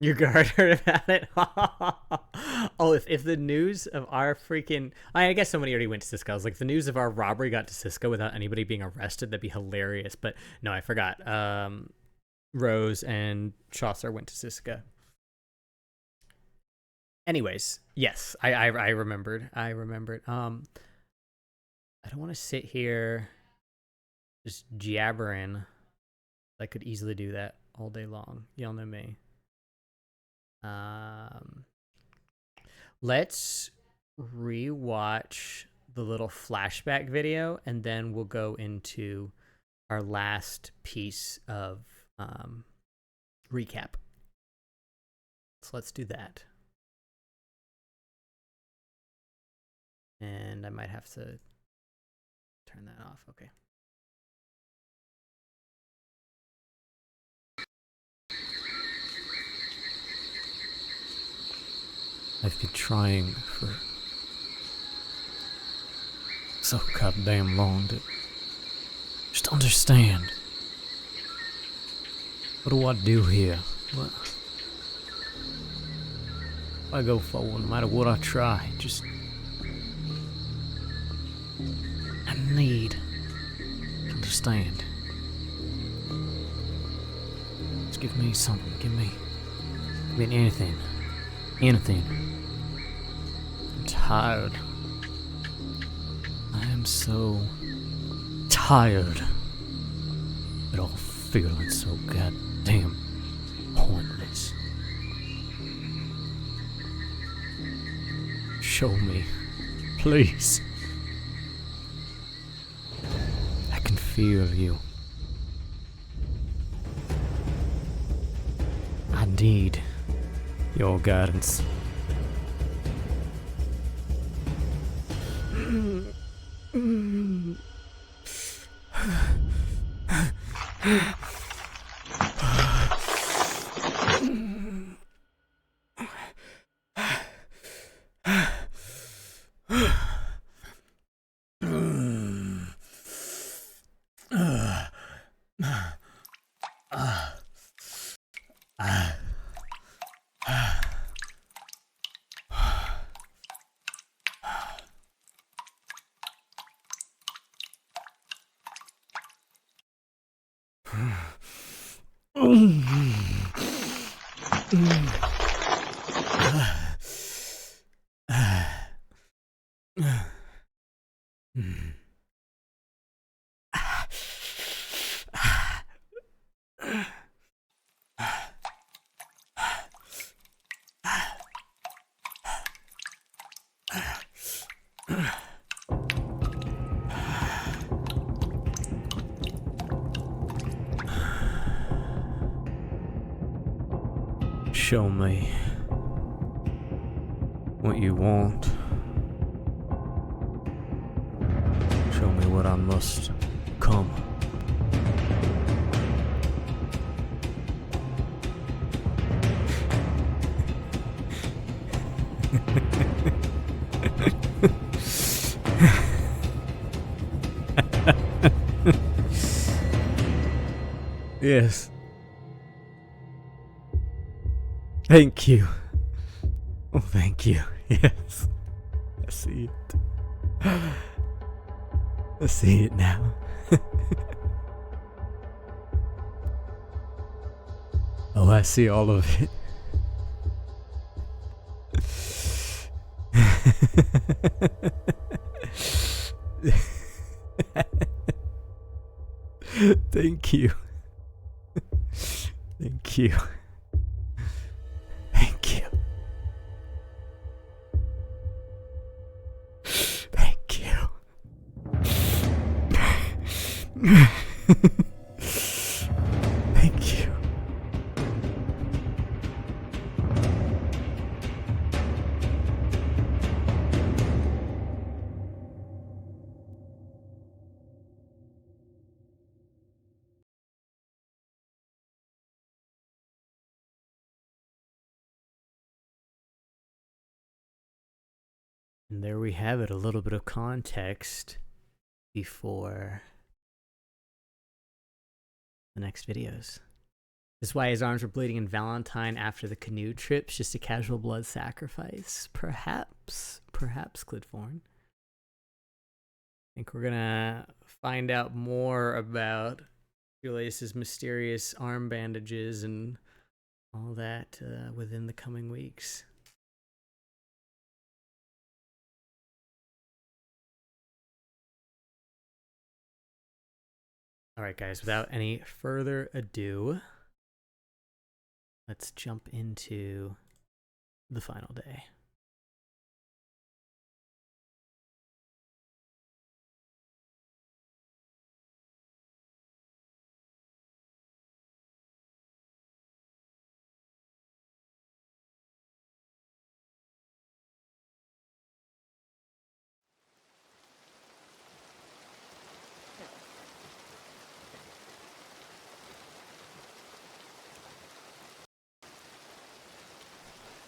Your guard heard about it. Oh, if the news of our freaking, I guess somebody already went to Cisco. I was like, the news of our robbery got to Cisco without anybody being arrested. That'd be hilarious. But no, I forgot. Rose and Chaucer went to Cisco. Anyways, yes, I remembered. I remembered. I don't want to sit here just jabbering. I could easily do that all day long. Y'all know me. Let's rewatch the little flashback video, and then we'll go into our last piece of recap. So let's do that. And I might have to turn that off. Okay. I've been trying for so goddamn long to just understand. What do I do here? What? I go forward no matter what I try. Just I need to understand. Just give me something. Give me anything. Anything. I'm tired. I am so tired. It all feeling so goddamn pointless. Show me, please. I can feel you. I need your guidance. Show me what you want. Show me what I must become. Yes. Thank you. Oh, thank you. Yes. I see it. I see it now. Oh, I see all of it. Thank you. Thank you. Thank you. Thank you. Thank you. And there we have it, a little bit of context before the next videos. Is why his arms were bleeding in Valentine after the canoe trips, just a casual blood sacrifice. Perhaps, Clidthorne. I think we're gonna find out more about Julius's mysterious arm bandages and all that within the coming weeks. All right, guys, without any further ado, let's jump into the final day.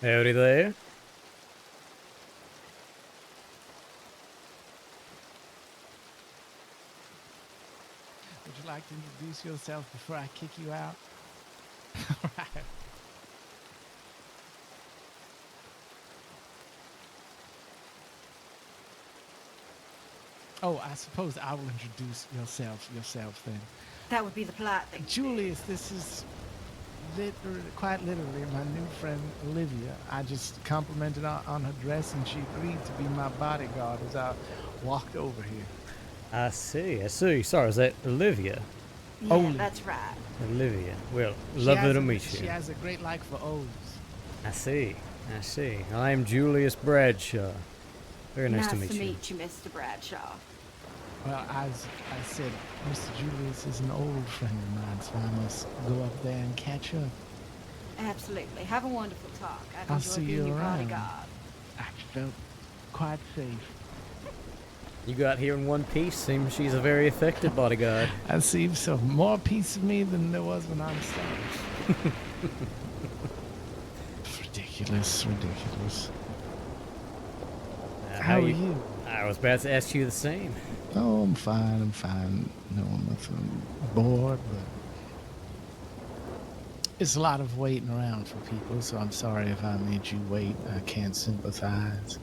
Howdy there. Would you like to introduce yourself before I kick you out? All right. Oh, I suppose I will introduce yourself then. That would be the polite thing. Julius, this is quite literally my new friend Olivia. I just complimented on her dress and she agreed to be my bodyguard as I walked over here. I see. Sorry, is that Olivia? Yeah, Only. that's right. Olivia. Well, lovely to meet She you. has a great like for O's. I see. I am Julius Bradshaw. Very nice to meet you. Nice to meet you, Mr. Bradshaw. Well, as I said, Mr. Julius is an old friend of mine, so I must go up there and catch up. Absolutely. Have a wonderful talk. I've I'll enjoyed see being you your around. bodyguard. I felt quite safe. You got here in one piece. Seems she's a very effective bodyguard. I see so more piece of me than there was when I started. Ridiculous. How are you? I was about to ask you the same. Oh, I'm fine. No, I'm nothing bored, but it's a lot of waiting around for people, so I'm sorry if I made you wait. I can't sympathize.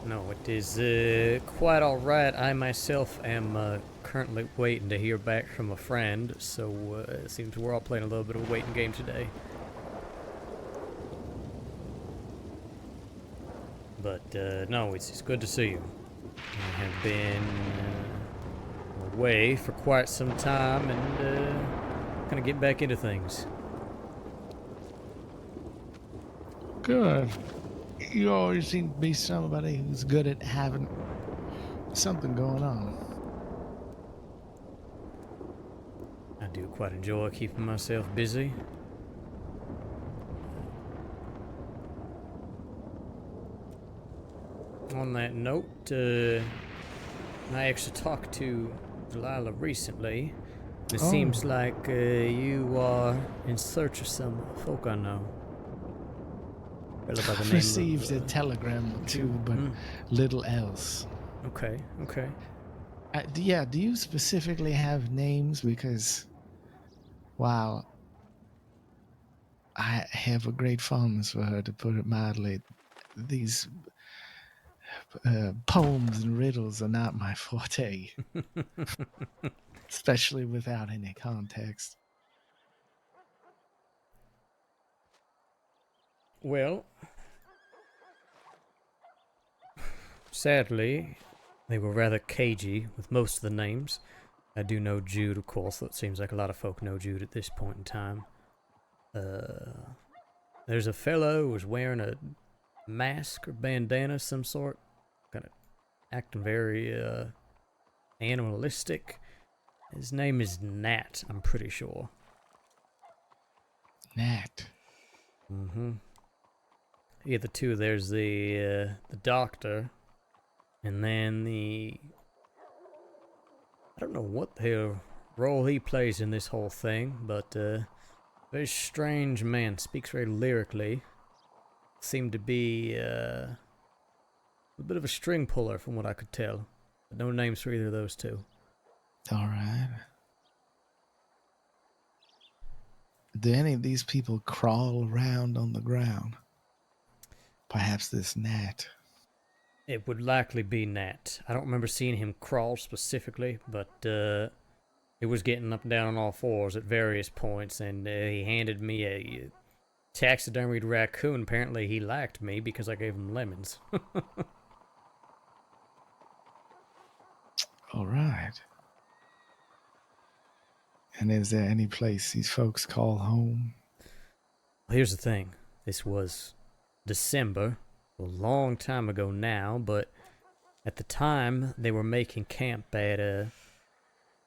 No, it is quite all right. I myself am currently waiting to hear back from a friend, so it seems we're all playing a little bit of a waiting game today. But no, it's good to see you. I have been away for quite some time and gonna get back into things. Good. You always seem to be somebody who's good at having something going on. I do quite enjoy keeping myself busy. On that note, I actually talked to Delilah recently. It seems like you are in search of some folk I know. I've received a telegram or two, but little else. Okay. Do you specifically have names? Because, wow, I have a great fondness for her, to put it mildly. These poems and riddles are not my forte, especially without any context. Well, sadly, they were rather cagey with most of the names. I do know Jude, of course, so it seems like a lot of folk know Jude at this point in time. There's a fellow who was wearing a mask or bandana of some sort, kind of acting very animalistic. His name is Nat, I'm pretty sure. Nat. Mm-hmm. Yeah, the two. There's the doctor, and then I don't know what the hell role he plays in this whole thing, but very strange man. Speaks very lyrically. Seemed to be a bit of a string puller from what I could tell. But no names for either of those two. All right. Do any of these people crawl around on the ground? Perhaps this gnat. It would likely be Nat. I don't remember seeing him crawl specifically, but it was getting up and down on all fours at various points, and he handed me a taxidermied raccoon. Apparently, he liked me because I gave him lemons. All right. And is there any place these folks call home? Well, here's the thing. This was December, a long time ago now, but at the time they were making camp at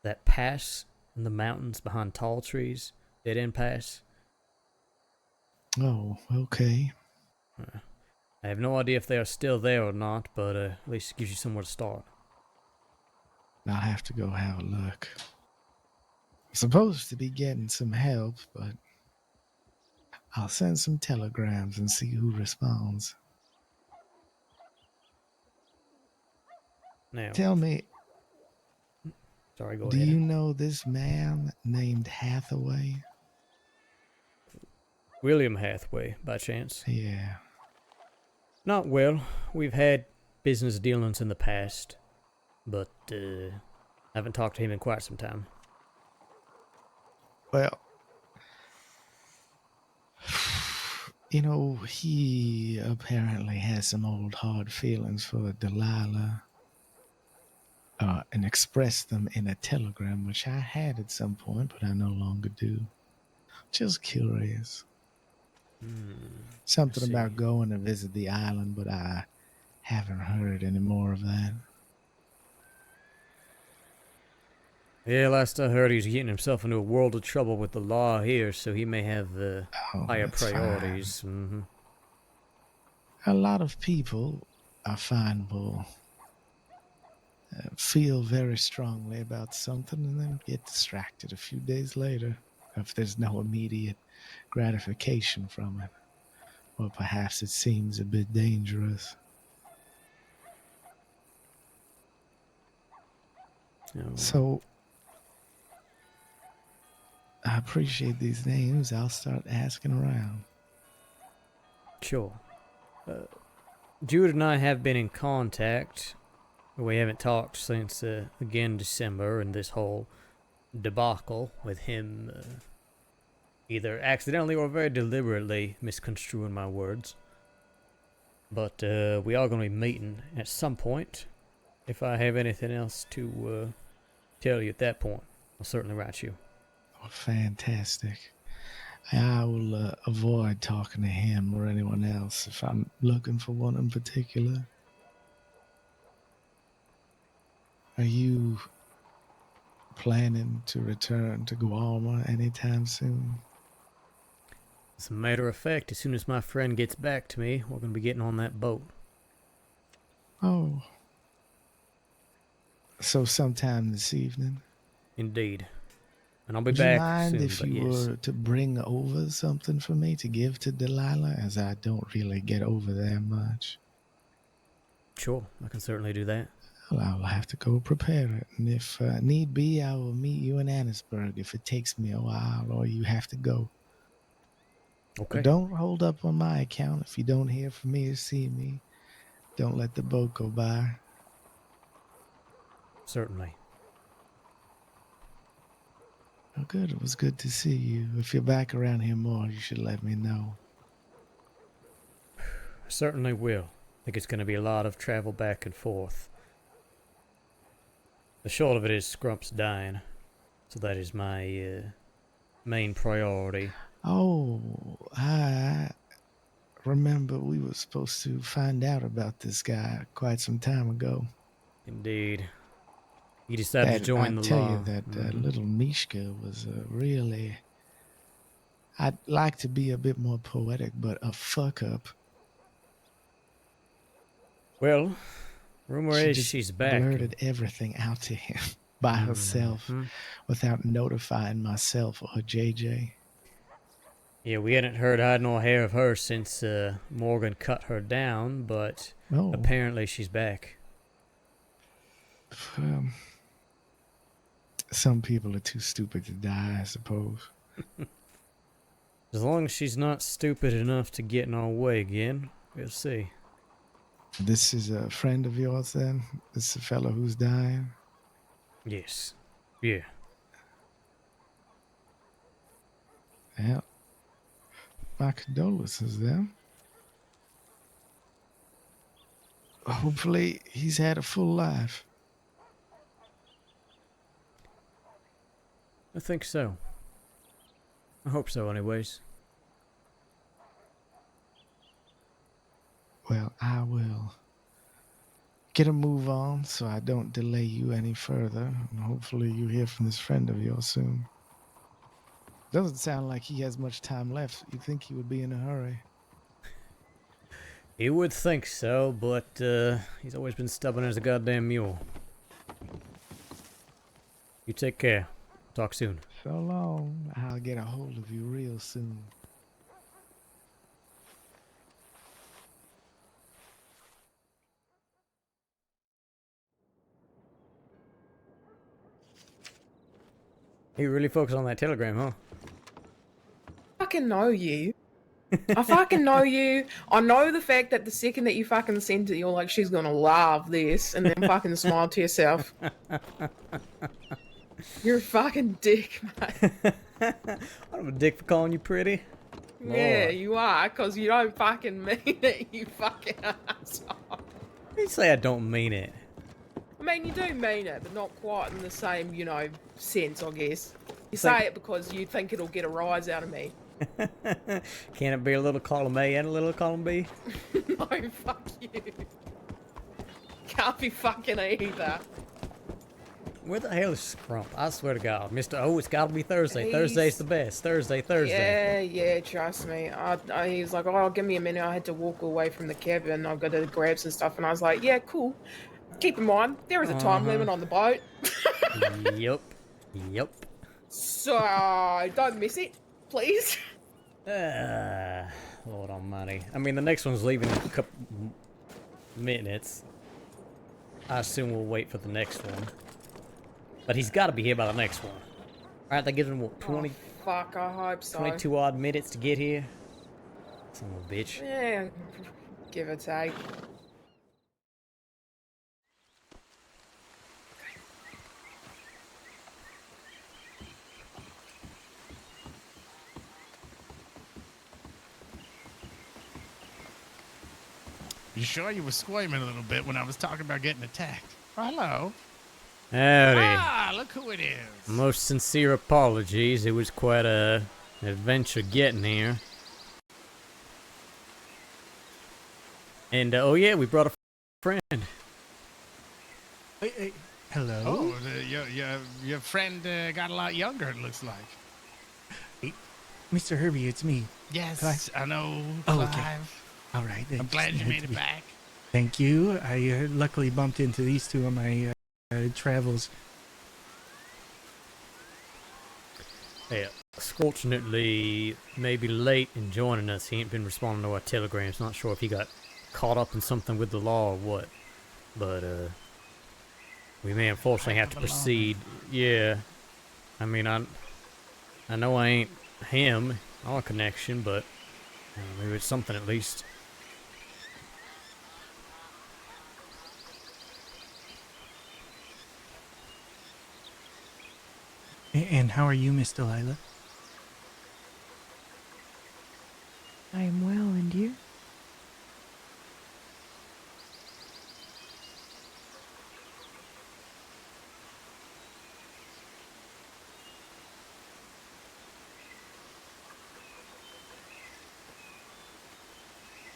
that pass in the mountains behind tall trees, Dead End Pass. Oh, okay. I have no idea if they are still there or not, but at least it gives you somewhere to start. I'll have to go have a look. I'm supposed to be getting some help, but I'll send some telegrams and see who responds. Now, Tell me, sorry, go do ahead. you know this man named Hathaway? William Hathaway, by chance? Yeah. Not well. We've had business dealings in the past, but haven't talked to him in quite some time. Well, you know, he apparently has some old hard feelings for Delilah. And expressed them in a telegram, which I had at some point, but I no longer do. Just curious. Something about going to visit the island, but I haven't heard any more of that. Yeah, last I heard, he's getting himself into a world of trouble with the law here, so he may have higher priorities. Mm-hmm. A lot of people, I find, will feel very strongly about something and then get distracted a few days later if there's no immediate gratification from it. Or perhaps it seems a bit dangerous. Oh. So, I appreciate these names. I'll start asking around. Sure. Jude and I have been in contact. We haven't talked since, again, December, and this whole debacle with him either accidentally or very deliberately misconstruing my words. But we are going to be meeting at some point. If I have anything else to tell you at that point, I'll certainly write you. Oh, fantastic. I will avoid talking to him or anyone else if I'm looking for one in particular. Are you planning to return to Guarma anytime soon? As a matter of fact, as soon as my friend gets back to me, we're going to be getting on that boat. Oh. So sometime this evening? Indeed. And I'll be Would back you mind soon, if but you yes. were to bring over something for me to give to Delilah, as I don't really get over there much? Sure, I can certainly do that. Well, I'll have to go prepare it, and if need be, I will meet you in Annisburg if it takes me a while or you have to go. Okay. But don't hold up on my account. If you don't hear from me or see me, don't let the boat go by. Certainly. Oh, good. It was good to see you. If you're back around here more, you should let me know. I certainly will. I think it's going to be a lot of travel back and forth. The short of it is Scrump's dying, so that is my main priority. Oh, I remember we were supposed to find out about this guy quite some time ago. Indeed. He decided to join the law. I tell you that little Mishka was really... I'd like to be a bit more poetic, but a fuck-up. Well, rumor is she's back. She blurted everything out to him by herself without notifying myself or JJ. Yeah, we hadn't heard hide nor hair of her since Morgan cut her down, but apparently she's back. Some people are too stupid to die, I suppose. As long as she's not stupid enough to get in our way again, we'll see. This is a friend of yours, then? This is a fellow who's dying? Yes. Yeah. Well, my condolences, then. Hopefully, he's had a full life. I think so. I hope so, anyways. Well, I will get a move on so I don't delay you any further. And hopefully you hear from this friend of yours soon. Doesn't sound like he has much time left. You'd think he would be in a hurry. You would think so, but he's always been stubborn as a goddamn mule. You take care. Talk soon. So long. I'll get a hold of you real soon. You really focus on that telegram, huh? I fucking know you. I fucking know you. I know the fact that the second that you fucking sent it, you're like, she's gonna love this, and then fucking smile to yourself. You're a fucking dick, mate. I'm a dick for calling you pretty. Yeah, Lord. you are, because you don't fucking mean it, you fucking asshole. You say I don't mean it. I mean, you do mean it, but not quite in the same, sense, I guess. You say it because you think it'll get a rise out of me. Can it be a little column A and a little column B? No, fuck you. Can't be fucking either. Where the hell is Scrump? I swear to God, Mr. Oh, it's gotta be Thursday. He's- Thursday's the best. Thursday. Yeah, trust me. He was like, oh, give me a minute. I had to walk away from the cabin. I've got to grab some stuff. And I was like, yeah, cool. Keep in mind, there is a time limit on the boat. Yep. So don't miss it, please. Lord almighty. I mean, the next one's leaving in a couple minutes. I assume we'll wait for the next one. But he's got to be here by the next one. Alright, that gives him, what, 20, Oh, fuck, I hope so. 22 odd minutes to get here? Son of a bitch. Yeah, give or take. You sure you were squirming a little bit when I was talking about getting attacked? Hello. Howdy. Ah, look who it is. Most sincere apologies. It was quite an adventure getting here. And, oh yeah, we brought a friend. Hey, hello? Oh, your friend got a lot younger, it looks like. Mr. Herbie, it's me. Yes, I know, Oh, Clive. okay. All right. I'm glad you made it back. Thank you. I luckily bumped into these two on my travels. Yeah, fortunately, maybe late in joining us. He ain't been responding to our telegrams. Not sure if he got caught up in something with the law or what. But, we may unfortunately have to proceed. Yeah. I mean, I know I ain't him, our connection, but maybe it's something at least. And how are you, Miss Delilah? I am well, and you?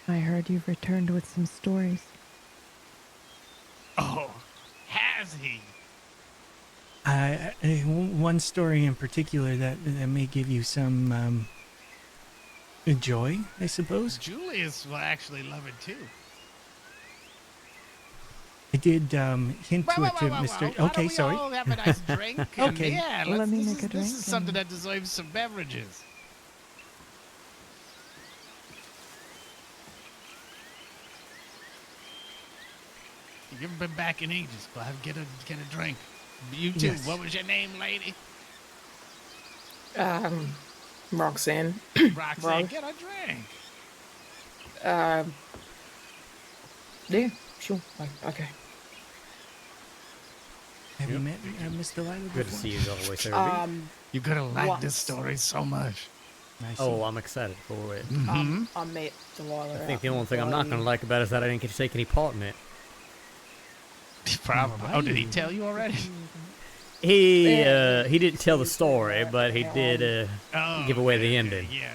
I heard you've returned with some stories. Oh, has he? One story in particular that may give you some joy, I suppose. Julius will actually love it too. I did hint to it to Mr. Why Okay, don't we sorry. all have a nice drink? And Okay. yeah, Let me this make is, a drink This is something and- that deserves some beverages. You haven't been back in ages, Clive. Get a drink. You too. Yes. What was your name, lady? Roxanne. Roxanne, Bro. get a drink. Yeah, sure. Okay. Have you met Miss Delilah before? Good to see you as always, Herbie. You're gonna like this Once. story so much. I see. Oh, I'm excited for it. I met Delilah. I think the only thing I'm not going to like about it is that I didn't get to take any part in it. Probably. Oh, did he tell you already? He didn't tell the story, but he did give away the ending. Yeah.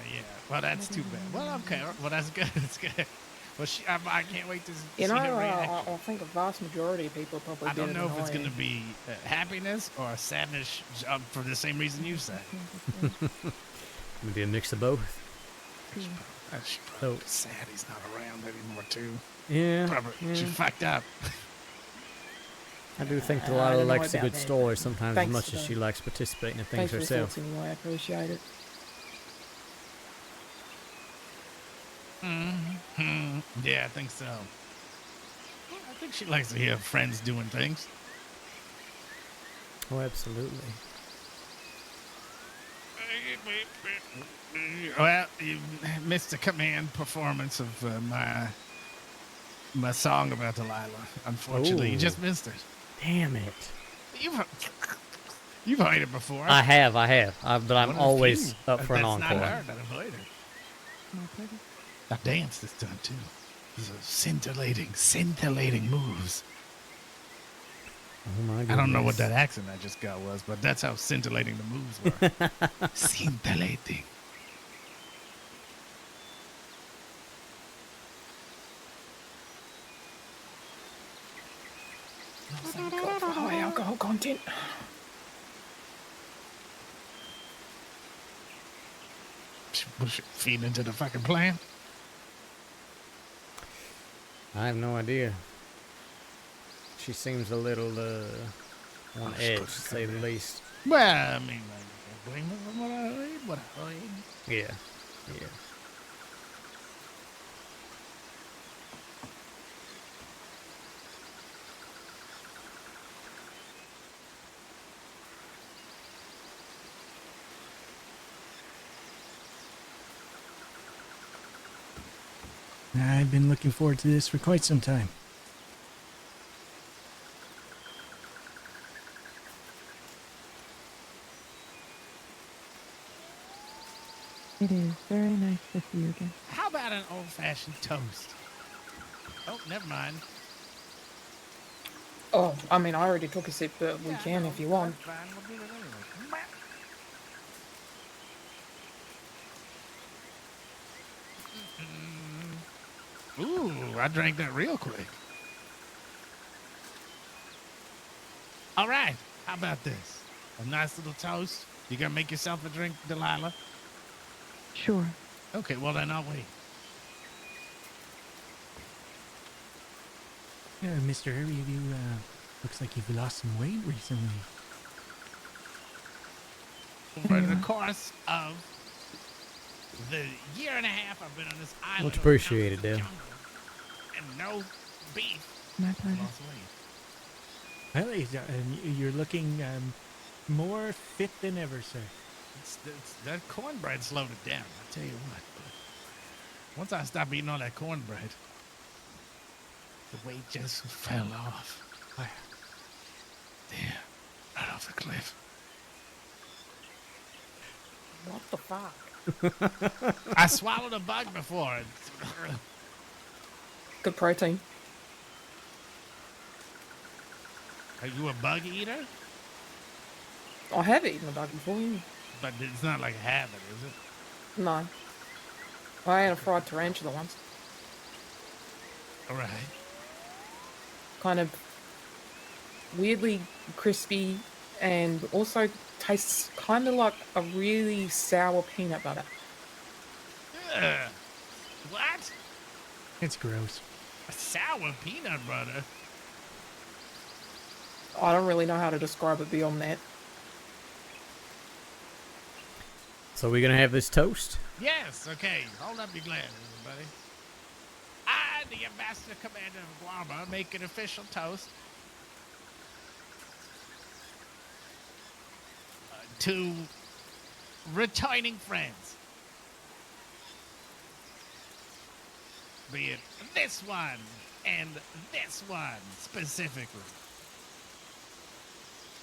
Well, that's too bad. Well, okay. Well, that's good. That's good. Well, I can't wait to see her reaction. I think a vast majority of people probably I don't did know if it's annoying. going to be happiness or sadness for the same reason you said. Maybe a mix of both. She's So, sad he's not around anymore, too. yeah, Probably. She fucked up. I do think I Delilah don't know likes a about good that. story sometimes as Thanks much for as the- she likes participating in things Thanks for the herself. thoughts anyway. I appreciate it. Yeah, I think so. Well, I think she likes to hear friends doing things. Oh, absolutely. Well, you missed the command performance of my song about Delilah. Unfortunately, you Ooh. just missed it. Damn it. You've heard it before. I have, but I'm One of the always few up for an that's not encore. her that have heard it. I danced this time too. These are scintillating moves. Oh my goodness. I don't know what that accent I just got was, but that's how scintillating the moves were. Scintillating. Thank God for high alcohol content. Was she feeding into the fucking plan? I have no idea. She seems a little on edge, to say the least. Well, I mean, I can't blame her for what I heard. Yeah. I've been looking forward to this for quite some time. It is very nice to see you again. How about an old-fashioned toast? Oh, never mind. Oh, I mean, I already took a sip, but we can if you want. That's fine. We'll do that anyway. Ooh, I drank that real quick. All right, how about this? A nice little toast. You gonna make yourself a drink, Delilah? Sure. Okay, well then I'll wait. Mr. Harry, have you, looks like you've lost some weight recently. Over the course of the year and a half I've been on this island, Much appreciated, of the Dale. jungle, and no beef. My pleasure. Lost weight. Well, you're looking more fit than ever, sir. It's that cornbread slowed it down. I tell you what. But once I stopped eating all that cornbread, the weight just fell off. Damn, right off the cliff. What the fuck? I swallowed a bug before. Good protein. Are you a bug eater? I have eaten a bug before. Yeah. But it's not like a habit, is it? No. I had a fried tarantula once. All right. Kind of weirdly crispy and also tastes kind of like a really sour peanut butter. Ugh. What? It's gross. A sour peanut butter? I don't really know how to describe it beyond that. So we're gonna have this toast? Yes, okay. Hold up your glass, everybody. I, the Ambassador Commander of Guarma, make an official toast to returning friends. Be it this one and this one specifically.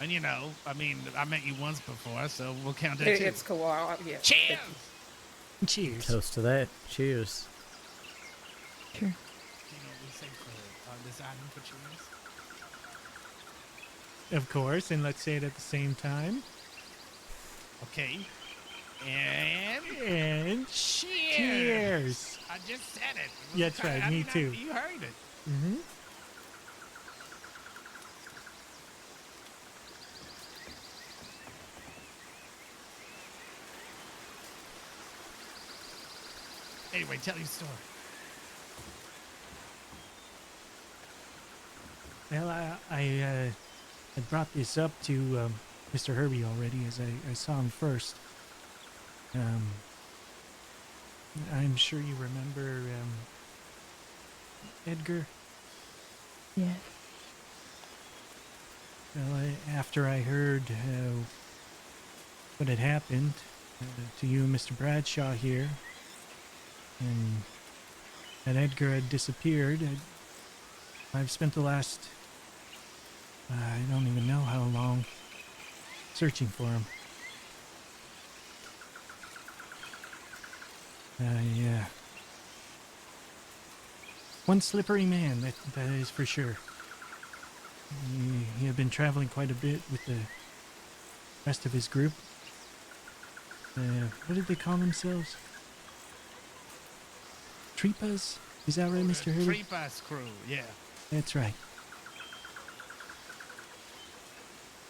And you know, I mean, I met you once before, so we'll count that too. It's cool. Yeah. Cheers! Cheers. Toast to that. Cheers. Sure. You know what we say for this item for cheers? Of course, and let's say it at the same time. Okay. And cheers! Cheers. I just said it. Yeah, that's right, me too. You heard it. Mm-hmm. Anyway, tell your story. Well, I brought this up to Mr. Herbie already, as I saw him first. I'm sure you remember Edgar. Yes. Well, after I heard what had happened to you and Mr. Bradshaw here, and that Edgar had disappeared, I've spent the last, I don't even know how long, searching for him. Yeah. One slippery man, that is for sure. He had been traveling quite a bit with the rest of his group. What did they call themselves? Tripas? Is that right, Mr. Herbie? Tripas crew, yeah. That's right.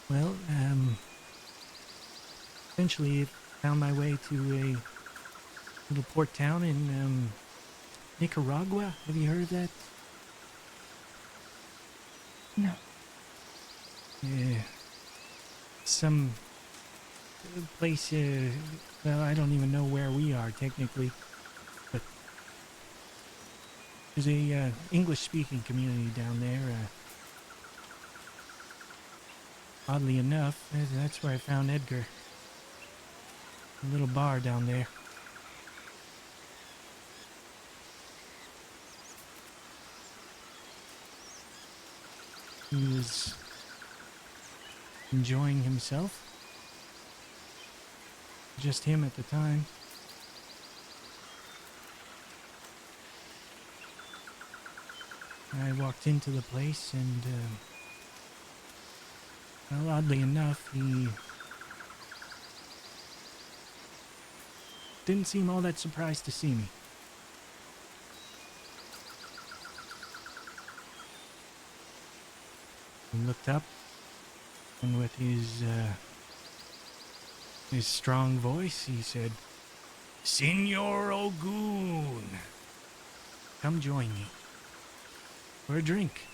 Well, eventually found my way to a little port town in Nicaragua. Have you heard of that? No. Yeah. Some place, well, I don't even know where we are technically, but there's a English-speaking community down there. Oddly enough, that's where I found Edgar. A little bar down there. He was enjoying himself. Just him at the time. I walked into the place and, well, oddly enough, he didn't seem all that surprised to see me. He looked up, and with his strong voice, he said, "Senor Ogun, come join me for a drink."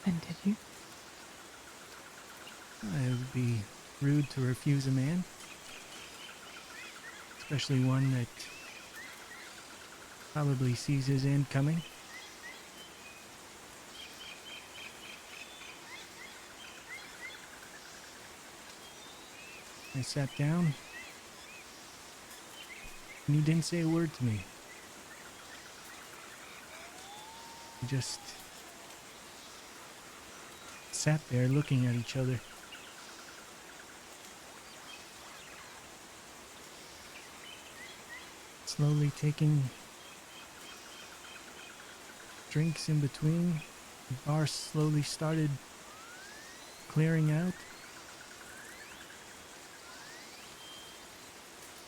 And did you? It would be rude to refuse a man, especially one that probably sees his end coming. I sat down, and he didn't say a word to me. He just sat there looking at each other. Slowly taking drinks in between. The bar slowly started clearing out.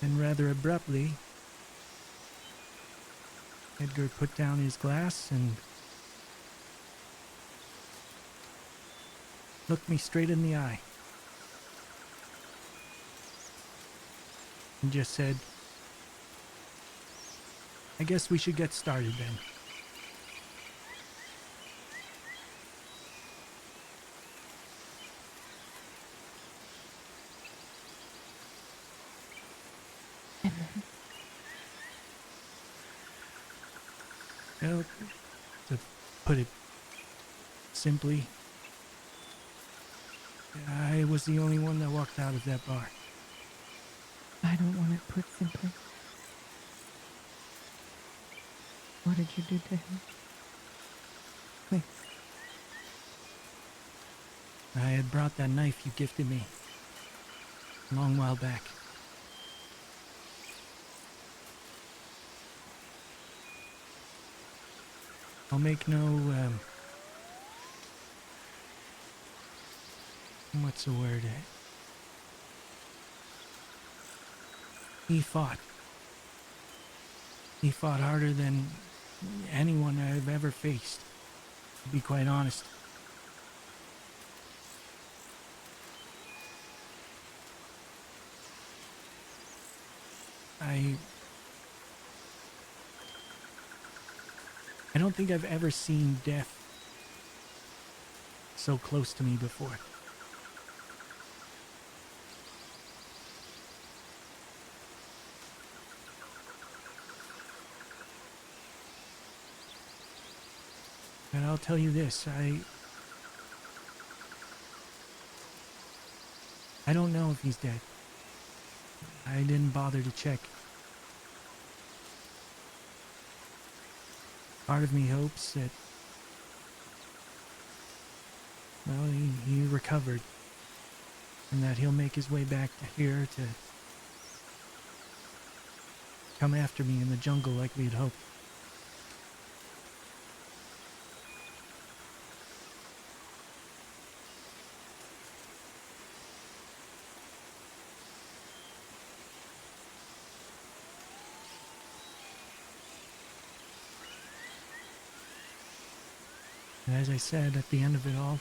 And rather abruptly, Edgar put down his glass and looked me straight in the eye. And just said, "I guess we should get started then." Well, to put it simply, I was the only one that walked out of that bar. I don't want it put simply. What did you do to him? Please. I had brought that knife you gifted me a long while back. I'll make no, what's the word? He fought. He fought harder than anyone I've ever faced, to be quite honest. I don't think I've ever seen death so close to me before. And I'll tell you this, I don't know if he's dead. I didn't bother to check. Part of me hopes that, well, he recovered, and that he'll make his way back to here to come after me in the jungle like we had hoped. And as I said, at the end of it all,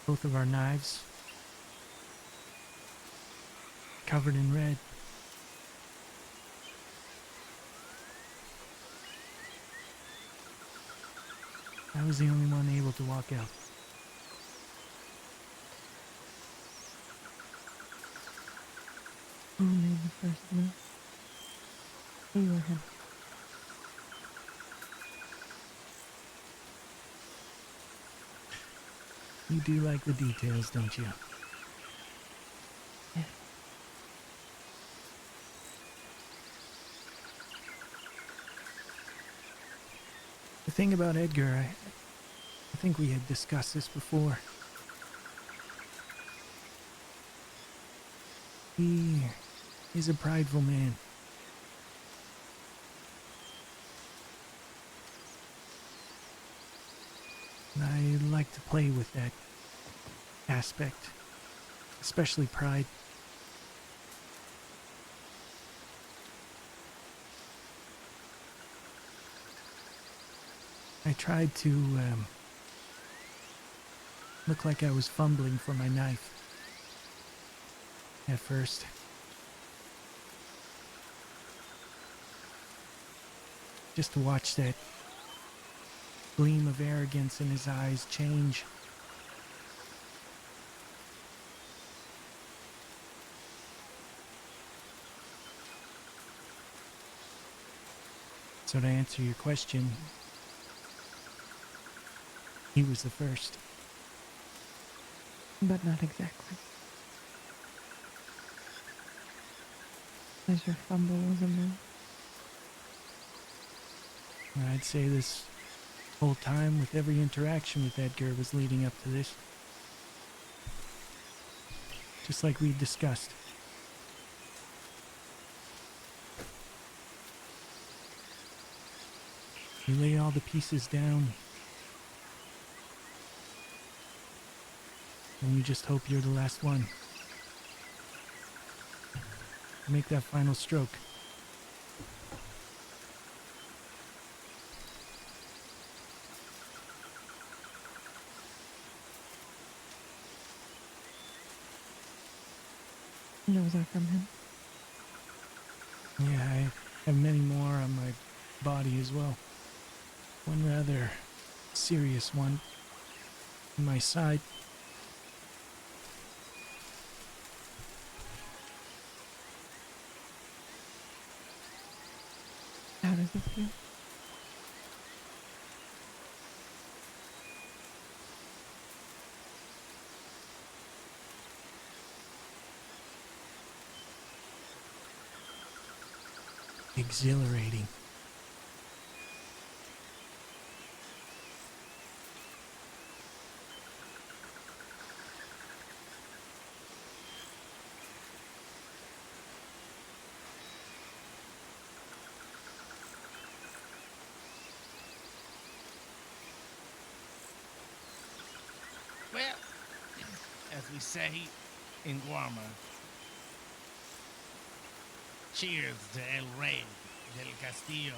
both of our knives covered in red. I was the only one able to walk out. Who made the first move? You or him? You do like the details, don't you? Yes. The thing about Edgar, I think we had discussed this before. He is a prideful man. And I like to play with that aspect, especially pride. I tried to look like I was fumbling for my knife at first. Just to watch that gleam of arrogance in his eyes change. So to answer your question, he was the first. But not exactly. As your fumble was a move. I'd say this whole time, with every interaction with Edgar, was leading up to this. Just like we discussed. You lay all the pieces down, and you just hope you're the last one. Make that final stroke. And was that from him? Yeah, I have many more on my body as well. One rather serious one on my side. How does it feel? exhilarating. Well, as we say in Guarma, cheers to El Rey del Castillo.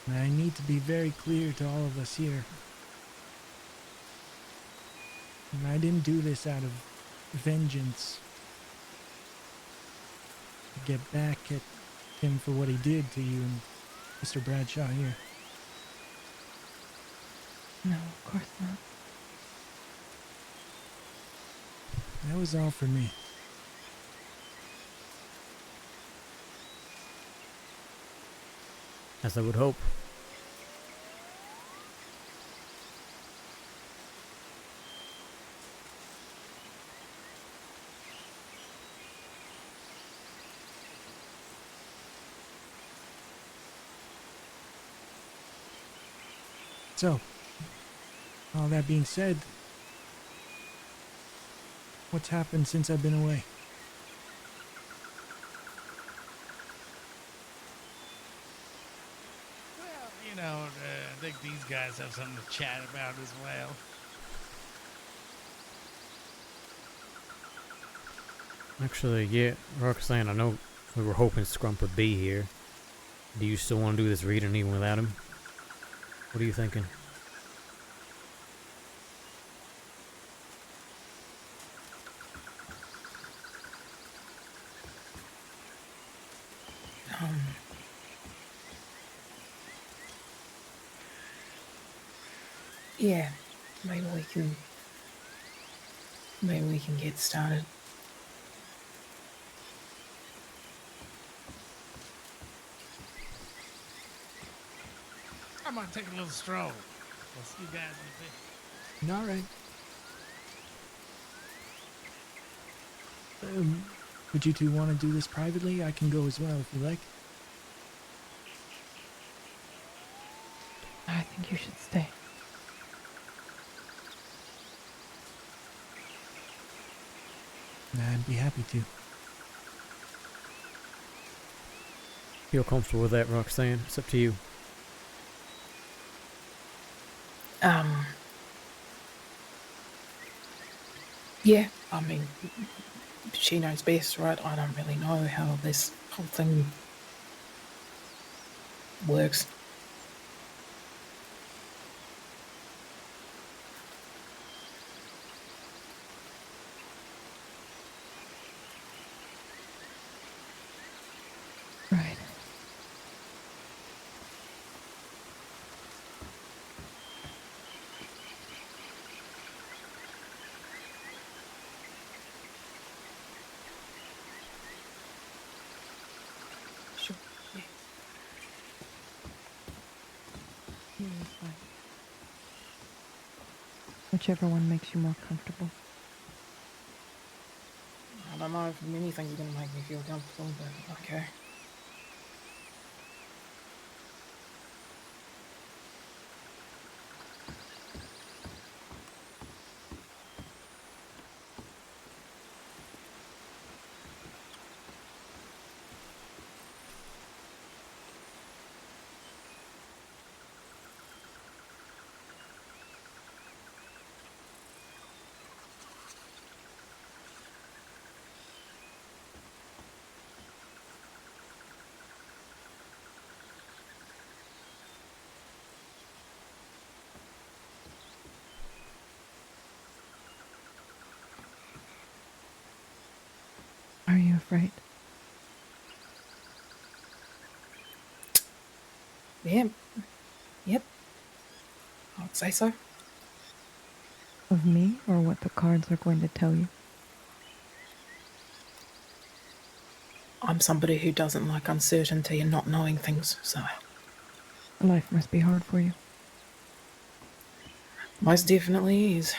And I need to be very clear to all of us here. And I didn't do this out of vengeance. To get back at him for what he did to you and Mr. Bradshaw here. No, of course not. That was all for me. As I would hope. So, all that being said, what's happened since I've been away? Well, I think these guys have something to chat about as well. Actually, yeah, Roxanne, I know we were hoping Scrump would be here. Do you still want to do this reading even without him? What are you thinking? Yeah, maybe we can get started. I might take a little stroll. I'll see you guys in a bit. All right. Would you two want to do this privately? I can go as well if you like. I think you should stay. I'd be happy to. Feel comfortable with that, Roxanne? It's up to you. Yeah, I mean, she knows best, right? I don't really know how this whole thing works. Right. Sure. Yeah. Yeah, it's fine. Whichever one makes you more comfortable. I don't know if many things are going to make me feel comfortable, but okay. Are you afraid? Yeah. Yep. I would say so. Of me or what the cards are going to tell you? I'm somebody who doesn't like uncertainty and not knowing things, so Life must be hard for you. Most definitely is.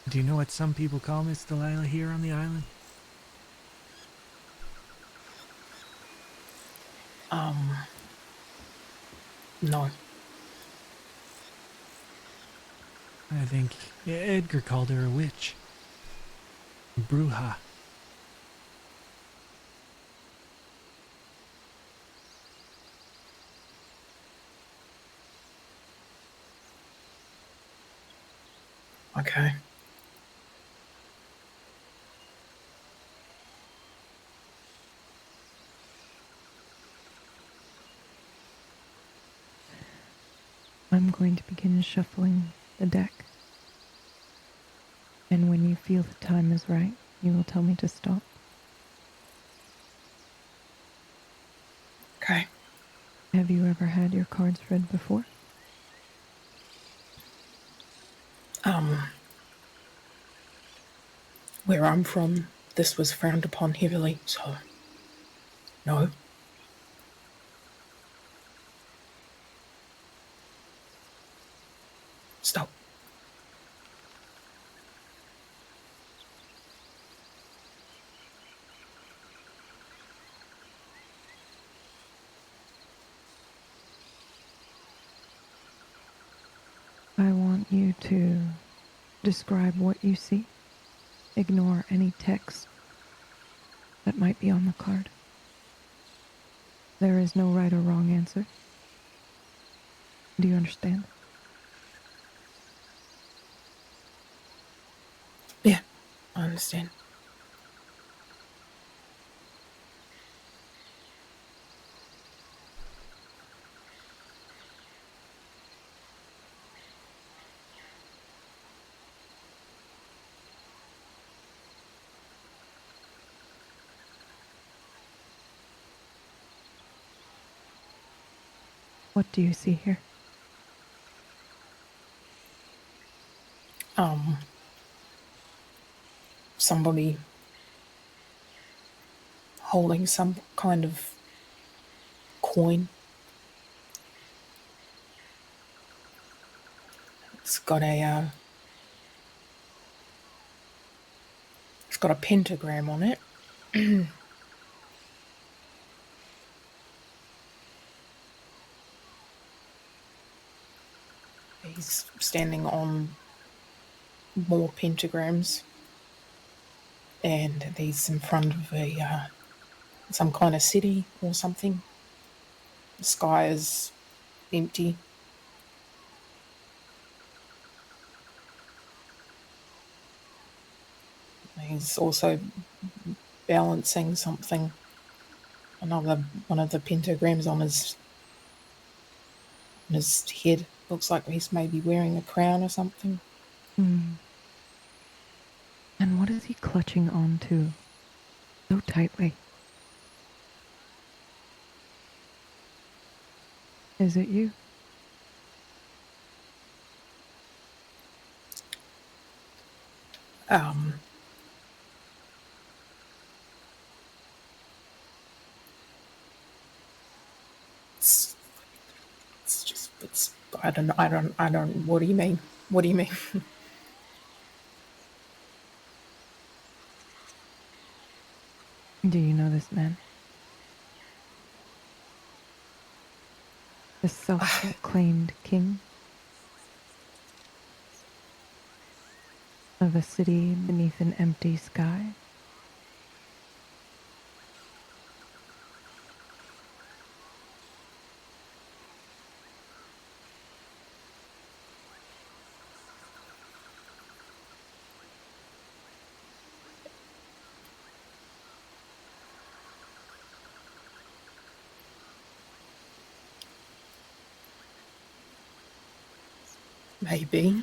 Do you know what some people call Miss Delilah here on the island? No. I think Edgar called her a witch. Bruja. Okay. I'm going to begin shuffling the deck. And when you feel the time is right, you will tell me to stop. Okay. Have you ever had your cards read before? Where I'm from, this was frowned upon heavily, so no. Stop. I want you to describe what you see. Ignore any text that might be on the card. There is no right or wrong answer. Do you understand? Yeah, I understand. What do you see here? Somebody holding some kind of coin. It's got a pentagram on it. He's standing on more pentagrams, and he's in front of some kind of city or something. The sky is empty. He's also balancing something. Another one of the pentagrams on his head. Looks like he's maybe wearing a crown or something. And what is he clutching onto so tightly? Is it you? Um, it's, I don't, what do you mean? What do you mean? Do you know this man? The self-proclaimed king of a city beneath an empty sky? Maybe.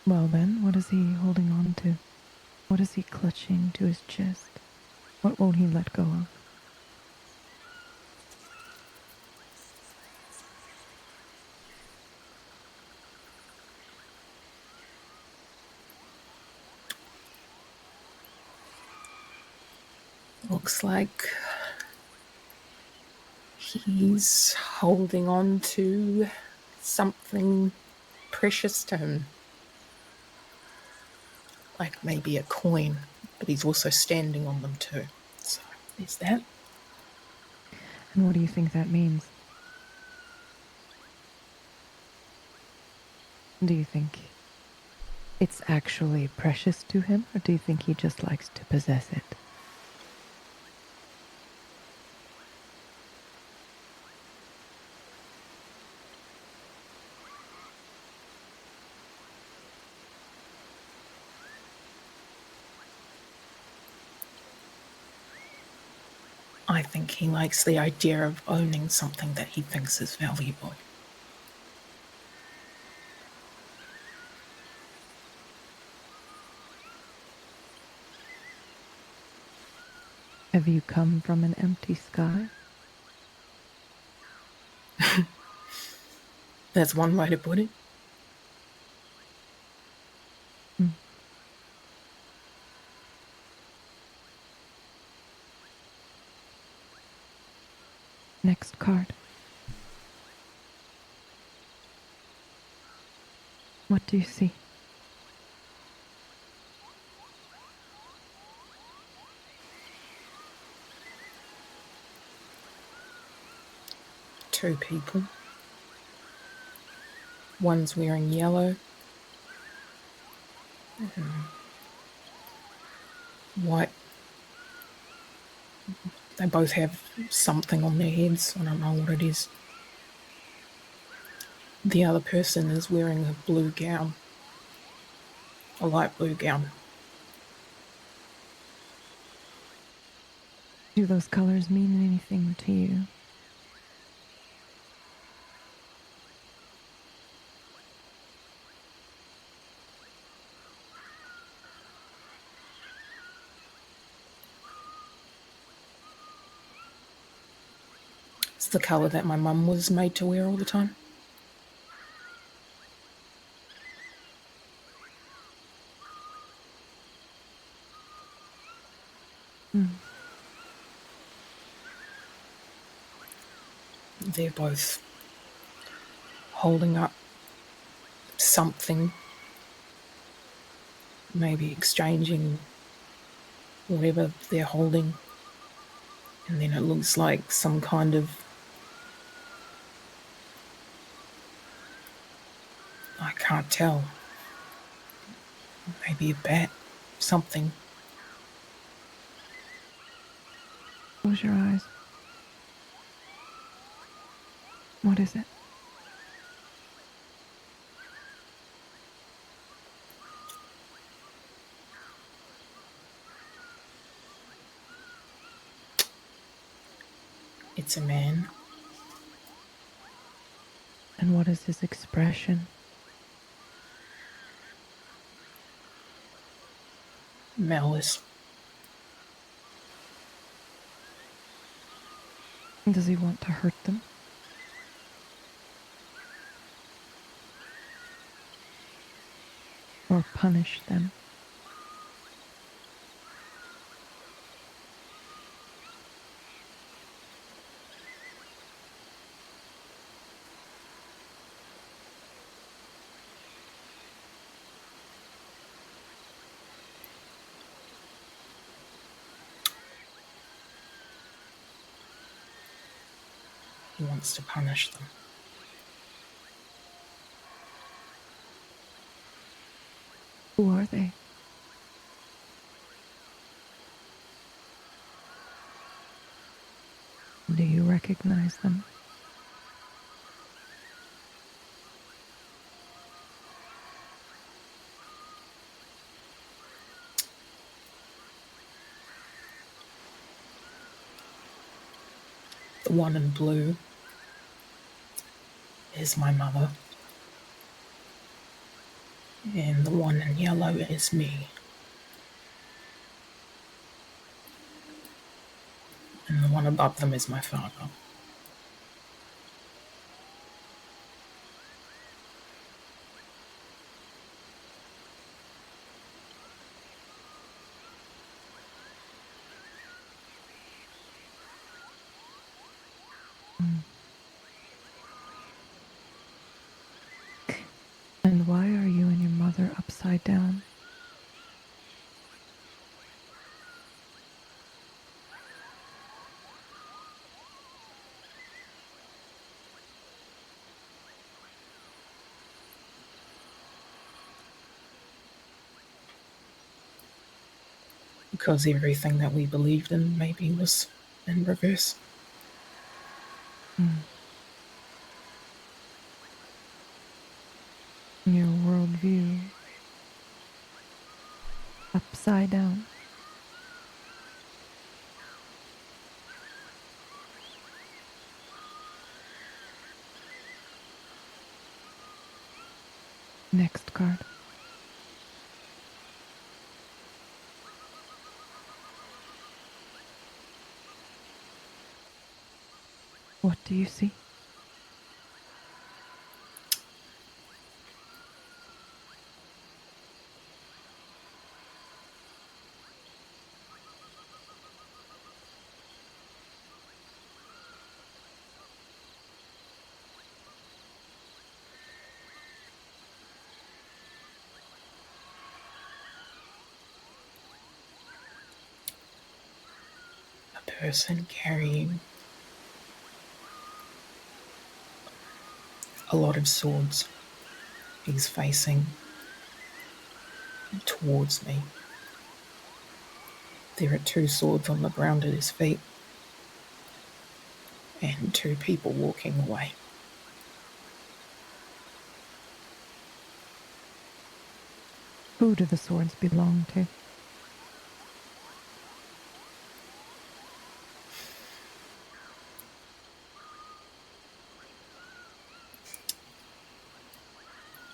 Well then, what is he holding on to? What is he clutching to his chest? What won't he let go of? Looks like he's holding on to something precious to him. Like maybe a coin, but he's also standing on them too. So there's that. And what do you think that means? Do you think it's actually precious to him, or do you think he just likes to possess it? I think he likes the idea of owning something that he thinks is valuable. Have you come from an empty sky? That's one way to put it. Hmm. Next card. What do you see? Two people. One's wearing yellow. White. They both have something on their heads. I don't know what it is. The other person is wearing a blue gown. A light blue gown. Do those colors mean anything to you? It's the colour that my mum was made to wear all the time. Hmm. They're both holding up something, maybe exchanging whatever they're holding, and then it looks like some kind of, I can't tell, maybe a bat, something. Close your eyes. What is it? It's a man. And what is his expression? Malice. Does he want to hurt them? Or punish them? He wants to punish them. Who are they? Do you recognize them? The one in blue is my mother, and the one in yellow is me. And the one above them is my father. And why are you and your mother upside down? Because everything that we believed in maybe was in reverse. Your worldview upside down. Next card. What do you see? A person carrying a lot of swords. He's facing towards me. There are 2 swords on the ground at his feet, and 2 people walking away. Who do the swords belong to?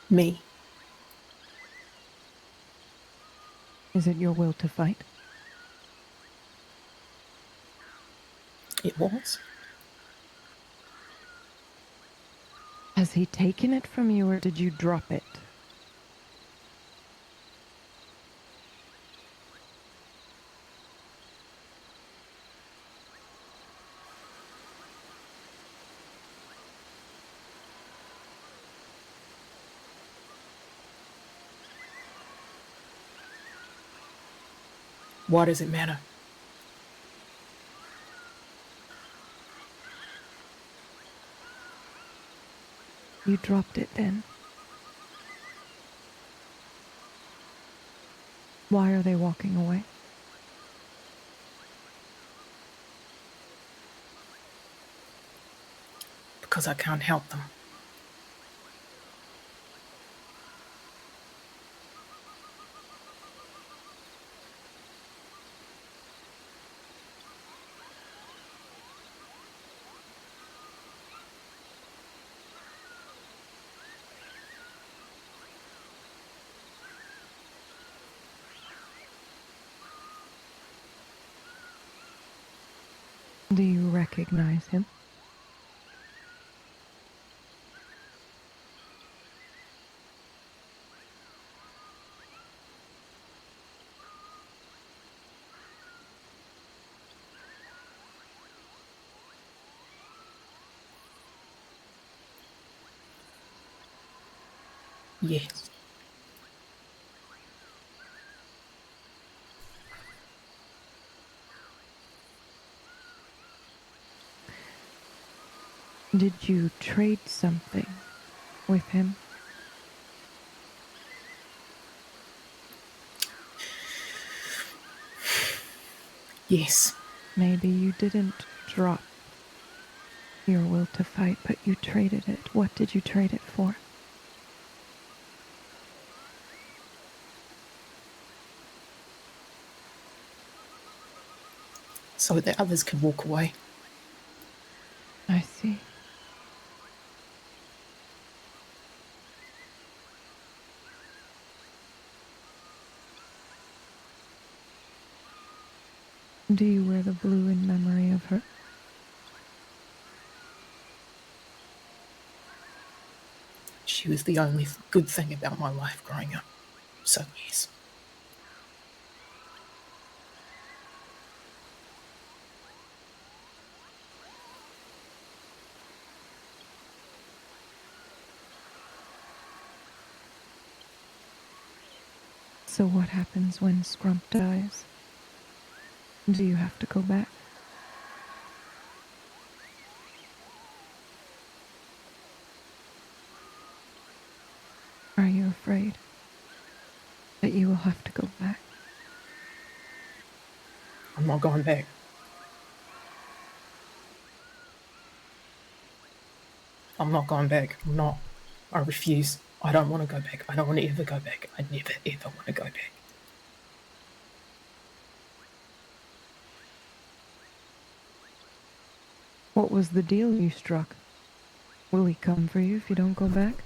Me. Is it your will to fight? It was. Has he taken it from you or did you drop it? Why does it matter? You dropped it then. Why are they walking away? Because I can't help them. Do you recognize him? Yes. Did you trade something with him? Yes. Maybe you didn't drop your will to fight, but you traded it. What did you trade it for? So that others could walk away. I see. Do you wear the blue in memory of her? She was the only good thing about my life growing up. So, yes. So what happens when Scrump dies? Do you have to go back? Are you afraid that you will have to go back? I'm not going back. I'm not going back. I'm not. I refuse. I don't want to go back. I don't want to ever go back. I never, ever want to go back. What was the deal you struck? Will he come for you if you don't go back?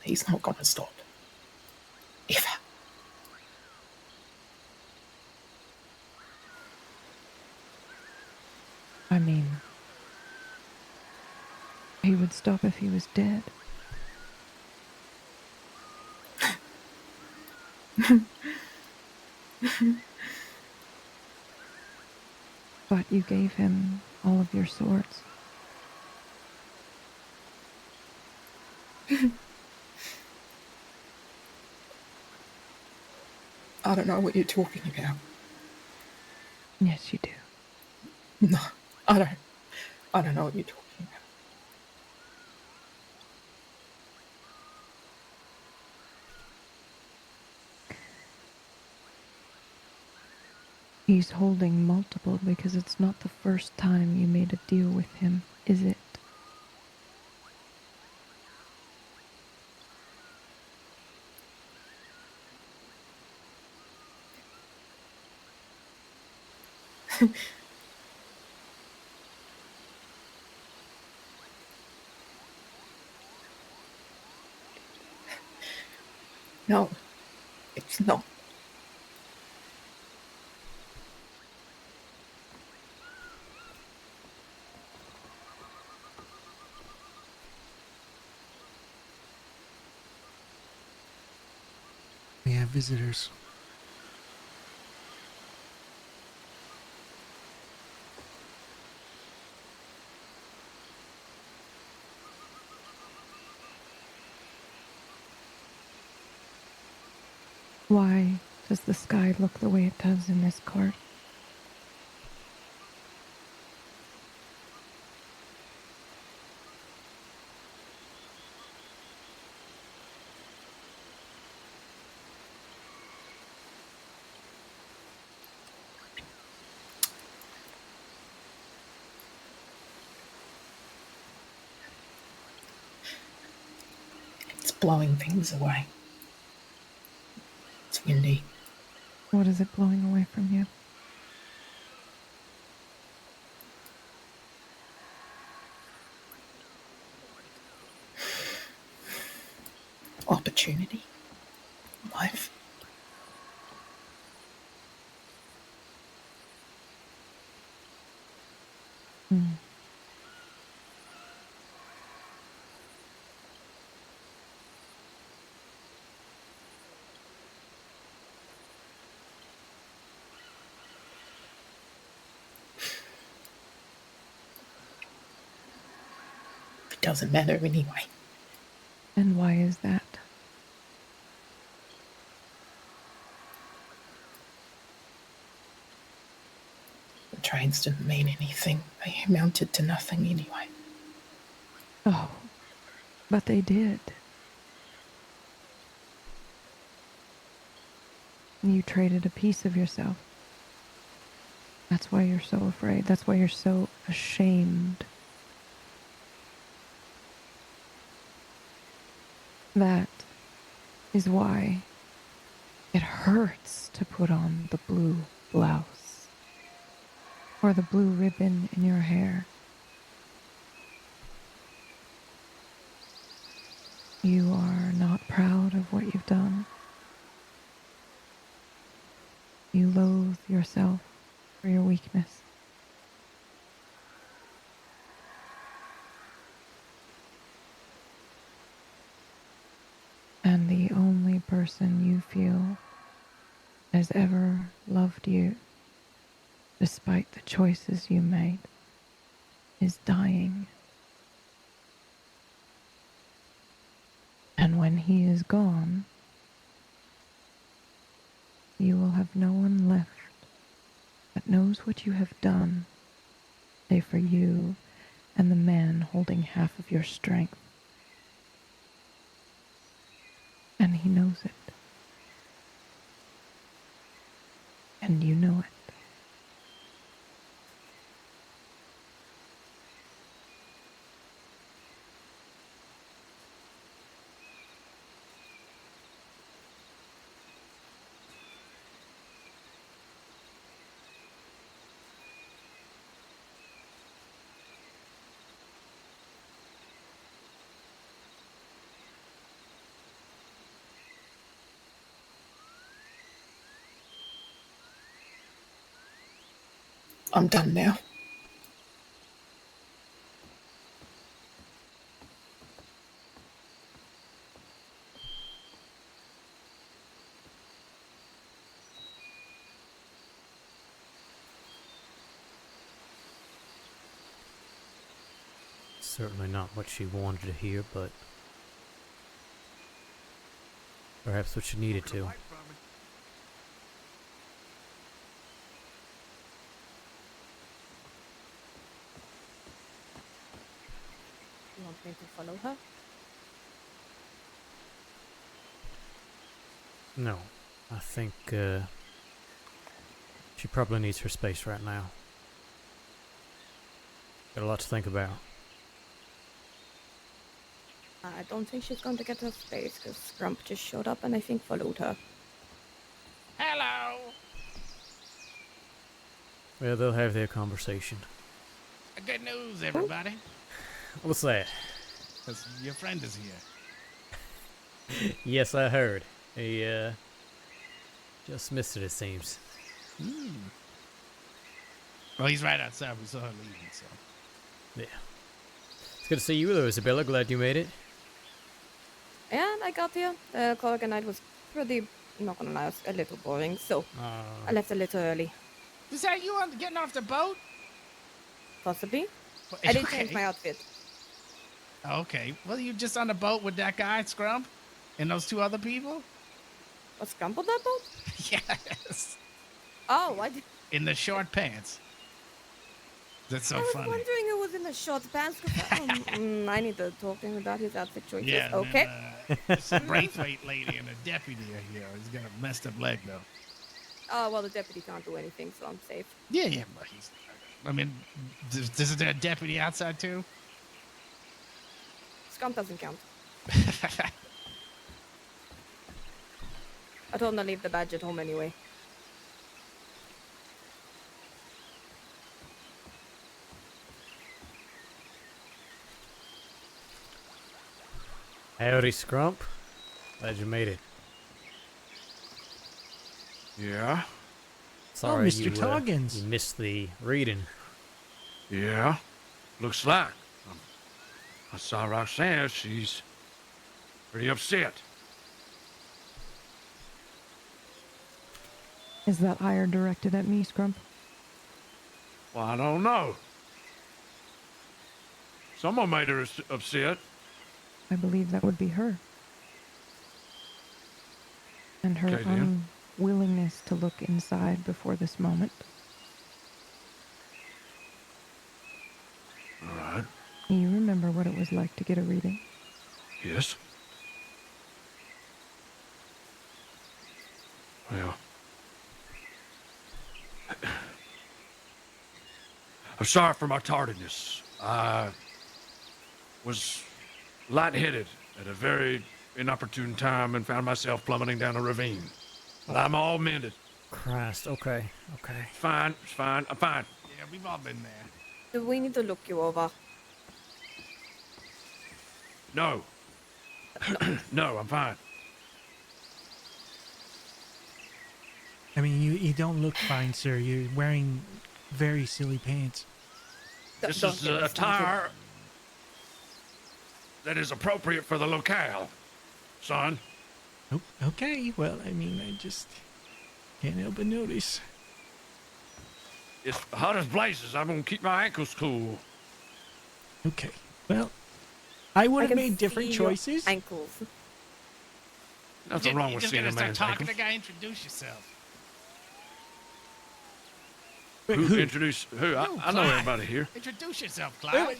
He's not going to stop. Ever. I mean, he would stop if he was dead. But you gave him all of your swords. I don't know what you're talking about. Yes, you do. No, I don't. I don't know what you're talking about. He's holding multiple because it's not the first time you made a deal with him, is it? No, it's not. We have visitors. Why does the sky look the way it does in this card? It's blowing things away. It's windy. What is it blowing away from you? Opportunity. Life. Hmm. It doesn't matter anyway. And why is that? The trades didn't mean anything. They amounted to nothing anyway. Oh, but they did. You traded a piece of yourself. That's why you're so afraid. That's why you're so ashamed. That is why it hurts to put on the blue blouse. or the blue ribbon in your hair. You are not proud of what you've done. You loathe yourself for your weakness. And the only person you feel has ever loved you, despite the choices you made, is dying. And when he is gone, you will have no one left that knows what you have done, save for you and the man holding half of your strength. And he knows it. And you know it. I'm done now. Certainly not what she wanted to hear, but perhaps what she needed to. You want me to follow her? No, I think she probably needs her space right now. Got a lot to think about. I don't think she's going to get her space because Scrump just showed up and I think followed her. Hello. Well, they'll have their conversation. Good news, everybody. What's that? 'Cause your friend is here. Yes, I heard. He just missed it seems. Well, he's right outside. We saw her leaving, so. Yeah. It's good to see you though, Isabella. Glad you made it. And I got here. The Corrigan night was pretty, not gonna lie, it was a little boring, so I left a little early. Is that you on getting off the boat? Possibly. Well, I did okay. change my outfit. Okay. Well, you just on the boat with that guy, Scrump? And those two other people? Was Scrump on that boat? Yes. Oh, I did. In the short pants. That's so I was funny. wondering who was in the short pants. I need to talk to him about his outfit choices. Yeah. Okay. It's a Braithwaite lady and a deputy are here. He's got a messed up leg, though. Oh, well, the deputy can't do anything, so I'm safe. Yeah, but he's. I mean, is there a deputy outside, too? Scrump doesn't count. I told him to leave the badge at home anyway. Howdy, Scrump. Glad you made it. Yeah, Sorry, Mr. Toggins. you missed the reading. yeah. Looks like. I saw Roxanne. She's pretty upset. Is that ire directed at me, Scrump? Well, I don't know. Someone made her upset. I believe that would be her. And her Okay, then. unwillingness to look inside before this moment. All right. You remember what it was like to get a reading? Yes. Well. I'm sorry for my tardiness. I was lightheaded at a very inopportune time and found myself plummeting down a ravine. But I'm all mended. Christ, okay. Fine, it's fine. I'm fine. Yeah, we've all been there. Do we need to look you over? No. No, I'm fine. I mean, you don't look fine, sir. You're wearing very silly pants. This Don't is get me started. attire that is appropriate for the locale, son. Oh, okay. Well, I mean, I just can't help but notice. It's hot as blazes. I'm gonna keep my ankles cool. Okay. Well, I would I have can made different see your choices. Ankles. Nothing wrong You with just seeing gotta a start man's talking ankles. to the guy. Introduce yourself. Wait, Who introduced who? I know Clyde. everybody here. Introduce yourself, Wait, Clyde. wait,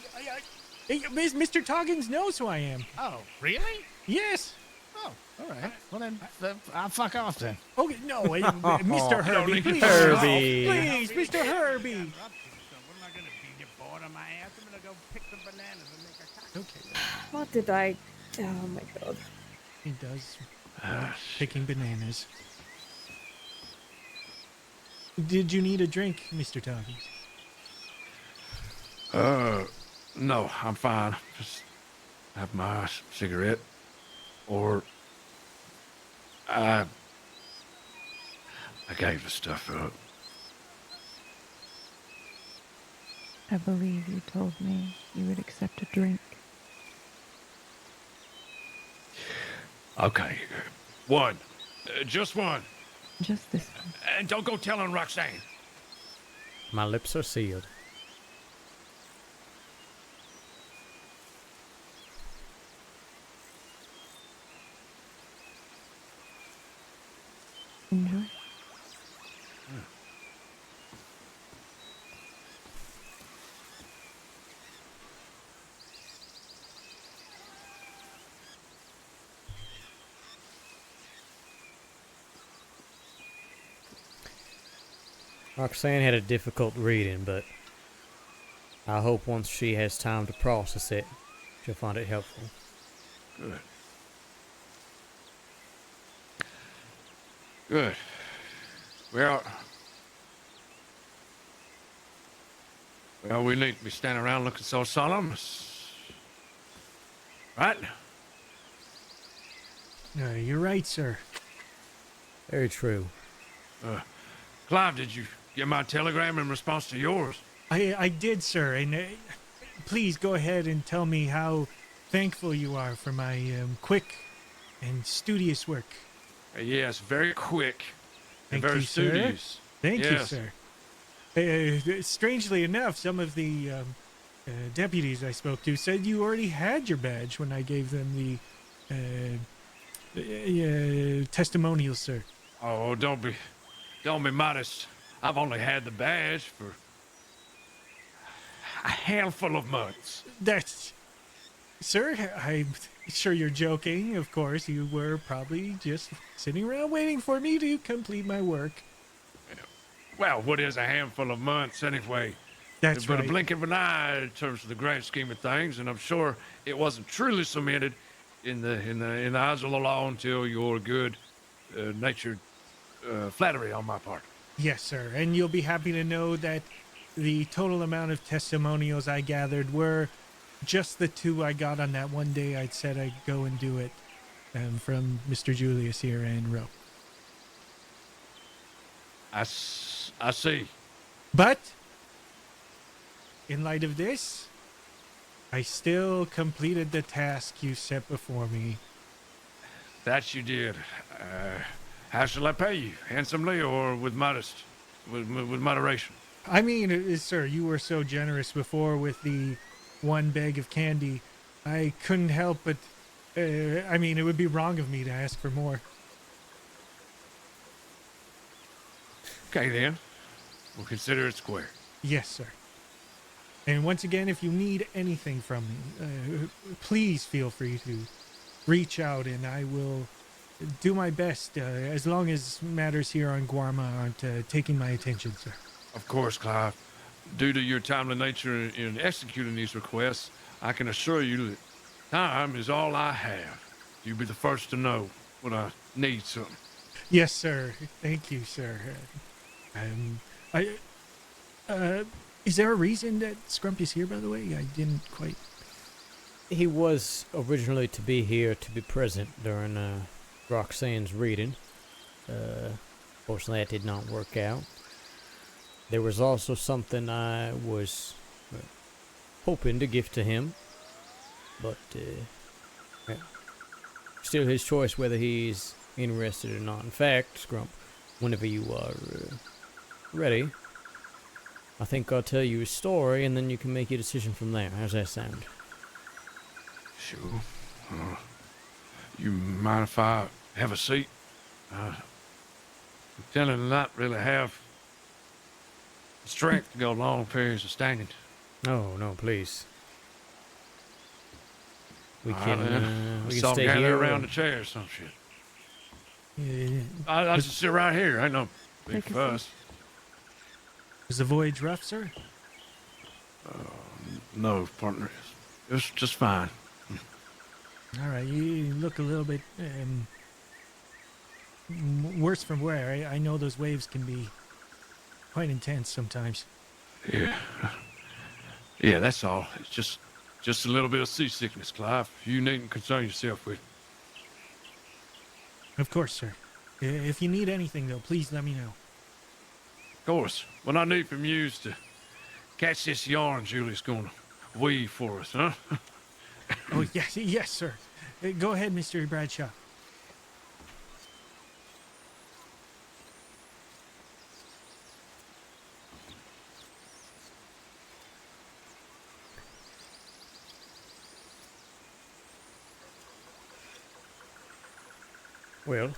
hey, Mr. Toggins knows who I am. Oh, really? Yes. Oh, all right. Well, then I'll fuck off then. Okay, no, Mr. Herbie, need to please. Herbie. Please, Mr. Herbie. What am I gonna be? Get bored on my ass? I'm gonna go pick some bananas and make a cocktail. Okay, What did I? Oh my god. he does picking bananas. Did you need a drink, Mr. Toggins? No, I'm fine. Just have my cigarette. Or I gave the stuff up. I believe you told me you would accept a drink. Okay, one, just one, Just this one. and don't go telling Roxanne. My lips are sealed. Enjoy. Roxanne had a difficult reading, but I hope once she has time to process it, she'll find it helpful. Good. Good. Well, we need to be standing around looking so solemn. Right? You're right, sir. Very true. Clive, did you get my telegram in response to yours? I did, sir, and please go ahead and tell me how thankful you are for my quick and studious work. Yes, very quick and Thank very you, sir. studious. Thank you, Yes. sir. Strangely enough, some of the deputies I spoke to said you already had your badge when I gave them the testimonial, sir. Oh, don't be modest. I've only had the badge for a handful of months. That's, sir, I'm sure you're joking. Of course, you were probably just sitting around waiting for me to complete my work. Well, what is a handful of months anyway? That's but right. a blink of an eye in terms of the grand scheme of things, and I'm sure it wasn't truly cemented in the eyes of the law until your good natured flattery on my part. Yes, sir. And you'll be happy to know that the total amount of testimonials I gathered were just the two I got on that one day I said I'd go and do it from Mr. Julius here and Roe. I see. But in light of this, I still completed the task you set before me. That you did. How shall I pay you? Handsomely or with moderation? I mean, sir, you were so generous before with the one bag of candy. I couldn't help but, I mean, it would be wrong of me to ask for more. Okay, then. We'll consider it square. Yes, sir. And once again, if you need anything from me, please feel free to reach out and I will do my best as long as matters here on Guarma aren't taking my attention, sir. Of course, Clive. Due to your timely nature in executing these requests, I can assure you that time is all I have. You'll be the first to know when I need something. Yes, sir. Thank you, sir. Is there a reason that Scrumpy's here, by the way? I didn't quite... He was originally to be here to be present during Roxanne's reading. Fortunately, that did not work out. There was also something I was hoping to give to him, but still his choice whether he's interested or not. In fact, Scrump, whenever you are ready, I think I'll tell you a story and then you can make your decision from there. How's that sound? Sure. You mind if I have a seat? I'm telling to not really have strength to go long periods of standing. Oh, no, please. We All can, right, then. we Let's can all stay gather here. around the chair or some shit. Yeah. I'll just sit right here. Ain't no big Take a fuss. Was the voyage rough, sir? No, partner. It was just fine. All right, you look a little bit worse from where. I know those waves can be quite intense sometimes. Yeah. Yeah, that's all. It's just a little bit of seasickness, Clive. You needn't concern yourself with. Of course, sir. If you need anything, though, please let me know. Of course. What I need from you is to catch this yarn Julius gonna weave for us, huh? Oh, yes, sir. Go ahead, Mr. Bradshaw. Well,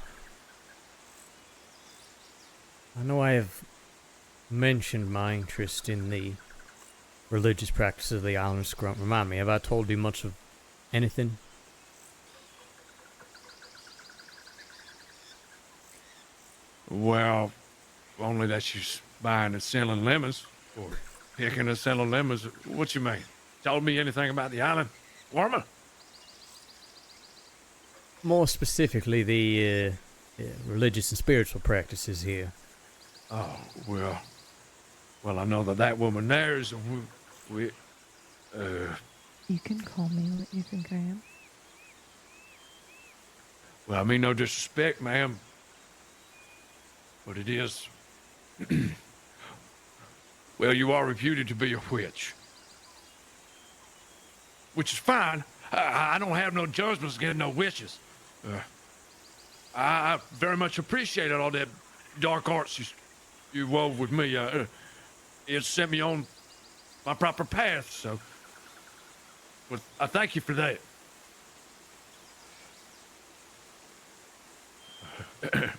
I know I have mentioned my interest in the religious practices of the island, Scrump. Remind me, have I told you much of anything? Well, only that you're buying and selling lemons, or picking and selling lemons. What you mean? Told me anything about the island? Warmer? More specifically, the religious and spiritual practices here. Oh, well, I know that woman there is You can call me what you think I am. well, I mean no disrespect, ma'am, but it is, well, you are reputed to be a witch. Which is fine. I don't have no judgments against no witches. I very much appreciated all that dark arts you wove with me. It set me on my proper path, so. But I thank you for that.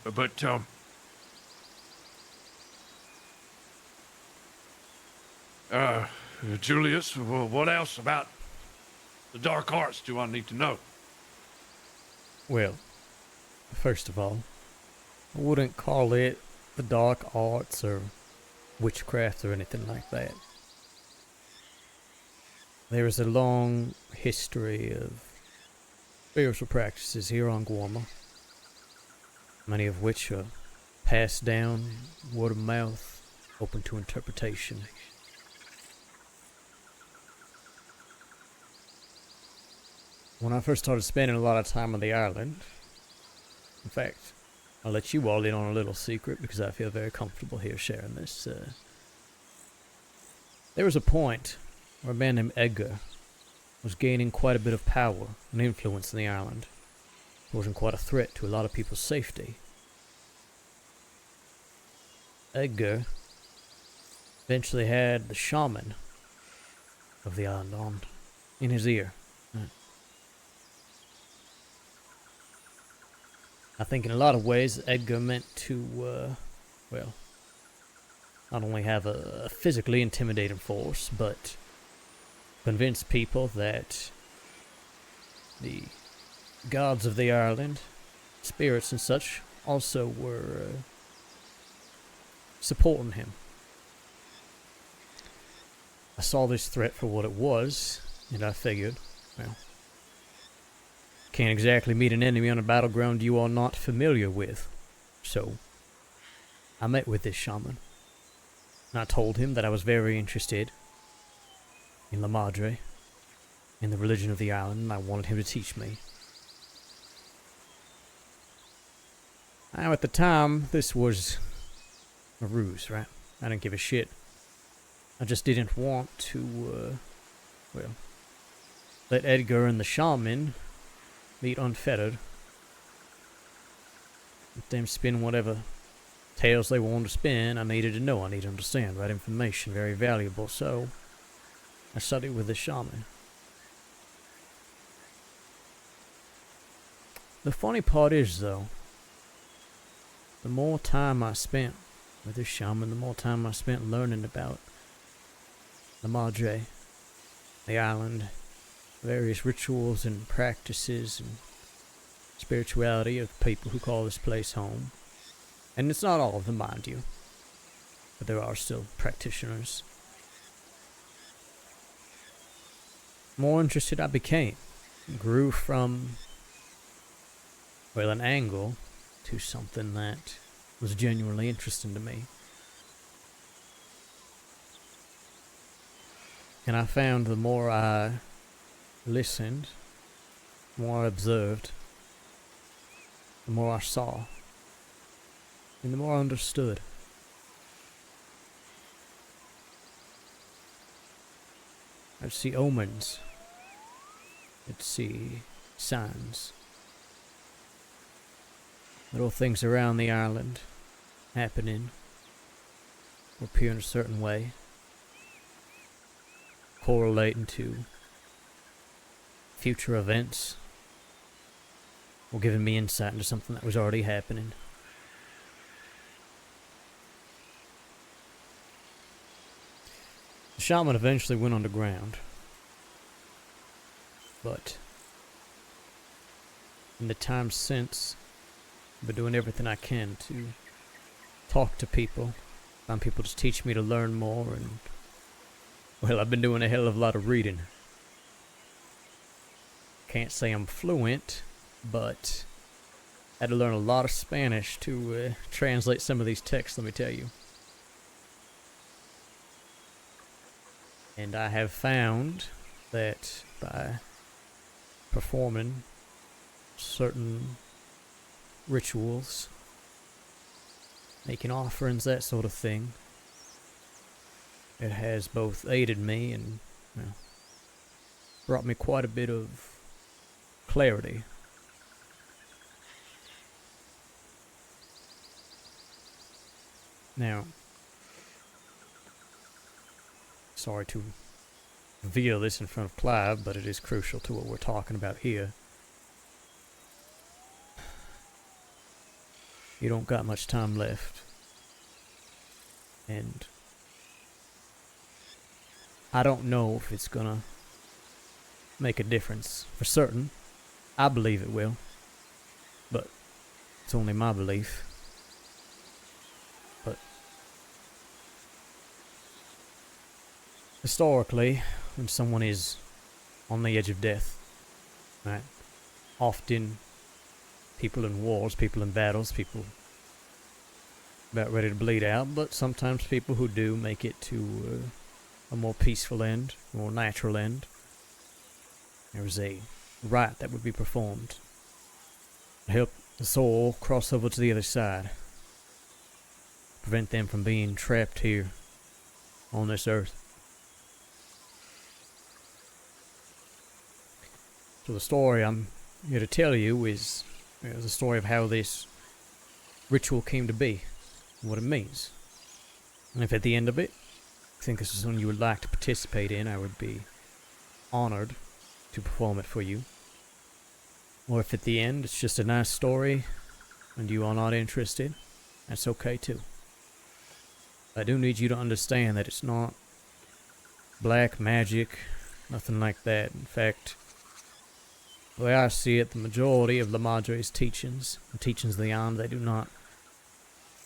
But, Julius, well, what else about the dark arts do I need to know? Well, first of all, I wouldn't call it the dark arts or witchcraft or anything like that. There is a long history of spiritual practices here on Guarma, many of which are passed down word of mouth, open to interpretation. When I first started spending a lot of time on the island, in fact, I'll let you all in on a little secret because I feel very comfortable here sharing this. There was a point where a man named Edgar was gaining quite a bit of power and influence in the island, posing quite a threat to a lot of people's safety. Edgar eventually had the shaman of the island on in his ear. I think in a lot of ways Edgar meant to, well, not only have a physically intimidating force, but convince people that the gods of the island, spirits and such, also were supporting him. I saw this threat for what it was, and I figured, well, can't exactly meet an enemy on a battleground you are not familiar with. So, I met with this shaman. And I told him that I was very interested in La Madre, in the religion of the island, and I wanted him to teach me. Now, at the time, this was a ruse, right? I didn't give a shit. I just didn't want to, let Edgar and the shaman meet unfettered. Let them spin whatever tales they wanted to spin. I needed to know, I needed to understand, right information, very valuable, so I studied with the shaman. The funny part is, though, the more time I spent with the shaman, the more time I spent learning about La Madre, the island, various rituals and practices and spirituality of people who call this place home. And it's not all of them, mind you, but there are still practitioners. More interested I became, grew from, an angle to something that was genuinely interesting to me. And I found the more I listened, the more I observed, the more I saw, and the more I understood. I'd see omens. I'd see signs. Little things around the island happening or appear in a certain way, correlating to future events, or giving me insight into something that was already happening. The shaman eventually went underground, but in the time since, I've been doing everything I can to talk to people, find people to teach me to learn more, and, I've been doing a hell of a lot of reading. Can't say I'm fluent, but I had to learn a lot of Spanish to translate some of these texts, let me tell you. And I have found that by performing certain rituals, making offerings, that sort of thing, it has both aided me and brought me quite a bit of clarity. Now, sorry to reveal this in front of Clive, but it is crucial to what we're talking about here. You don't got much time left. And I don't know if it's gonna make a difference. For certain, I believe it will. But it's only my belief. But historically, when someone is on the edge of death, right, often people in wars, people in battles, people about ready to bleed out, but sometimes people who do make it to a more peaceful end, a more natural end, there's a rite that would be performed to help the soul cross over to the other side, prevent them from being trapped here on this earth. So the story I'm here to tell you is the story of how this ritual came to be, and what it means. And if at the end of it, you think this is something you would like to participate in, I would be honored to perform it for you. Or if at the end it's just a nice story and you are not interested, that's okay too. I do need you to understand that it's not black magic, nothing like that. In fact, the way I see it, the majority of La Madre's teachings, the teachings of the island, they do not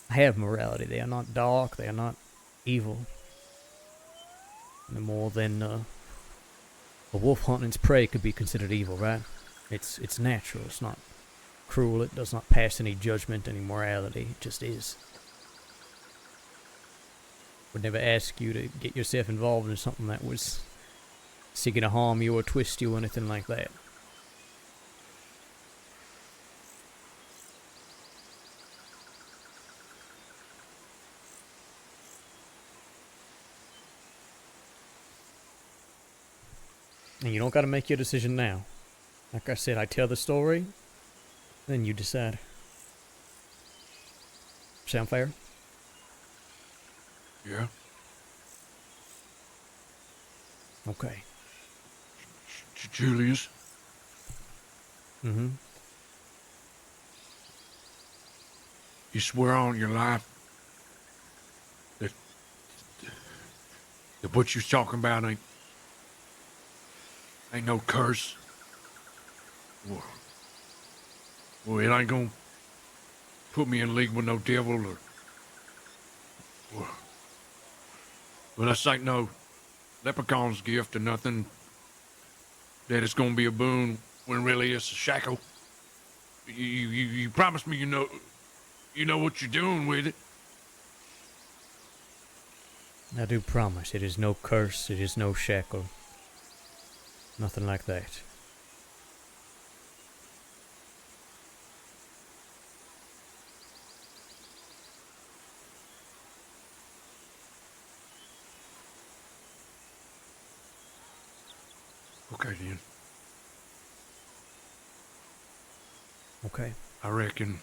have morality. They are not dark, they are not evil. No more than a wolf hunting its prey could be considered evil, right? It's natural, it's not cruel, it does not pass any judgment, any morality, it just is. would never ask you to get yourself involved in something that was seeking to harm you or twist you or anything like that. And you don't gotta make your decision now. Like I said, I tell the story, then you decide. Sound fair? Yeah. Okay. Julius, Mm-hmm. you swear on your life that what you're talking about ain't no curse. Well, it ain't gonna put me in league with no devil or well, that's like no leprechaun's gift or nothing. That it's gonna be a boon when really it's a shackle. You promise me you know what you're doing with it. I do promise, it is no curse, it is no shackle. Nothing like that. Okay then. Okay. I reckon.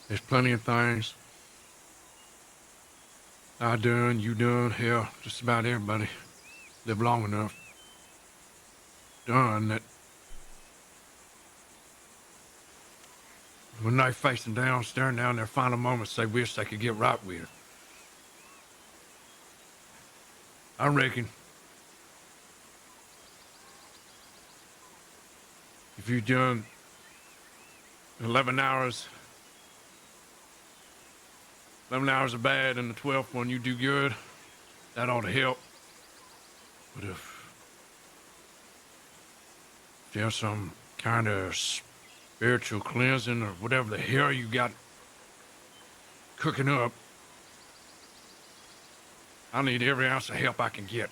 There's plenty of things I done, you done, hell, just about everybody live long enough. Done that. When they facing down, staring down their final moments, they wish they could get right with. I reckon if you done 11 hours are bad and the 12th one you do good, that ought to help. But if there's some kind of spiritual cleansing or whatever the hell you got cooking up, I need every ounce of help I can get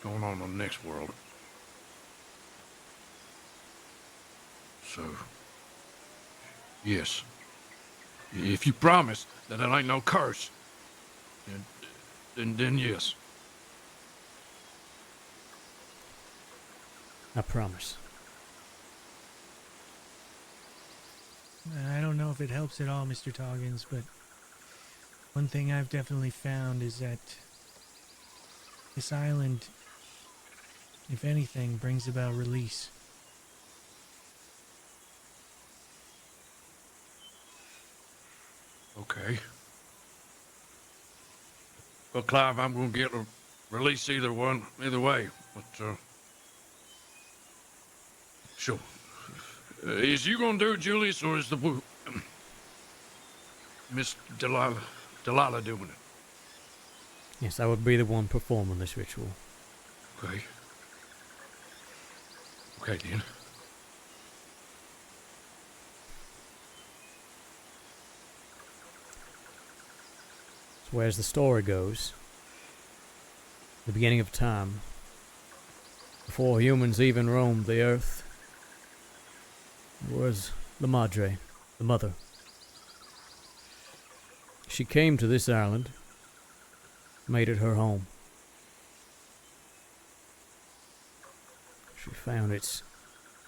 going on in the next world. So, yes. If you promise that it ain't no curse, then yes. I promise. I don't know if it helps at all, Mr. Toggins, but one thing I've definitely found is that this island, if anything, brings about release. Okay. Well, Clive, I'm gonna get a release either way. But, sure. Is you gonna do it, Julius, or is the Miss Delilah doing it? Yes, I would be the one performing this ritual. Okay. Okay, then. So as the story goes, the beginning of time, before humans even roamed the earth, was the Madre, the mother. She came to this island, made it her home. She found its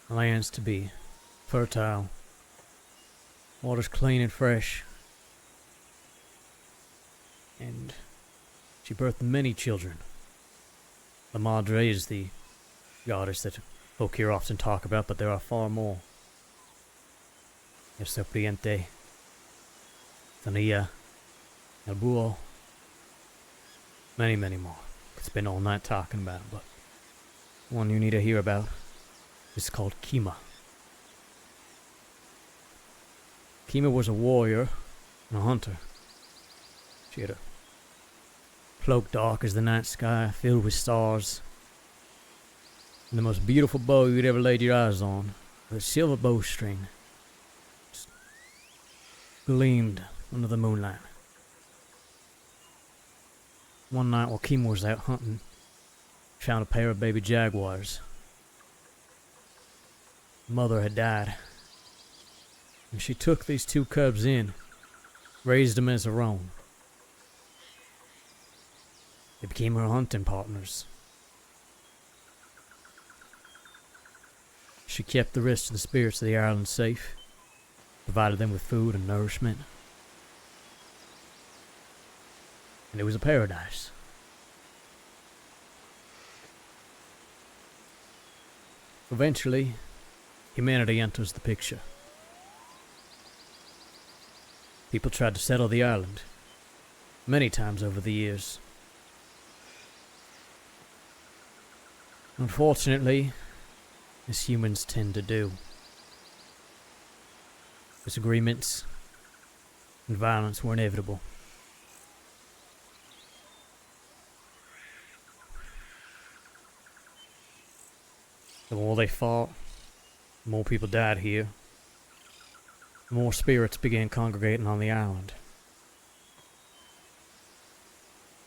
lands to be fertile, waters clean and fresh, and she birthed many children. The Madre is the goddess that folk here often talk about, but there are far more. El Serpiente, Tania, El Búho, many, many more. Could spend all night talking about it, but one you need to hear about is called Kima. Kima was a warrior and a hunter. She had a cloak dark as the night sky, filled with stars, and the most beautiful bow you'd ever laid your eyes on The silver bowstring just gleamed under the moonlight. One night while Kima was out hunting, he found a pair of baby jaguars. The mother had died, and she took these two cubs in, raised them as her own. They became her hunting partners. She kept the rest of the spirits of the island safe, provided them with food and nourishment. And it was a paradise. Eventually, humanity enters the picture. People tried to settle the island many times over the years. Unfortunately, as humans tend to do, disagreements and violence were inevitable. The more they fought, the more people died here. The more spirits began congregating on the island.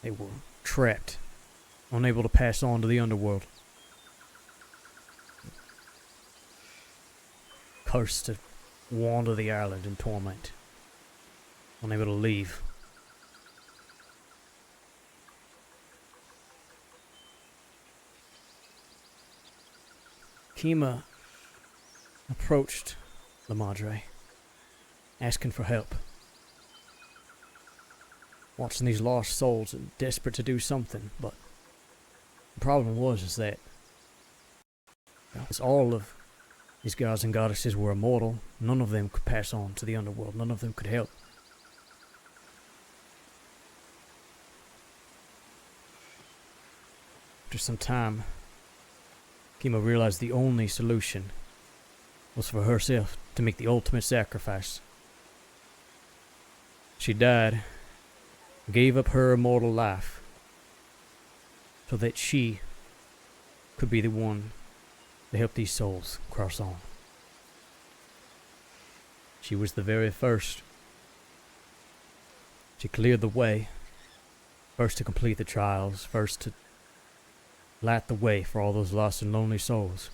They were trapped, unable to pass on to the underworld. Cursed to wander the island in torment, unable to leave. Kima approached La Madre, asking for help. Watching these lost souls and desperate to do something, but the problem was that all of these gods and goddesses were immortal. None of them could pass on to the underworld. None of them could help. After some time, Kima realized the only solution was for herself to make the ultimate sacrifice. She died, gave up her immortal life, so that she could be the one to help these souls cross on. She was the very first. She cleared the way, first to complete the trials, first to light the way for all those lost and lonely souls.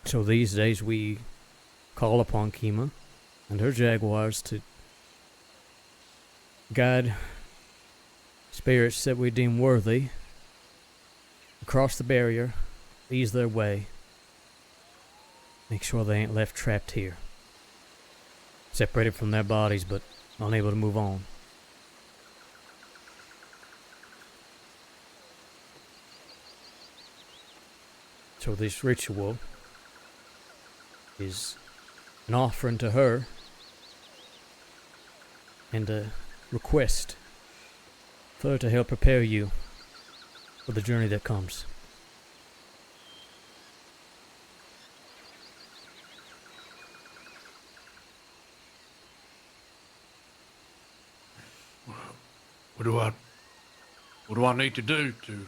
So these days we call upon Kima and her jaguars to guide spirits that we deem worthy across the barrier, ease their way, make sure they ain't left trapped here, separated from their bodies but unable to move on. So this ritual is an offering to her and a request for her to help prepare you for the journey that comes. What do I need to do to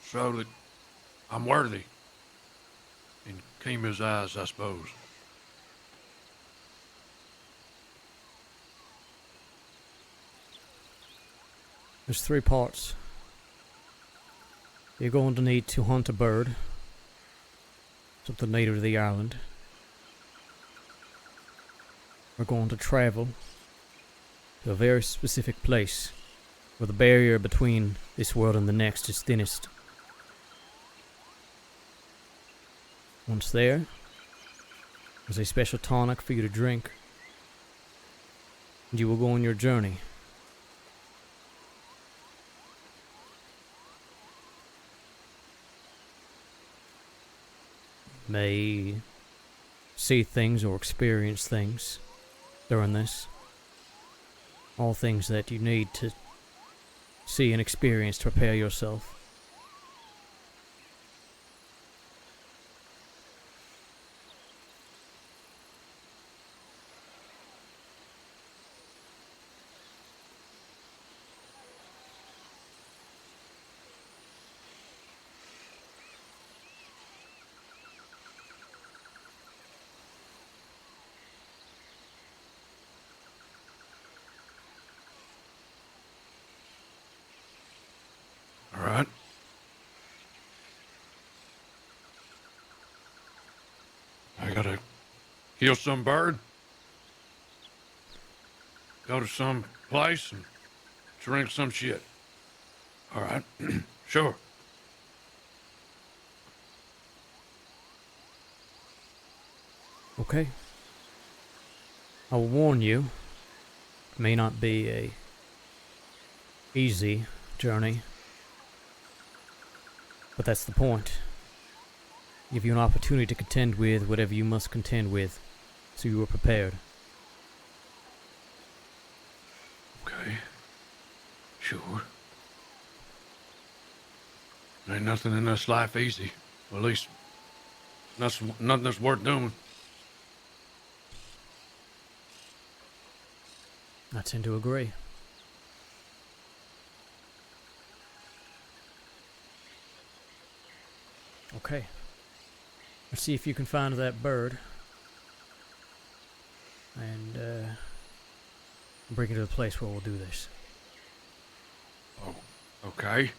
show that I'm worthy in Kima's eyes, I suppose? There's 3 parts. You're going to need to hunt a bird, something native to the island. We're going to travel to a very specific place where the barrier between this world and the next is thinnest. Once there, there's a special tonic for you to drink, and you will go on your journey. May see things or experience things during this. All things that you need to see and experience to prepare yourself. kill some bird, go to some place and drink some shit. All right, sure. Okay. I will warn you, it may not be a easy journey, but that's the point. Give you an opportunity to contend with whatever you must contend with, so you are prepared. Okay, sure. Ain't nothing in this life easy. Well, at least nothing that's worth doing. I tend to agree. Okay. Let's see if you can find that bird. And, bring it to the place where we'll do this. Oh, okay.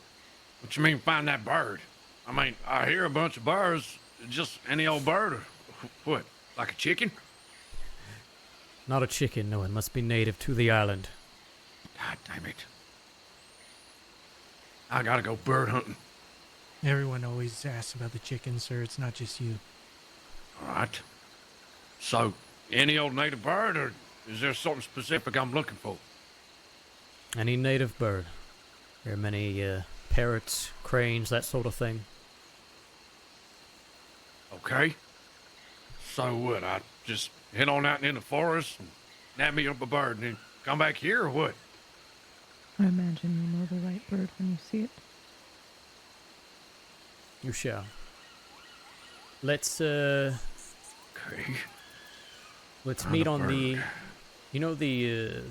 What you mean find that bird? I mean, I hear a bunch of birds. Just any old bird or what? Like a chicken? Not a chicken, no, it must be native to the island. God damn it. I gotta go bird hunting. Everyone always asks about the chicken, sir. It's not just you. All right. So, any old native bird, or is there something specific I'm looking for? Any native bird. There are many, parrots, cranes, that sort of thing. Okay. So what? I just head on out in the forest and nab me up a bird and then come back here or what? I imagine you know the right bird when you see it. You shall. Let's, Okay. let's Found meet a on the, bird. you know, the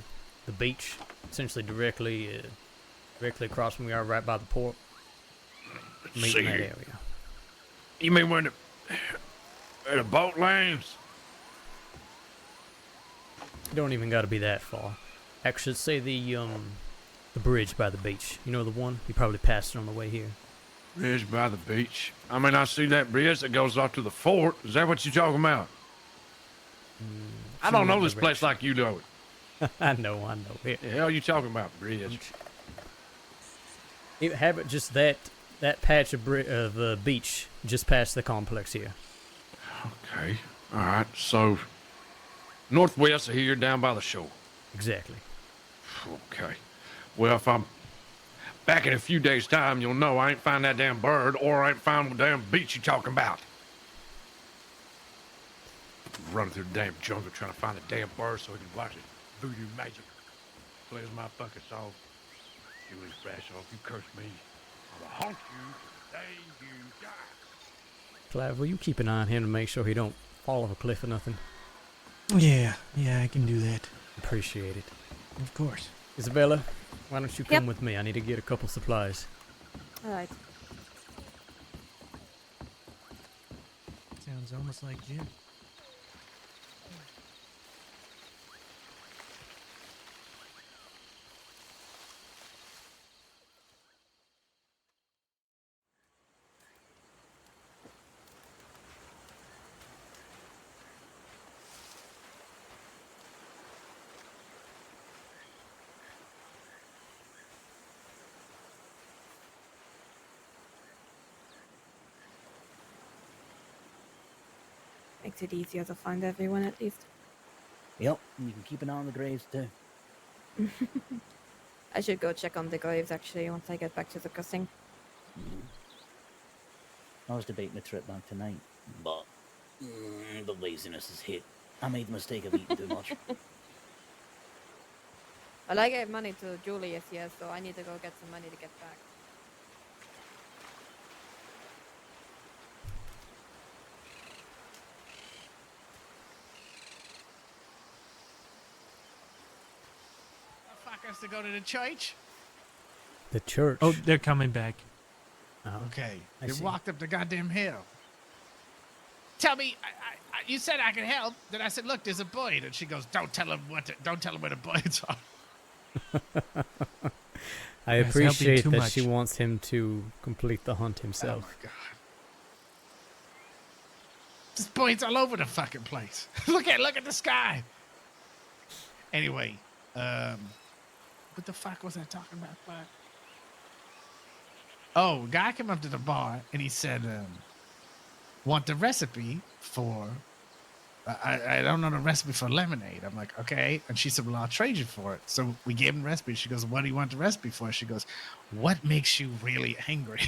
beach, essentially directly across from we are, right by the port. Meet See in that here. area. You mean where the boat lands? You don't even got to be that far. Actually, say the bridge by the beach. You know the one? You probably passed it on the way here. Bridge by the beach. I mean, I see that bridge that goes off to the fort. Is that what you're talking about? I don't know this place like you know it. I know. Here. The hell you talking about, bridge? Have it just that patch of beach just past the complex here. Okay. All right. So, northwest of here, down by the shore. Exactly. Okay. Well, if I'm back in a few days' time, you'll know I ain't find that damn bird or I ain't found the damn beach you talking about. Running through the damn jungle trying to find a damn bird so we can watch it. Voodoo magic. Plays my fucking song. Julius Bradshaw, if you curse me, I'll haunt you to the day you die. Clive, will you keep an eye on him to make sure he don't fall off a cliff or nothing? Yeah, I can do that. Appreciate it. Of course. Isabella, why don't you come Yep. with me? I need to get a couple supplies. All right. Sounds almost like Jim. Makes it easier to find everyone at least. Yep, and you can keep an eye on the graves too. I should go check on the graves actually once I get back to the crossing. I was debating a trip back tonight, but the laziness is hit. I made the mistake of eating too much. Well, I gave money to Julius here, so I need to go get some money to get back. The fuck has to go to the church? The church. Oh, they're coming back. Oh, Okay, I you see. walked up the goddamn hill. Tell me, you said I could help. Then I said, look, there's a bird, and she goes, don't tell him where the birds are. I That's helping appreciate too that much. she wants him to complete the hunt Oh himself. my god. Just points all over the fucking place. look at the sky. Anyway, what the fuck was I talking about? What? Oh, a guy came up to the bar and he said, want the recipe for, I don't know the recipe for lemonade. I'm like, okay. And she said, well, I'll trade you for it. So we gave him the recipe. She goes, what do you want the recipe for? She goes, what makes you really angry?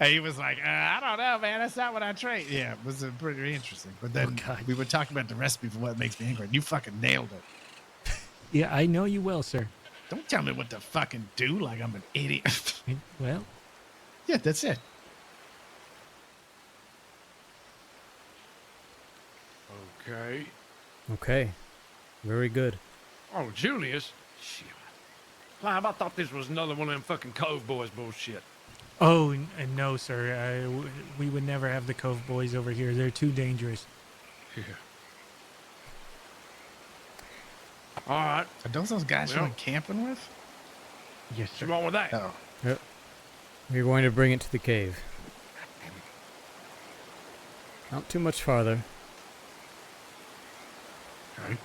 And he was like, I don't know, man. That's not what I trade. Yeah, it was pretty interesting. But then we were talking about the recipe for what makes me angry. And you fucking nailed it. Yeah, I know you well, sir. Don't tell me what to fucking do like I'm an idiot. Well, yeah, that's it. Okay. Okay. Very good. Oh, Julius. Shit. Clive, I thought this was another one of them fucking Cove Boys bullshit. oh, no, sir. We would never have the Cove Boys over here. They're too dangerous. Yeah. All right. Are those guys you went camping with? Yes, What's wrong with that? Oh. Yep. We're going to bring it to the cave. Not too much farther. Okay.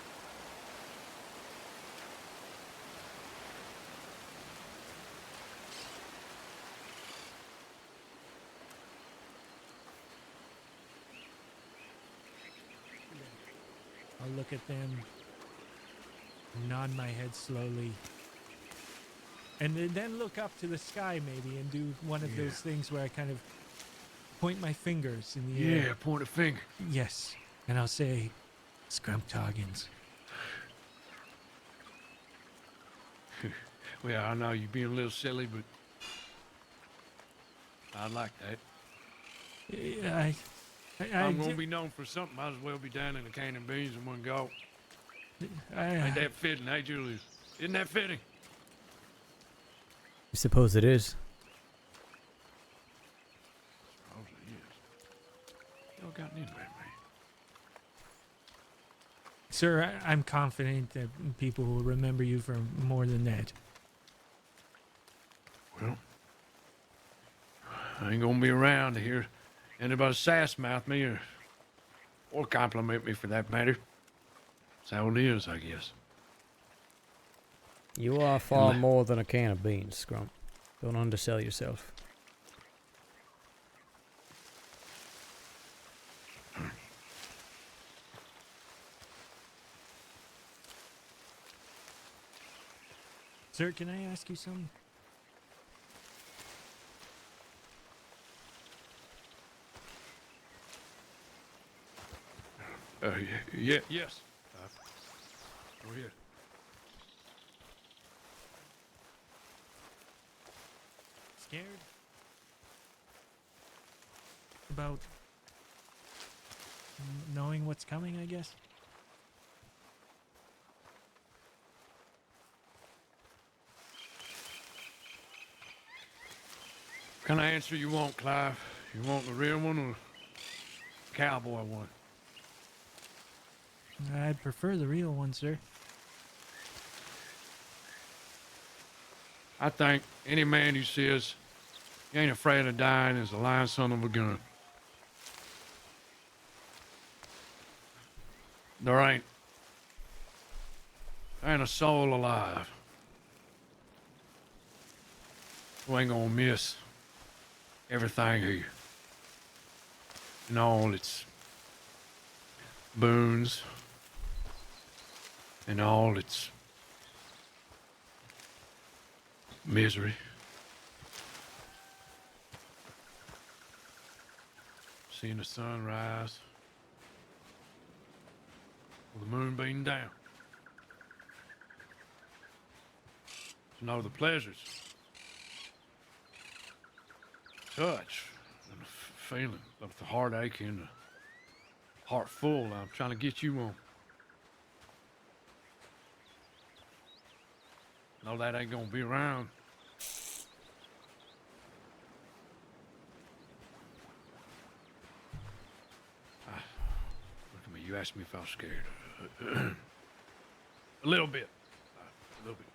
I'll look at them, nod my head slowly, and then look up to the sky maybe and do one of those things where I kind of point my fingers in the air. Yeah, point a finger. Yes, and I'll say, Scrumptoggins. Well, I know you're being a little silly, but I like that. I'm going to be known for something. Might as well be down in a can of beans in one go. Ain't that fitting, hey, Julius? Isn't that fitting? I suppose it is. Oh, yes. Y'all gotten into that, man. Sir, I'm confident that people will remember you for more than that. Well, I ain't gonna be around to hear anybody sass mouth me or compliment me for that matter. That's how it is, I guess. You are far more than a can of beans, Scrump. Don't undersell yourself. Sir, can I ask you something? Yes. Go ahead. Scared? About knowing what's coming, I guess? What kind of answer you want, Clive? You want the real one or the cowboy one? I'd prefer the real one, sir. I think any man who says he ain't afraid of dying is a lying son of a gun. There ain't a soul alive who ain't gonna miss everything here. And all its boons and all its misery. Seeing the sun rise with the moon beating down. To know the pleasures, touch, and the feeling of the heartache and the heart full I'm trying to get you on. No, that ain't gonna be around. Look at me, you asked me if I was scared. A little bit. A little bit.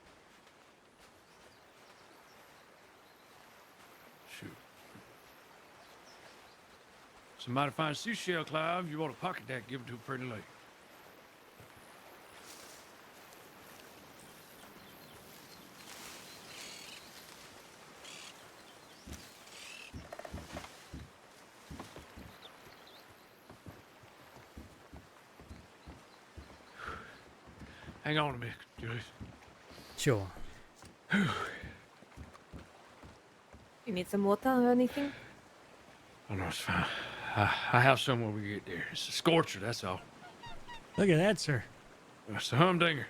Shoot. Some mighty fine seashell, Clive. You want a pocket that, give it to a pretty lady. Hang on a minute, Julius. Sure. You need some water or anything? Oh, no, it's fine. I have some when we get there. It's a scorcher, that's all. Look at that, sir. It's a humdinger.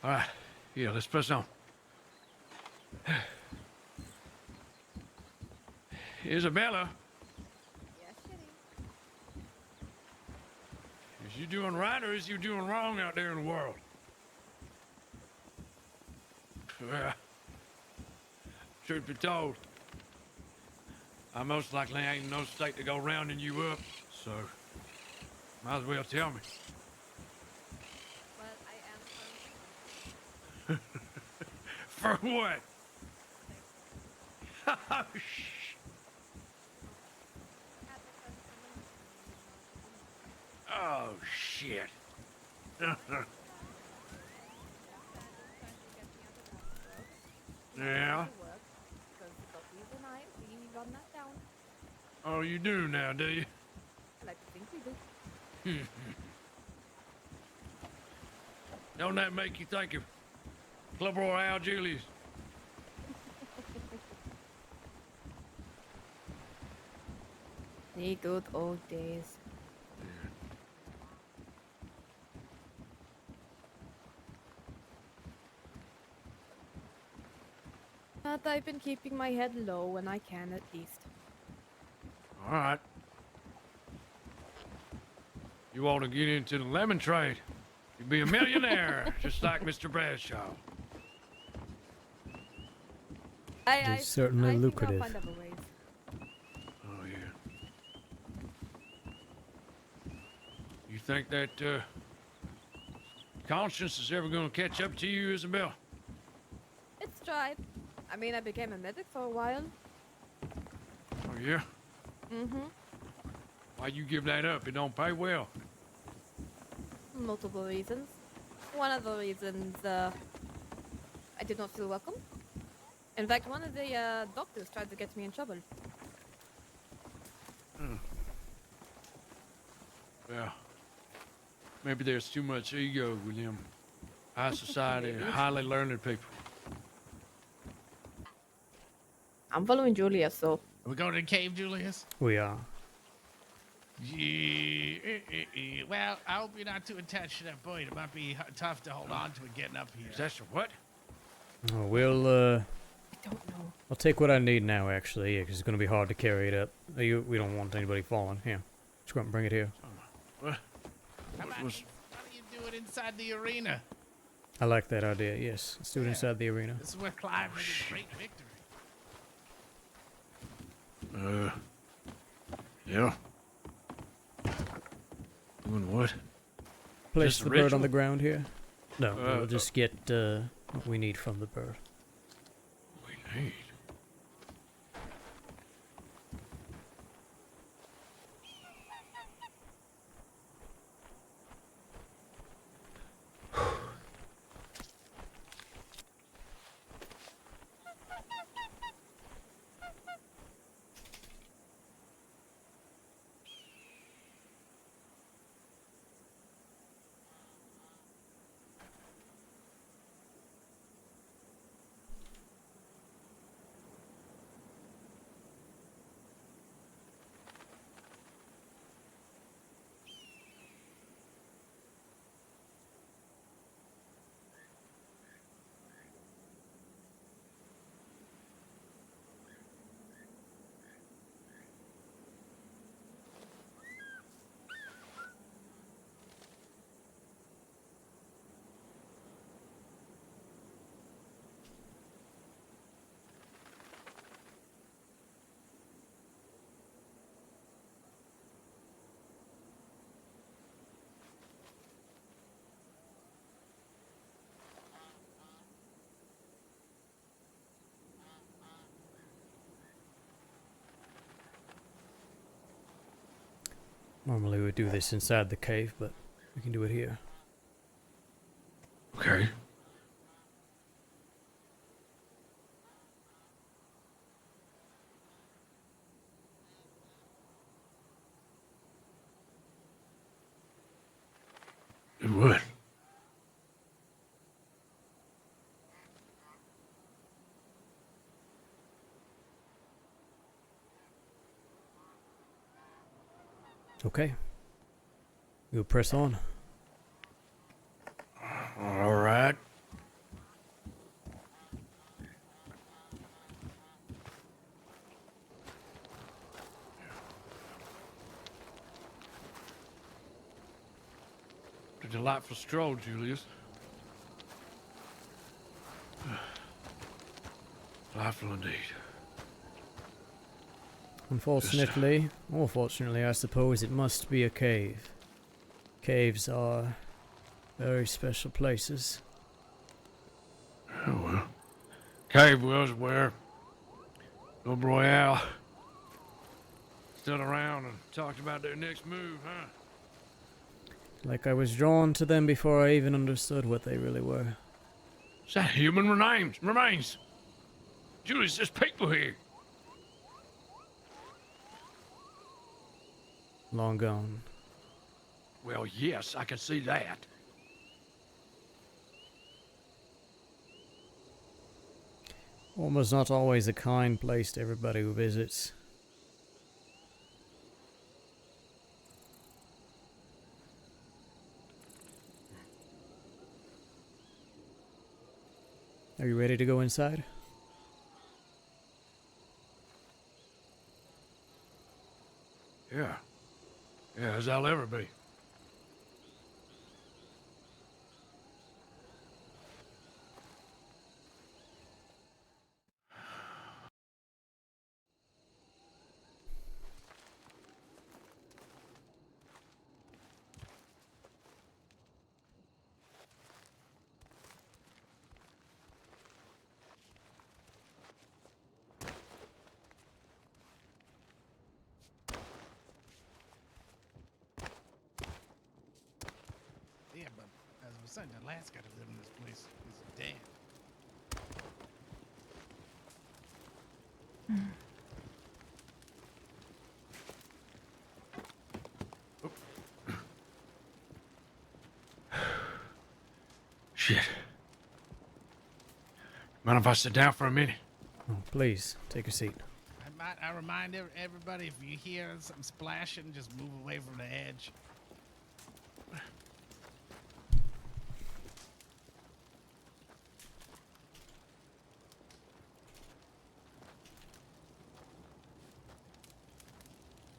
All right. Yeah, let's press on. Isabella, Yes, Kitty. is you doing right or is you doing wrong out there in the world? Well, truth be told, I most likely ain't in no state to go rounding you up, so might as well tell me. Well, I am For what? Oh, shh. Oh, shit. Yeah? Oh, you do now, do you? I like to think we do. Don't that make you think of Club Royale, Julius? The good old days. But I've been keeping my head low when I can, at least. All right. You want to get into the lemon trade? You'd be a millionaire, just like Mr. Bradshaw. It is certainly I lucrative. think I'll find other ways. Oh, yeah. You think that, conscience is ever going to catch up to you, Isabel? It's tried. I mean, I became a medic for a while. Oh, yeah? Mm-hmm. Why you give that up? It don't pay well. Multiple reasons. One of the reasons, I did not feel welcome. In fact, one of the doctors tried to get me in trouble. Well, maybe there's too much ego with them high society, highly learned people. I'm following Julius, so... Are we going to the cave, Julius? We are. Yeah. Well, I hope you're not too attached to that boy. It might be tough to hold on to it getting up here. Is that your what? Oh, we'll, I don't know. I'll take what I need now, actually, yeah, 'cause it's going to be hard to carry it up. We don't want anybody falling. Here. Just go up and bring it here. What? How about was- how do you do it inside the arena? I like that idea, yes. Let's do it inside the arena. This is where Clive made his great victory. Yeah. Doing what? Place Just the a bird on ritual? the ground here. No, Uh, we'll just get what we need from the bird. We need. Normally we do this inside the cave, but we can do it here. Okay. It would. Okay. We'll press on. All right. A delightful stroll, Julius. Delightful indeed. Unfortunately, or fortunately, I suppose it must be a cave. Caves are very special places. Oh, well. Cave was where Old Royale stood around and talked about their next move, huh? Like I was drawn to them before I even understood what they really were. Is that human remains? Julius, there's people here. Long gone. Well, yes, I can see that. Home is not always a kind place to everybody who visits. Are you ready to go inside? Yeah. Yeah, as I'll ever be. Yeah, but as I was saying, the last guy that lived in this place is dead. Shit. Mind if I sit down for a minute? Oh, please, take a seat. I remind everybody, if you hear something splashing, just move away from the edge.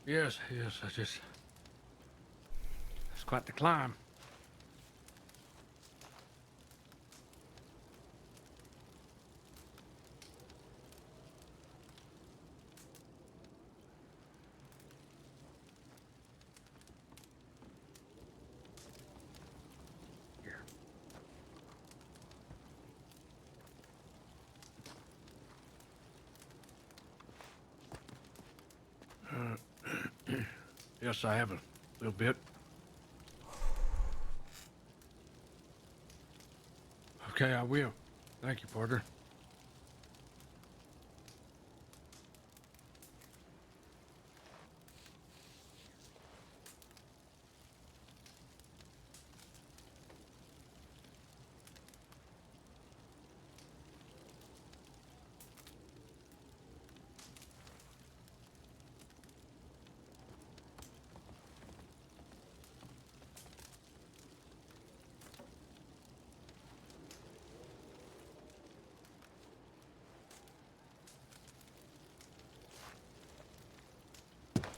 Yes, it's quite the climb. Yes, I have a little bit. Okay, I will. Thank you, Porter.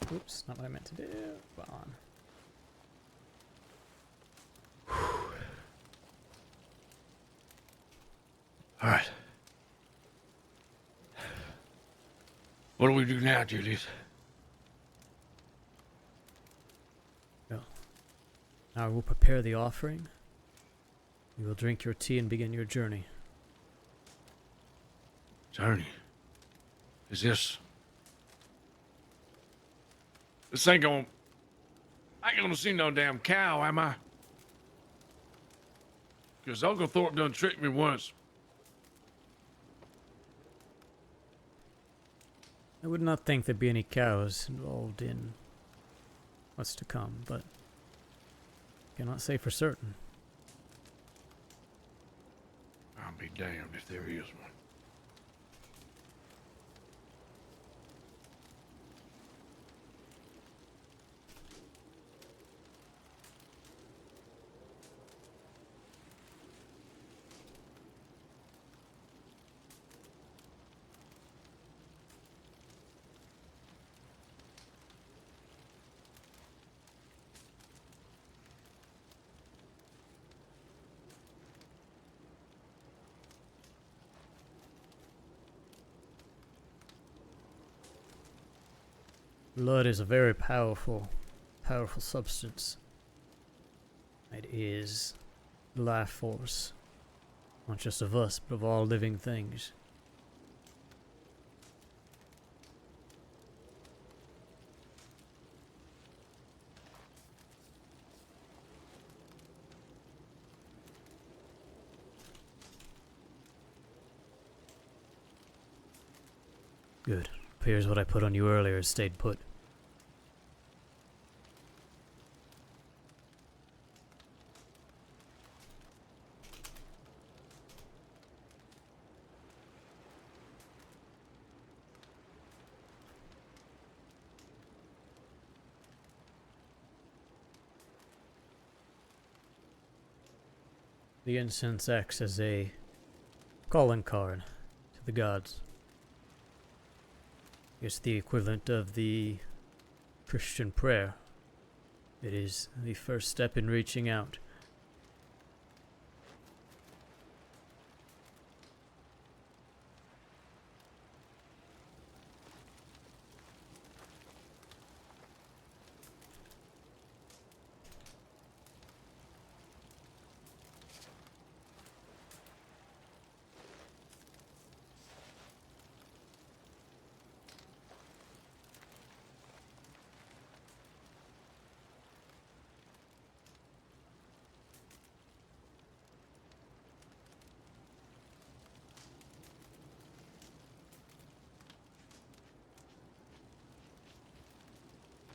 Oops, not what I meant to do. Go on. All right. What do we do now, Julius? Well, now I will prepare the offering. You will drink your tea and begin your journey. Journey? Is this... This ain't gonna I ain't gonna see no damn cow, am I? Because Uncle Thorpe done tricked me once. I would not think there'd be any cows involved in what's to come, but cannot say for certain. I'll be damned if there is one. Blood is a very powerful substance. It is the life force, not just of us, but of all living things. Good. Appears what I put on you earlier has stayed put. The incense acts as a calling card to the gods. It's the equivalent of the Christian prayer. It is the first step in reaching out.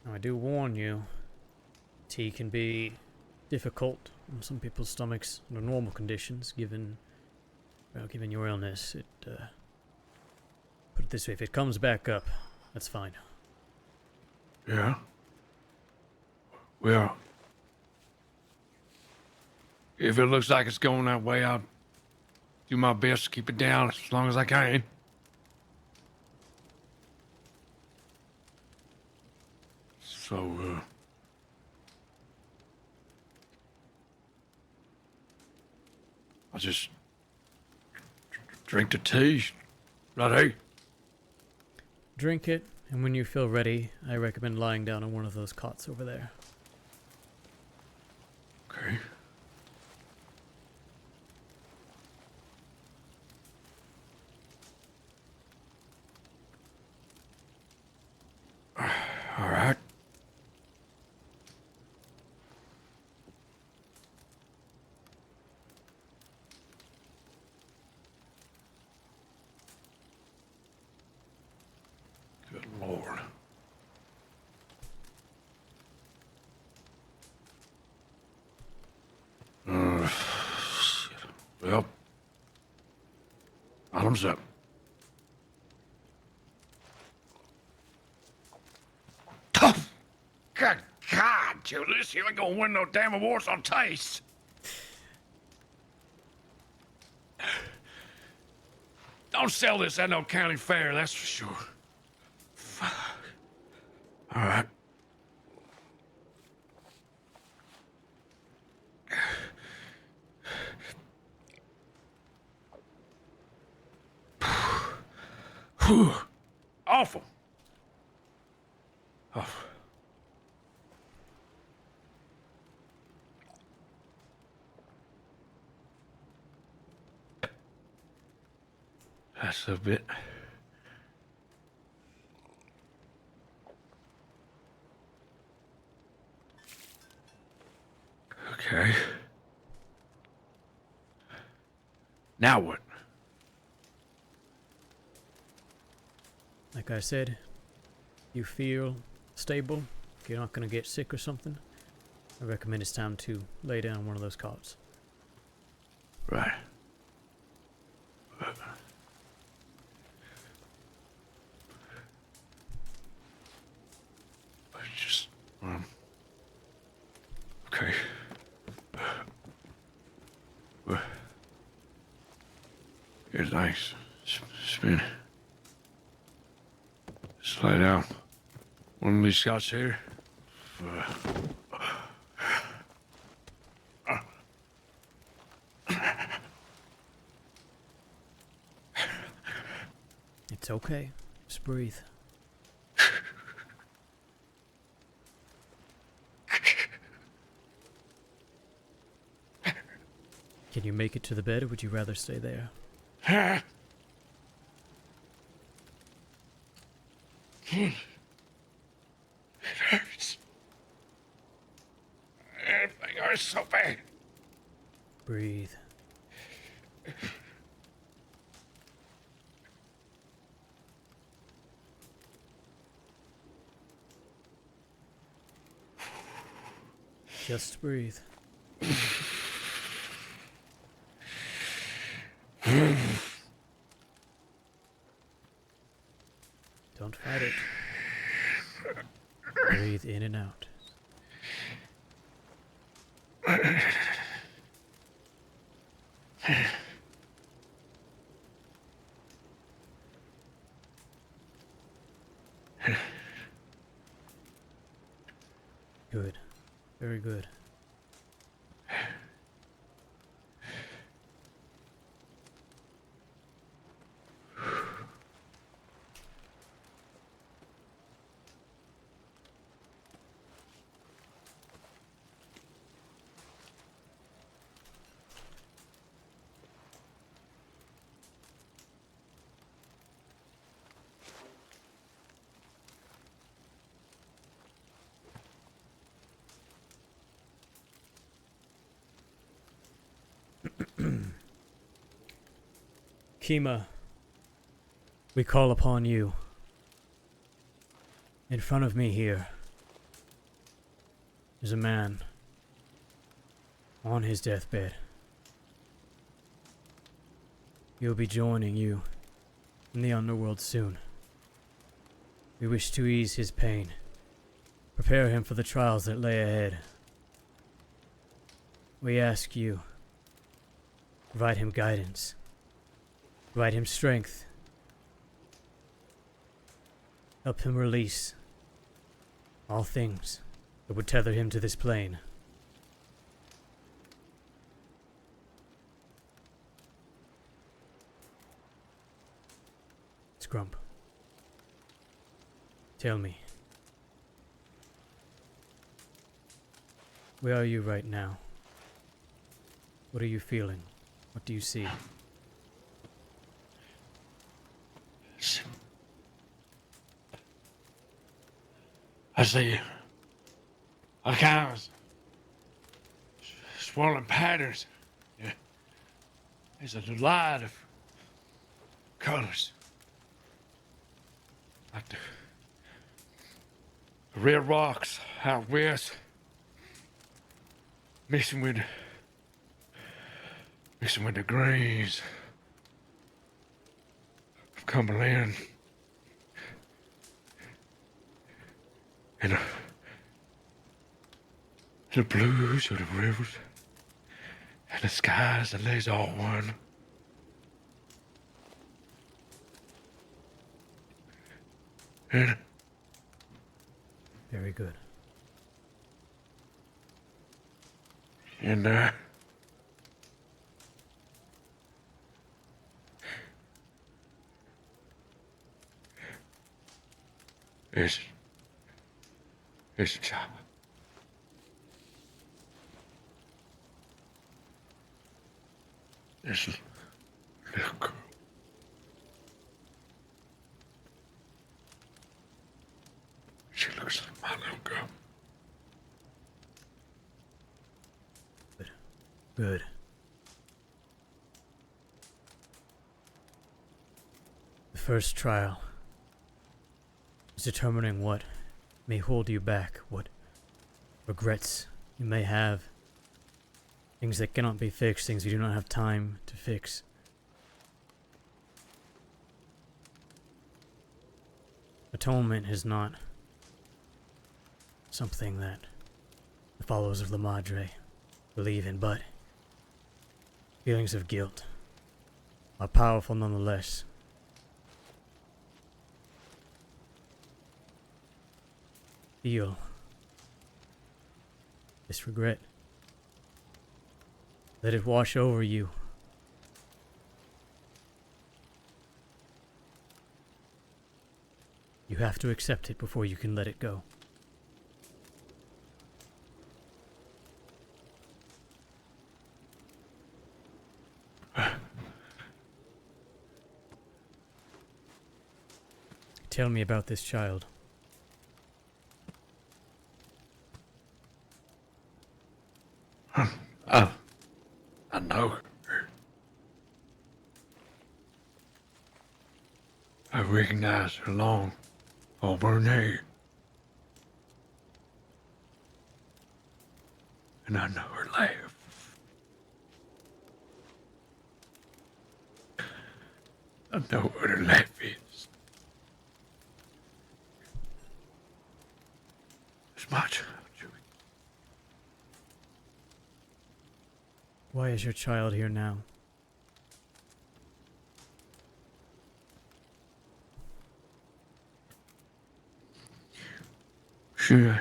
Now, I do warn you, tea can be difficult on some people's stomachs under normal conditions, given your illness. Put it this way, if it comes back up, that's fine. Yeah? Well, if it looks like it's going that way, I'll do my best to keep it down as long as I can. So, I'll just drink the tea, right? Hey? Drink it, and when you feel ready, I recommend lying down on one of those cots over there. Okay. All right. Good Lord. Shit. Well, bottoms up. Good God, Julius, you ain't gonna win no damn awards on taste. Don't sell this at no county fair, that's for sure. Fuck. All right. Whew. Awful. Oh. That's a bit. Now what? Like I said, you feel stable, you're not gonna get sick or something, I recommend it's time to lay down on one of those cots. Right. I just, okay. Here, thanks. Spin. Just lay down. One of these shots here. It's okay. Just breathe. Can you make it to the bed, or would you rather stay there? It hurts. Everything hurts so bad. Breathe. Just breathe. Don't fight it. Breathe in and out. Good. Very good. Kima, we call upon you. In front of me here is a man on his deathbed. He'll be joining you in the underworld soon. We wish to ease his pain, prepare him for the trials that lay ahead. We ask you, provide him guidance, provide him strength, help him release all things that would tether him to this plane. Scrump, tell me, where are you right now? What are you feeling? What do you see? I see all kinds of swirling patterns. Yeah. There's a lot of colors. Like the red rocks out west, mixing with the greens of Cumberland. And the blues of the rivers and the skies that lays all one. And Very good. And it's a job. This little girl. She looks like my little girl. Good. first trial is determining what may hold you back, what regrets you may have, things that cannot be fixed, things you do not have time to fix. Atonement is not something that the followers of La Madre believe in, but feelings of guilt are powerful nonetheless. Feel this regret. Let it wash over you. You have to accept it before you can let it go. Tell me about this child. I know her. I recognize her long auburn hair. And I know her laugh. I know what her laugh is. It's my child, Julie. Why is your child here now? She,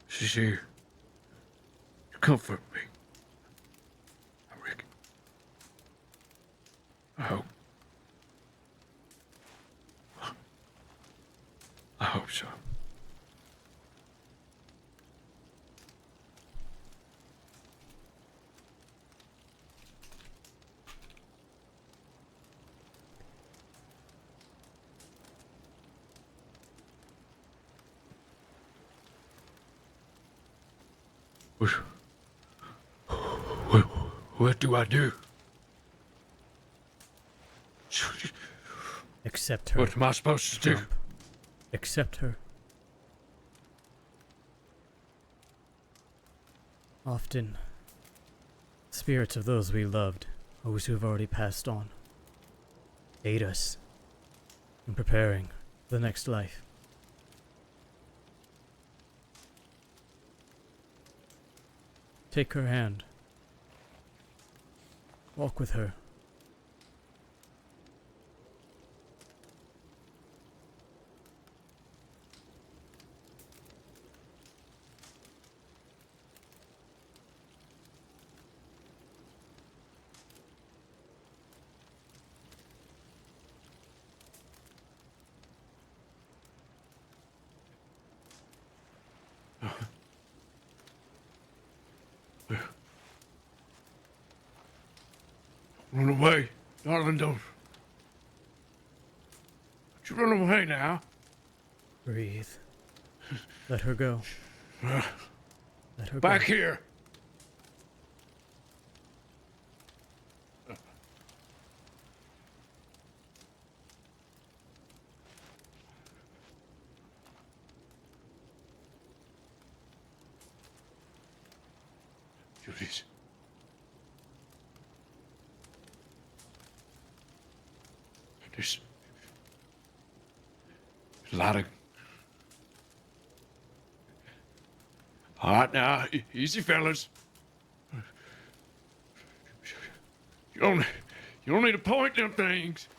she's here to comfort me. I reckon. I hope. I hope so. What do I do? Accept her. What am I supposed to do? Trump. Accept her. Often, spirits of those we loved, those who have already passed on, aid us in preparing for the next life. Take her hand. Walk with her. Run away, darling, don't you run away now. Breathe. Let her go. Let her Back go. here. Julius. There's a lot of... All right, now, easy, fellas. You don't need to point them things.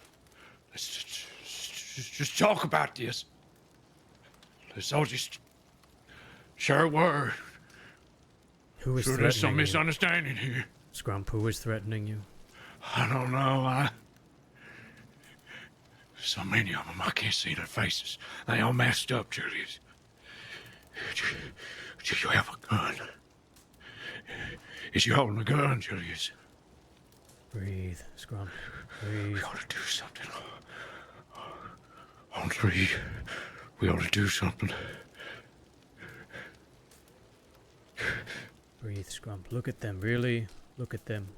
Let's just talk about this. Let's all just share a word. Who is Sure, there's some threatening you? misunderstanding here. Scrump, who is threatening you? I don't know. So many of them, I can't see their faces. They all messed up, Julius. Do you have a gun? Is you holding a gun, Julius? Breathe, Scrump. Breathe. We ought to do something. On three, we ought to do something. Breathe, Scrump. Look at them. Really look at them.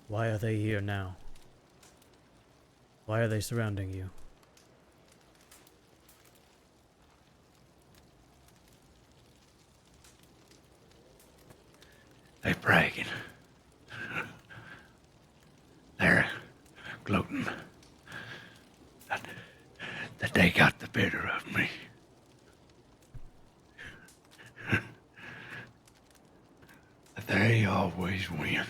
Why are they here now? Why are they surrounding you? They bragging. They're gloating that they got the better of me. That they always win.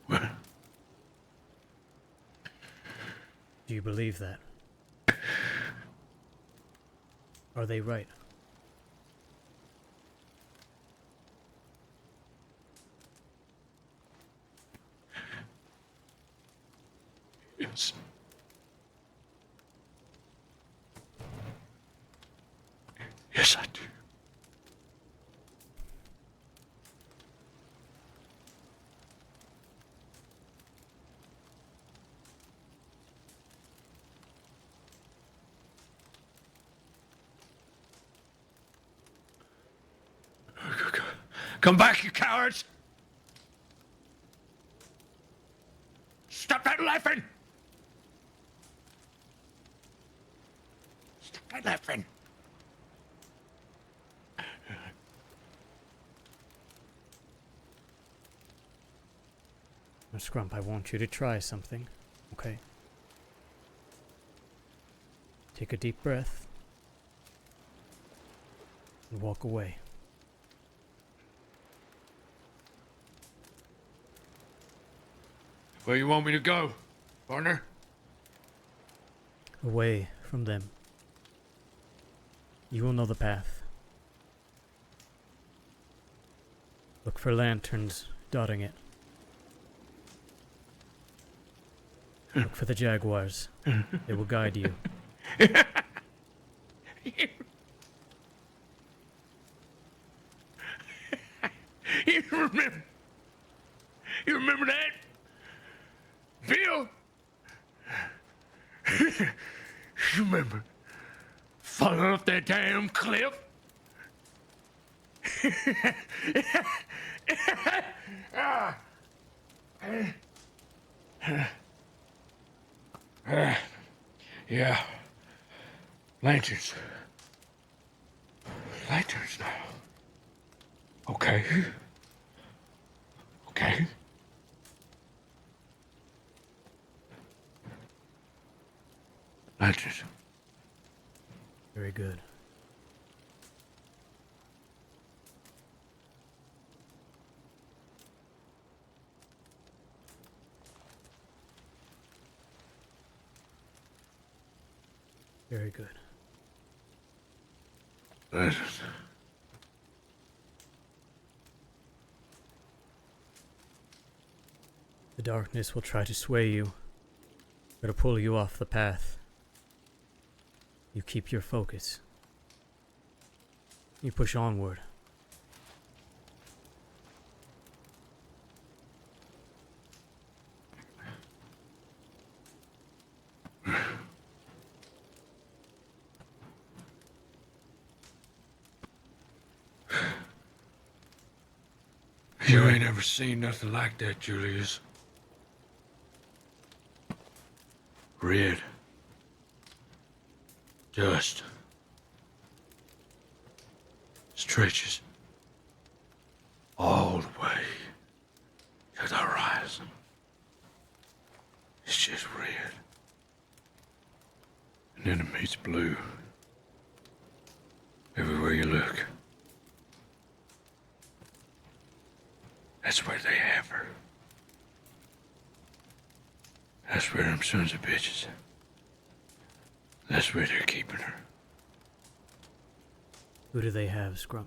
Well, Do you believe that? Are they right? yes. Yes, I do. Come back, you cowards! Stop that laughing! Stop that laughing! Now, Scrump, I want you to try something, okay? Take a deep breath and walk away. Where you want me to go, partner? Away from them. You will know the path. Look for lanterns dotting it. Look for the jaguars. They will guide you. You remember? You remember that? Bill? You remember falling off that damn cliff? Yeah. Lanterns. Lanterns now. Okay. Okay. Lanterns. Very good. Very good. Lanterns. The darkness will try to sway you, or to pull you off the path. You keep your focus. You push onward. You ain't ever seen nothing like that, Julius. Red. Dust. Stretches. All the way to the horizon. It's just red. And then it meets blue. Everywhere you look. That's where they have her. That's where them sons of bitches. That's where they're keeping her. Who do they have, Scrump?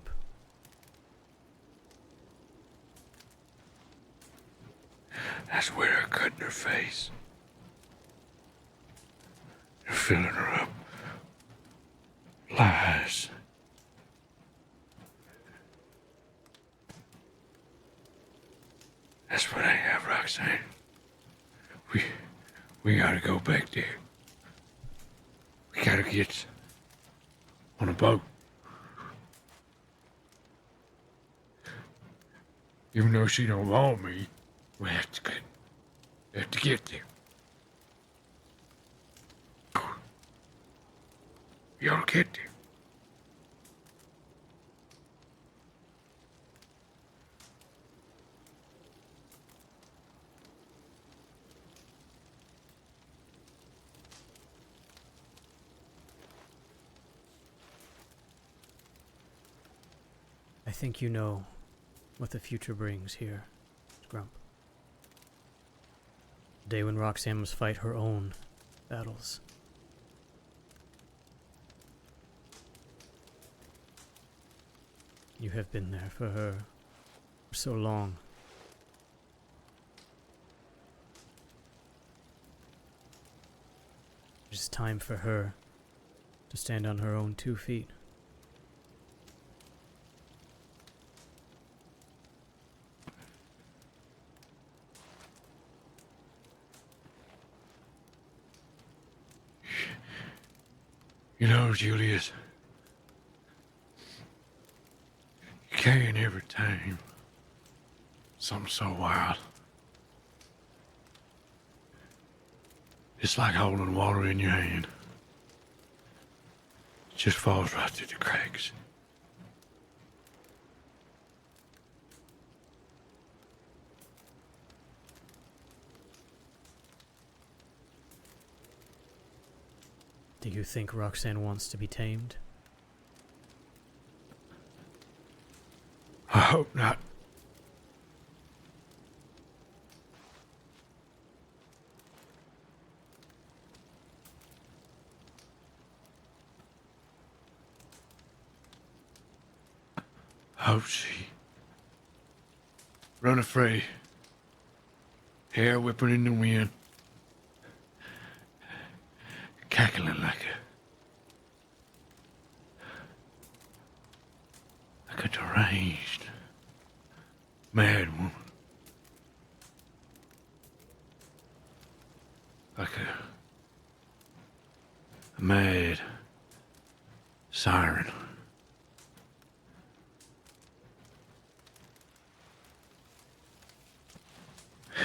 That's where they're cutting her face. They're filling her up. Lies. That's where they have Roxanne. We gotta go back there. We gotta get on a boat. Even though she don't want me, we have to get there. You'll get there. I think you know what the future brings here, Grump. The day when Roxanne must fight her own battles. You have been there for her for so long. It's time for her to stand on her own 2 feet. You know, Julius, you can't ever tame something so wild. It's like holding water in your hand. It just falls right through the cracks. Do you think Roxanne wants to be tamed? I hope not. Hope she run afraid, hair whipping in the wind, cackling like a deranged mad woman, like a mad siren.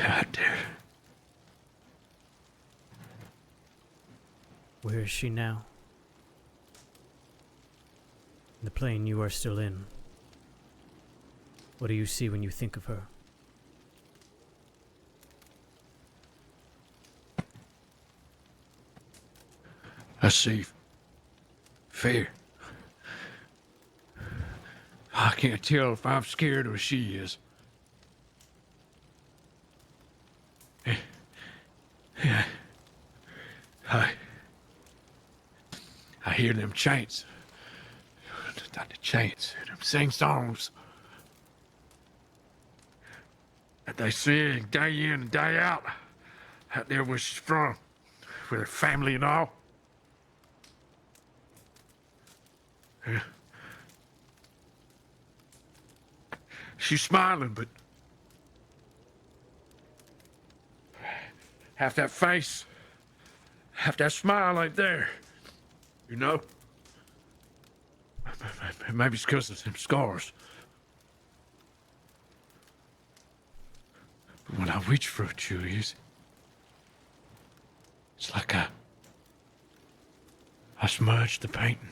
God damn. Where is she now? The plane you are still in. What do you see when you think of her? I see fear. I can't tell if I'm scared or she is. Yeah. I hear them chants. Not the chants, them sing songs that they sing day in and day out there where she's from, with her family and all. Yeah. She's smiling, but half that face, half that smile ain't there. You know? Maybe it's because of them scars. But when I reach for it, Julius, it's like I smudged the painting.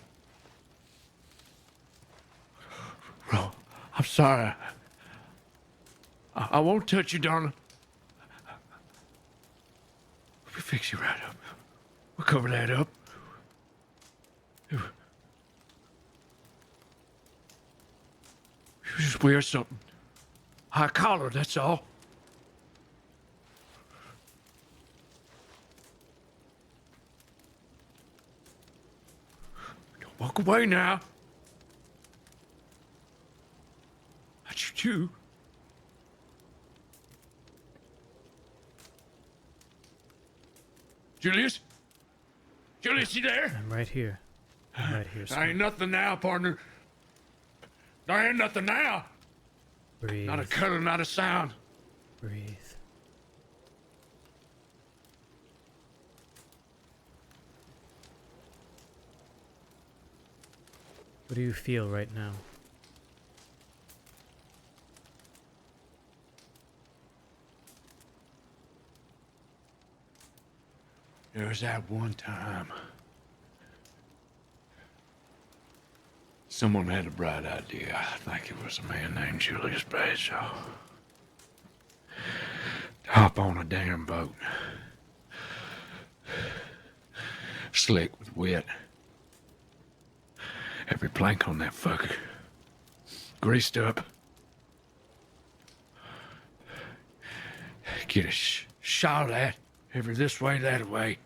Bro, I'm sorry. I won't touch you, darling. We'll fix you right up. We'll cover that up. You just wear something. High collar, that's all. Don't walk away now. Not you too. Julius? Julius, you there? I'm right here. I'm right here. There ain't nothing now, partner. There ain't nothing now. Breathe. Not a color, not a sound. Breathe. What do you feel right now? There was that one time someone had a bright idea. I think it was a man named Julius Bradshaw. To hop on a damn boat. Slick with wit. Every plank on that fucker. Greased up. Get a shot at every this way, that way.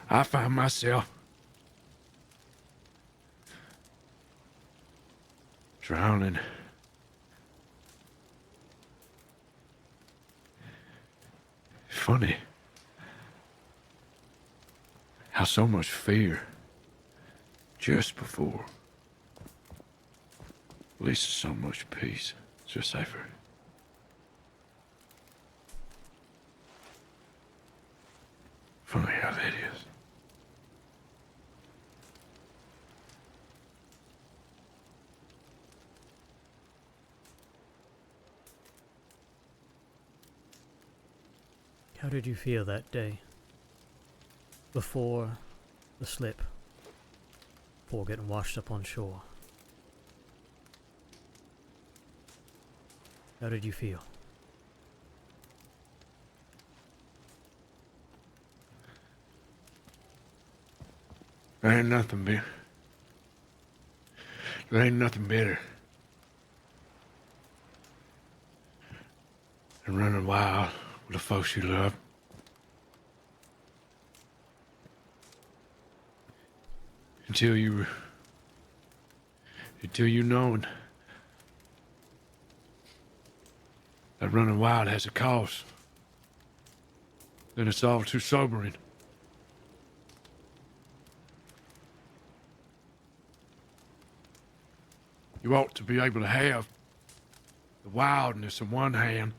I find myself drowning. Funny how so much fear just before leads to so much peace. Just safer. Funny how that is. How did you feel that day? Before the slip? Before getting washed up on shore? How did you feel? There ain't nothing better. There ain't nothing better than running wild with the folks you love. Until you know that running wild has a cost. Then it's all too sobering. You ought to be able to have the wildness in one hand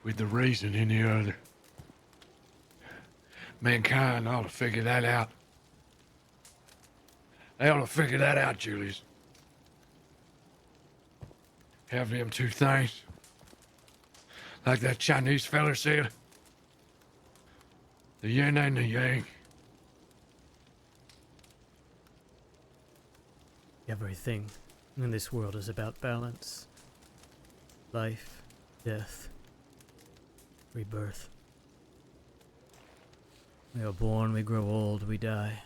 with the reason in the other. Mankind ought to figure that out. They ought to figure that out, Julius. Have them two things. Like that Chinese feller said. The yin and the yang. Everything in this world is about balance. Life, death, rebirth. We are born, we grow old, we die.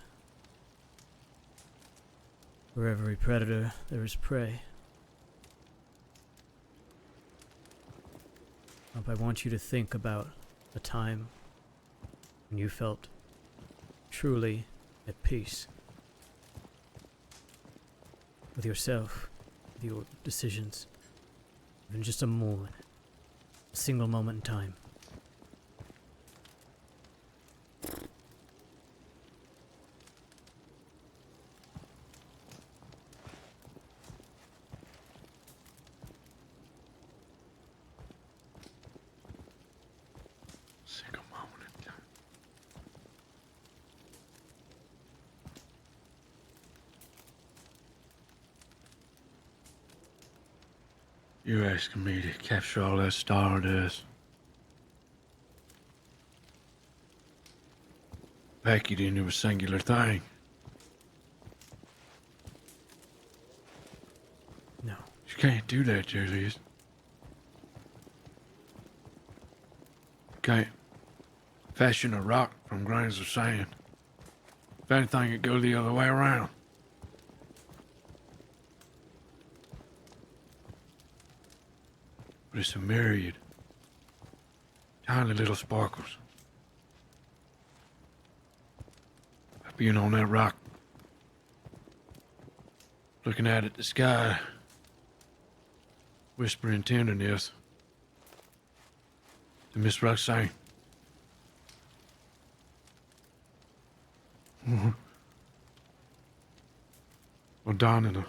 For every predator, there is prey. I want you to think about a time when you felt truly at peace with yourself, with your decisions, even just a moment, a single moment in time. Single moment in time. You asking me to capture all that stardust, pack it into a singular thing? No. You can't do that, Julius. You can't fashion a rock from grains of sand. If anything, it go the other way around. But it's a myriad, tiny little sparkles. Like being on that rock, looking out at the sky, whispering tenderness to Miss Roxanne. Or donning a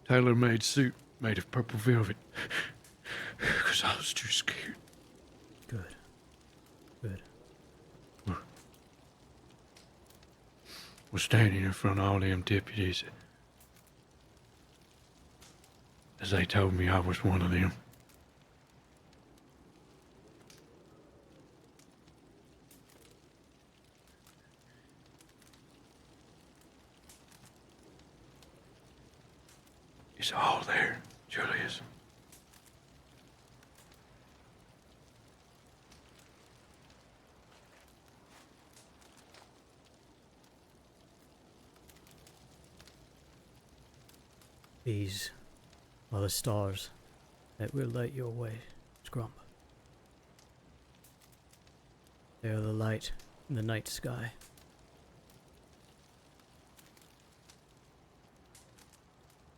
tailor-made suit made of purple velvet. Because I was too scared. Good. Good. Was standing in front of all them deputies. The 'cause they told me I was one of them. It's all there, Julius. These are the stars that will light your way, Scrump. They are the light in the night sky.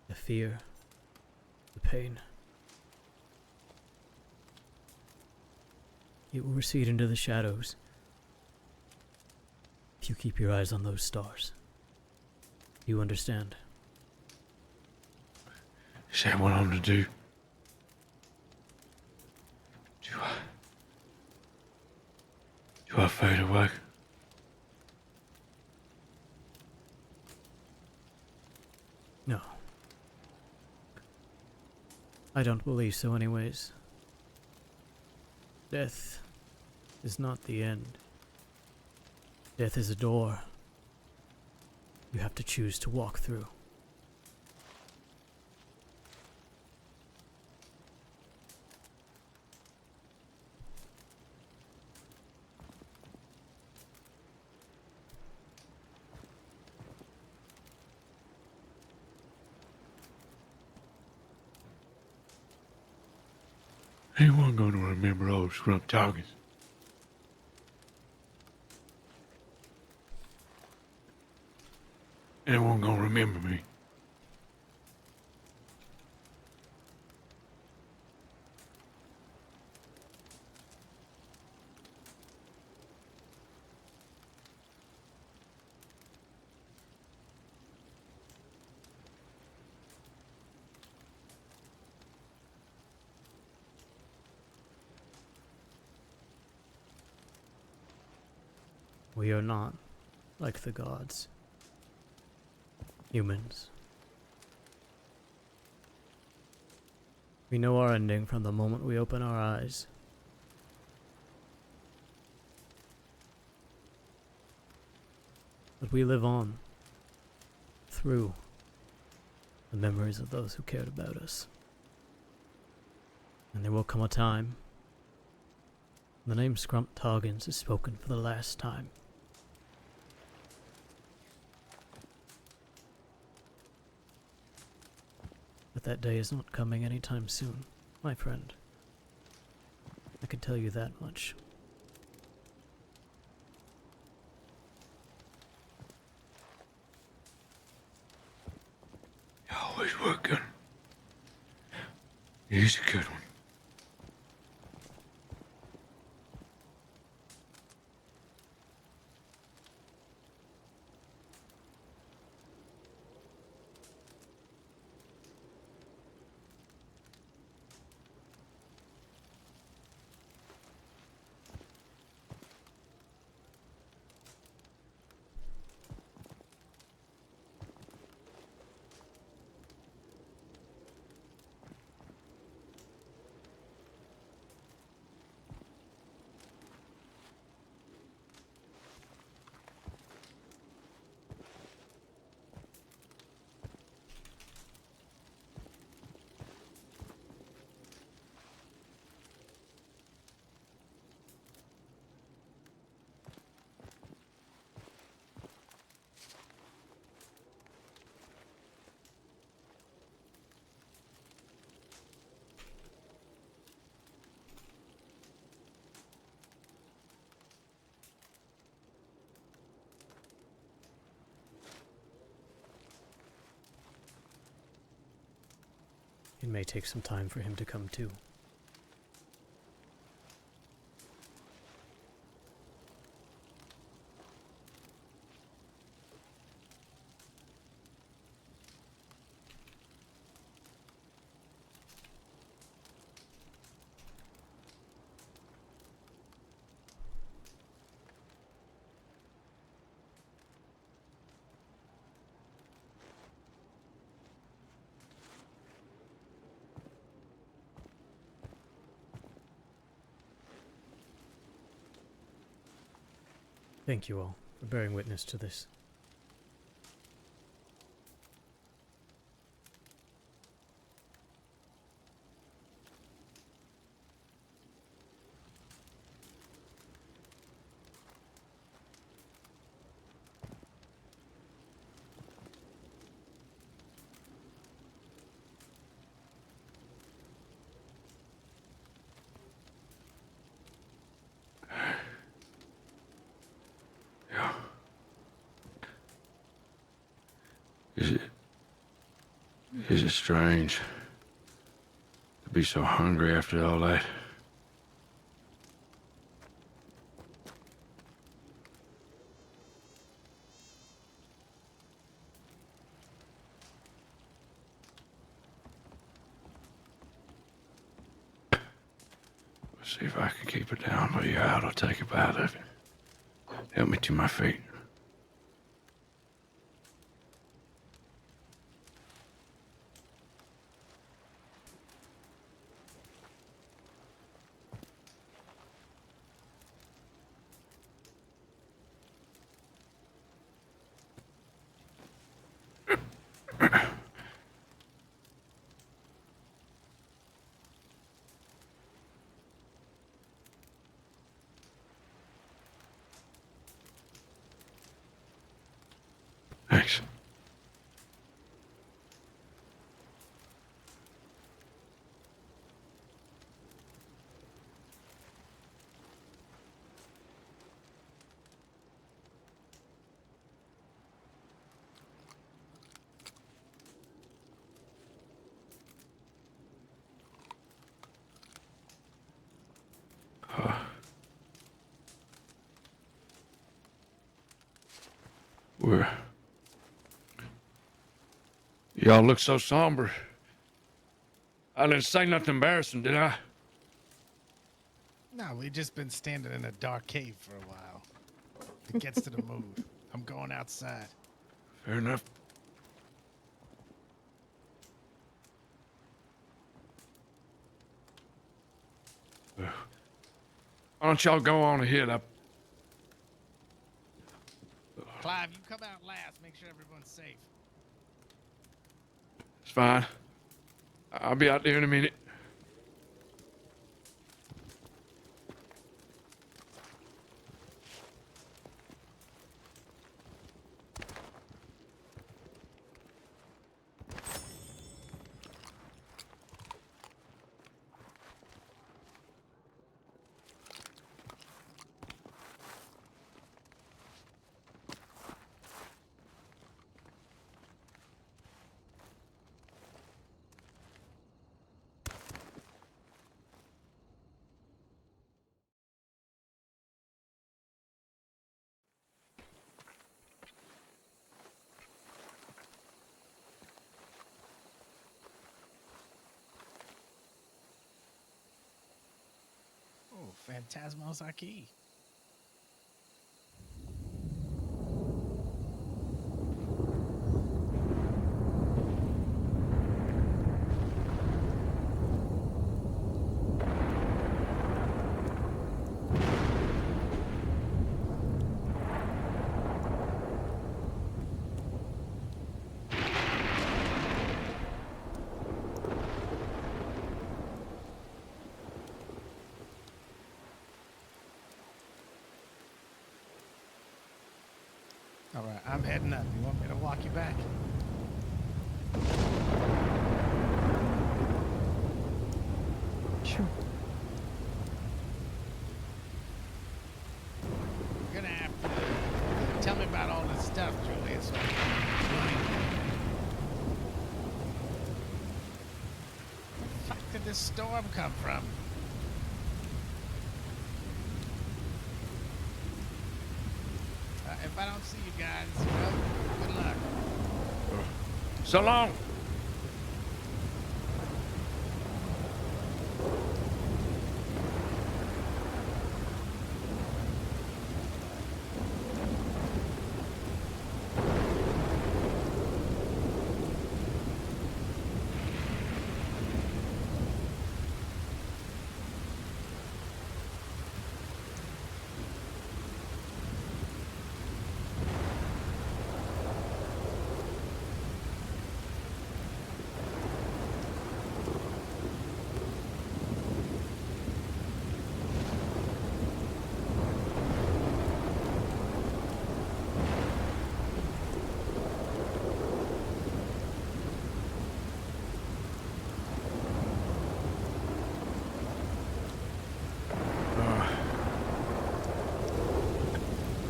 The fear, the pain. It will recede into the shadows if you keep your eyes on those stars. You understand? Is that what I'm to do? Do I fade away? No. I don't believe so anyways. Death is not the end. Death is a door you have to choose to walk through. Anyone gonna remember old Scrump Toggins? Anyone gonna remember me? We are not like the gods. Humans. We know our ending from the moment we open our eyes. But we live on through the memories of those who cared about us. And there will come a time when the name Scrump Toggins is spoken for the last time. But that day is not coming anytime soon, my friend. I can tell you that much. You always were good. He's a good one. It may take some time for him to come to. Thank you all for bearing witness to this. Yeah. Is it strange to be so hungry after all that? See if I can keep it down, but yeah, I'll take a bite of it. Help me to my feet. Thanks. Where? Y'all look so somber. I didn't say nothing embarrassing, did I? No, we just been standing in a dark cave for a while. It gets to the mood. I'm going outside. Fair enough. Why don't y'all go on ahead? Clive, you come out last. Make sure everyone's safe. It's fine. I'll be out there in a minute. Oh, Phantasmos our key. All right, I'm heading up. You want me to walk you back? Sure. You're gonna have to tell me about all this stuff, Julius. Where the fuck did this storm come from? If I don't see you guys, well, good luck. So long.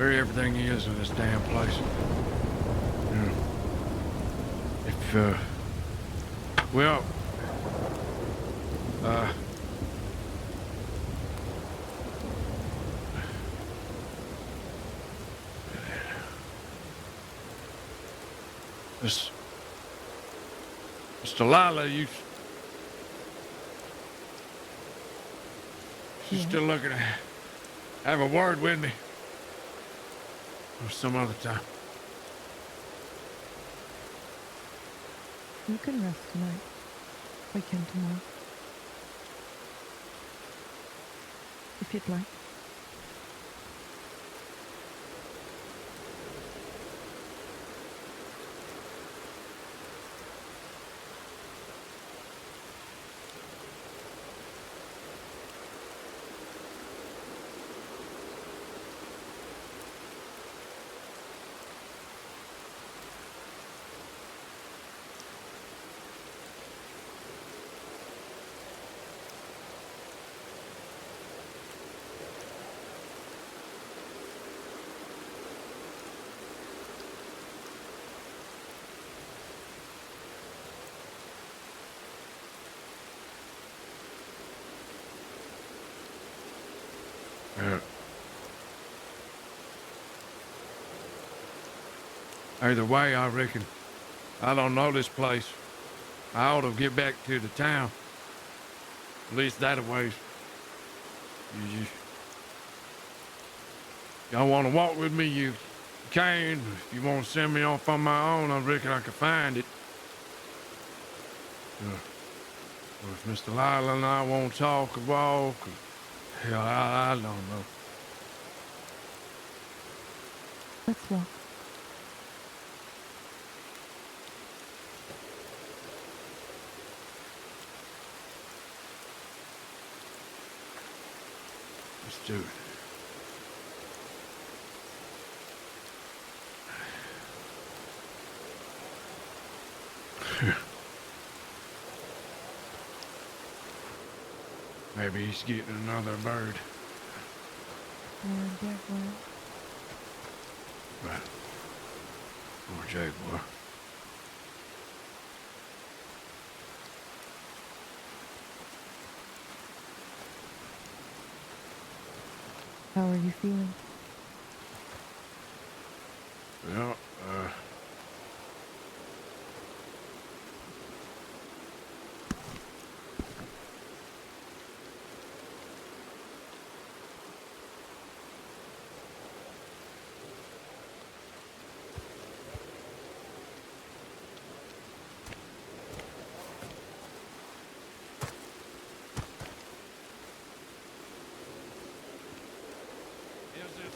where everything is in this damn place. Yeah. If, well, Miss Delilah, she's still looking to have a word with me. Or some other time. You can rest tonight. We can tomorrow. If you'd like. Yeah. Either way, I reckon. I don't know this place. I ought to get back to the town. At least that a ways. Y'all want to walk with me, you can. If you want to send me off on my own, I reckon I can find it. Or if Mr. Lila and I won't talk or walk, hell, I don't know. Let's walk. Let's do it. Maybe he's getting another bird. Or jaguar. Right. Or jaguar. How are you feeling? Well,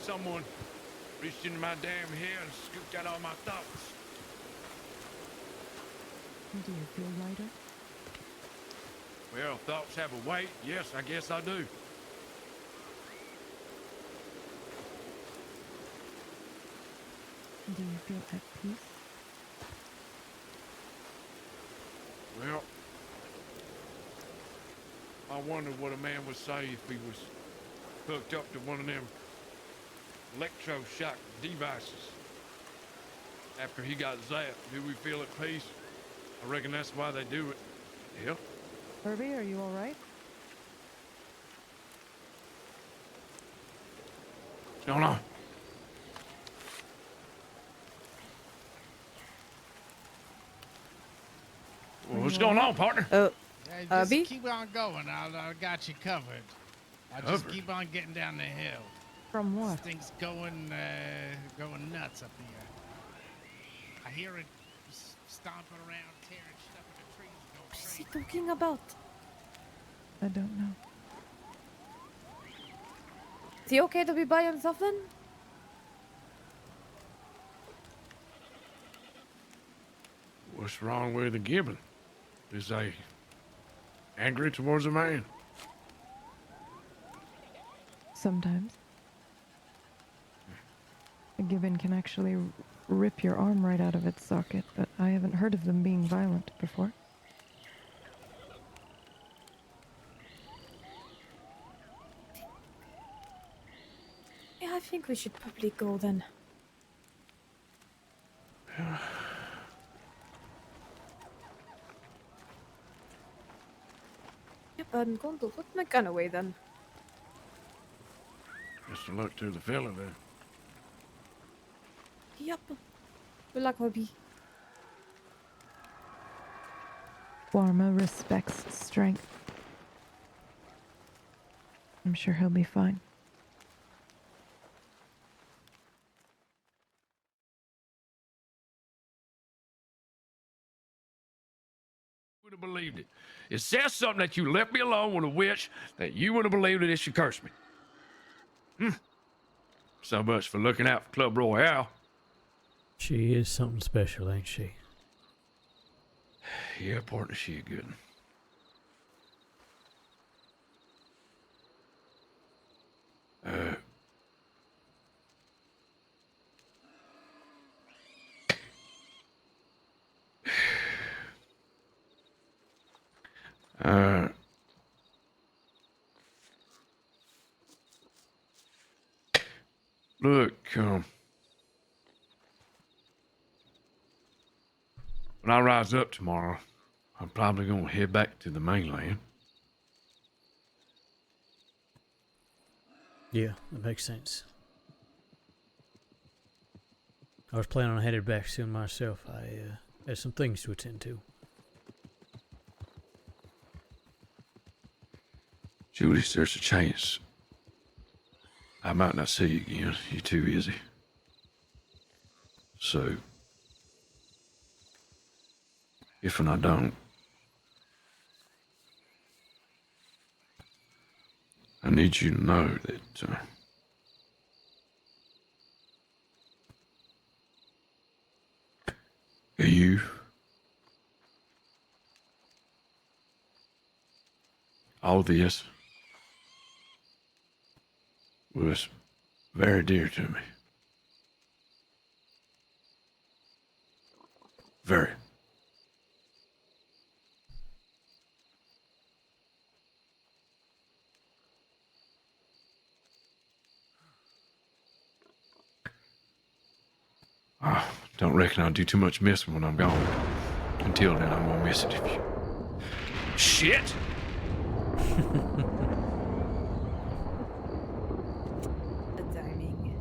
someone reached into my damn head and scooped out all my thoughts. Do you feel lighter? Well, thoughts have a weight. Yes, I guess I do. Do you feel at peace? Well, I wonder what a man would say if he was hooked up to one of them electroshock devices. After he got zapped, do we feel at peace? I reckon that's why they do it. Yep. Herbie, are you all right? What's going on? Well, what's going on, partner? Yeah, just Abby? keep on going. I got you covered. I just keep on getting down the hill. From what? This thing's going nuts up here. I hear it stomping around, tearing stuff in the trees. What is he talking about? I don't know. Is he okay to be by himself then? What's wrong with the gibbon? Is they angry towards a man? Sometimes. A gibbon can actually rip your arm right out of its socket, but I haven't heard of them being violent before. Yeah, think we should probably go then. Yep, I'm going to put my gun away then. Best of luck to the fella there. Yep. Good luck, Hobie. Warma respects strength. I'm sure he'll be fine. Would have believed it. It says something that you left me alone with a witch that you would have believed that she cursed me. So much for looking out for Club Royale. She is something special, ain't she? Yeah, partner, she a good one. Look, when I rise up tomorrow, I'm probably gonna head back to the mainland. Yeah, that makes sense. I was planning on headed back soon myself. I had some things to attend to. Julius, there's a chance I might not see you again. You're too busy. So, if and I don't, I need you to know that you all this was very dear to me. Very. I don't reckon I'll do too much missing when I'm gone. Until then, I'm gonna miss it if you... Shit! The timing.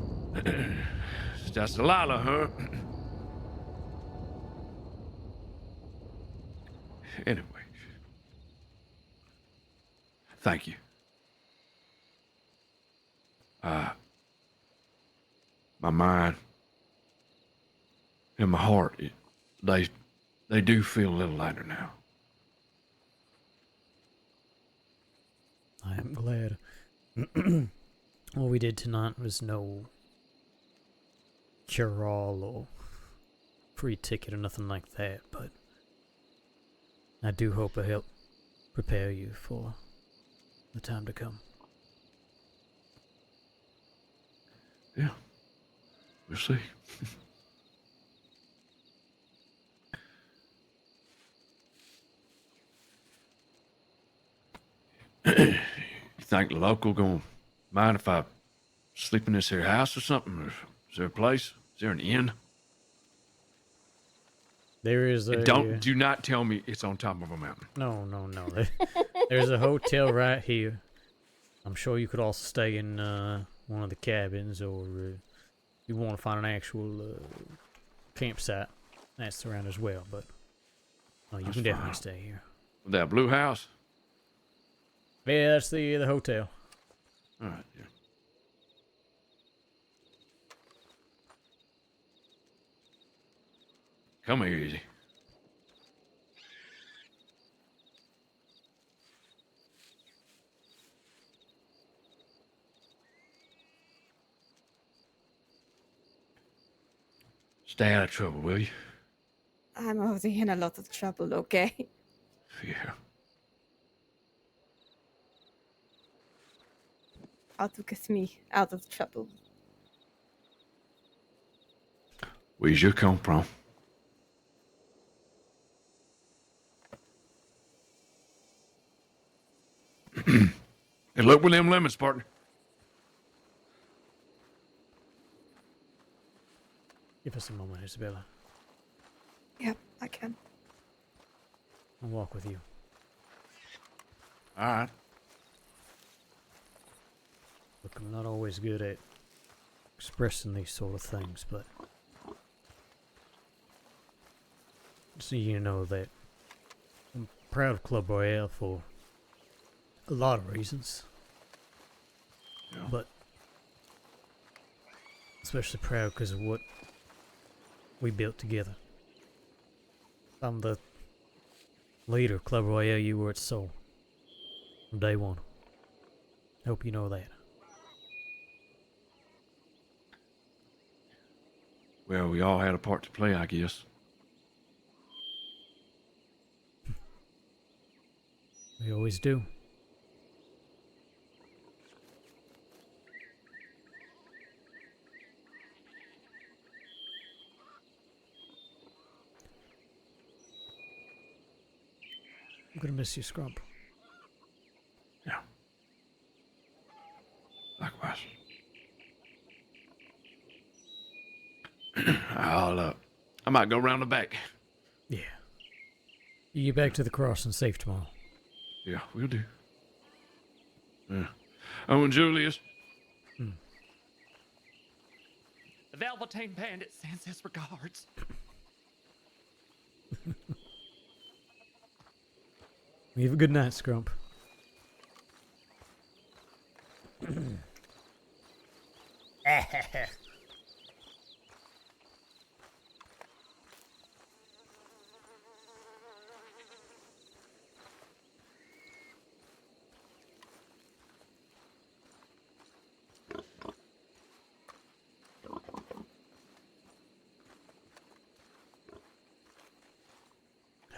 That's Delilah, huh? Anyway. Thank you. My mind and my heart, they do feel a little lighter now. I am glad. What we did tonight was no cure-all or free ticket or nothing like that, but I do hope I help prepare you for the time to come. Yeah. We'll see. You think the local gonna mind if I sleep in this here house or something? Or is there a place? Is there an inn? There is a... Do not tell me it's on top of a mountain. No. There's a hotel right here. I'm sure you could also stay in one of the cabins, or if you want to find an actual campsite, that's around as well. But you That's can definitely fine. stay here. That blue house? Yeah, that's the hotel. All right, yeah. Come here, Easy. Stay out of trouble, will you? I'm already in a lot of trouble, okay? Yeah. How to get me out of trouble. Where's you come from? Hey, look with them lemons, partner. Give us a moment, Isabella. Yep, I can. I'll walk with you. All right. Look, I'm not always good at expressing these sort of things, but so you know that I'm proud of Club Royale for a lot of reasons. Yeah. But especially proud because of what we built together. I'm the leader of Club Royale. You were its soul from day one. Hope you know that. Well, we all had a part to play, I guess. We always do. I'm gonna miss you, Scrump. Yeah. Likewise. I might go round the back. Yeah. You get back to the crossing safe tomorrow. Yeah, we'll do. Yeah. Oh, and Julius. Hmm. The Velveteen Bandit sends his regards. You have a good night, Scrump.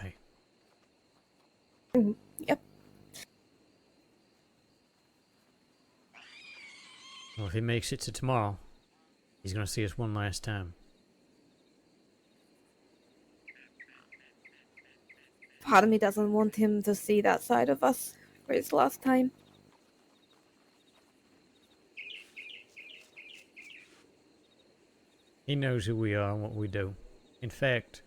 Hey. Yep. Well, if he makes it to tomorrow, he's gonna see us one last time. Part of me doesn't want him to see that side of us for his last time. He knows who we are and what we do. In fact,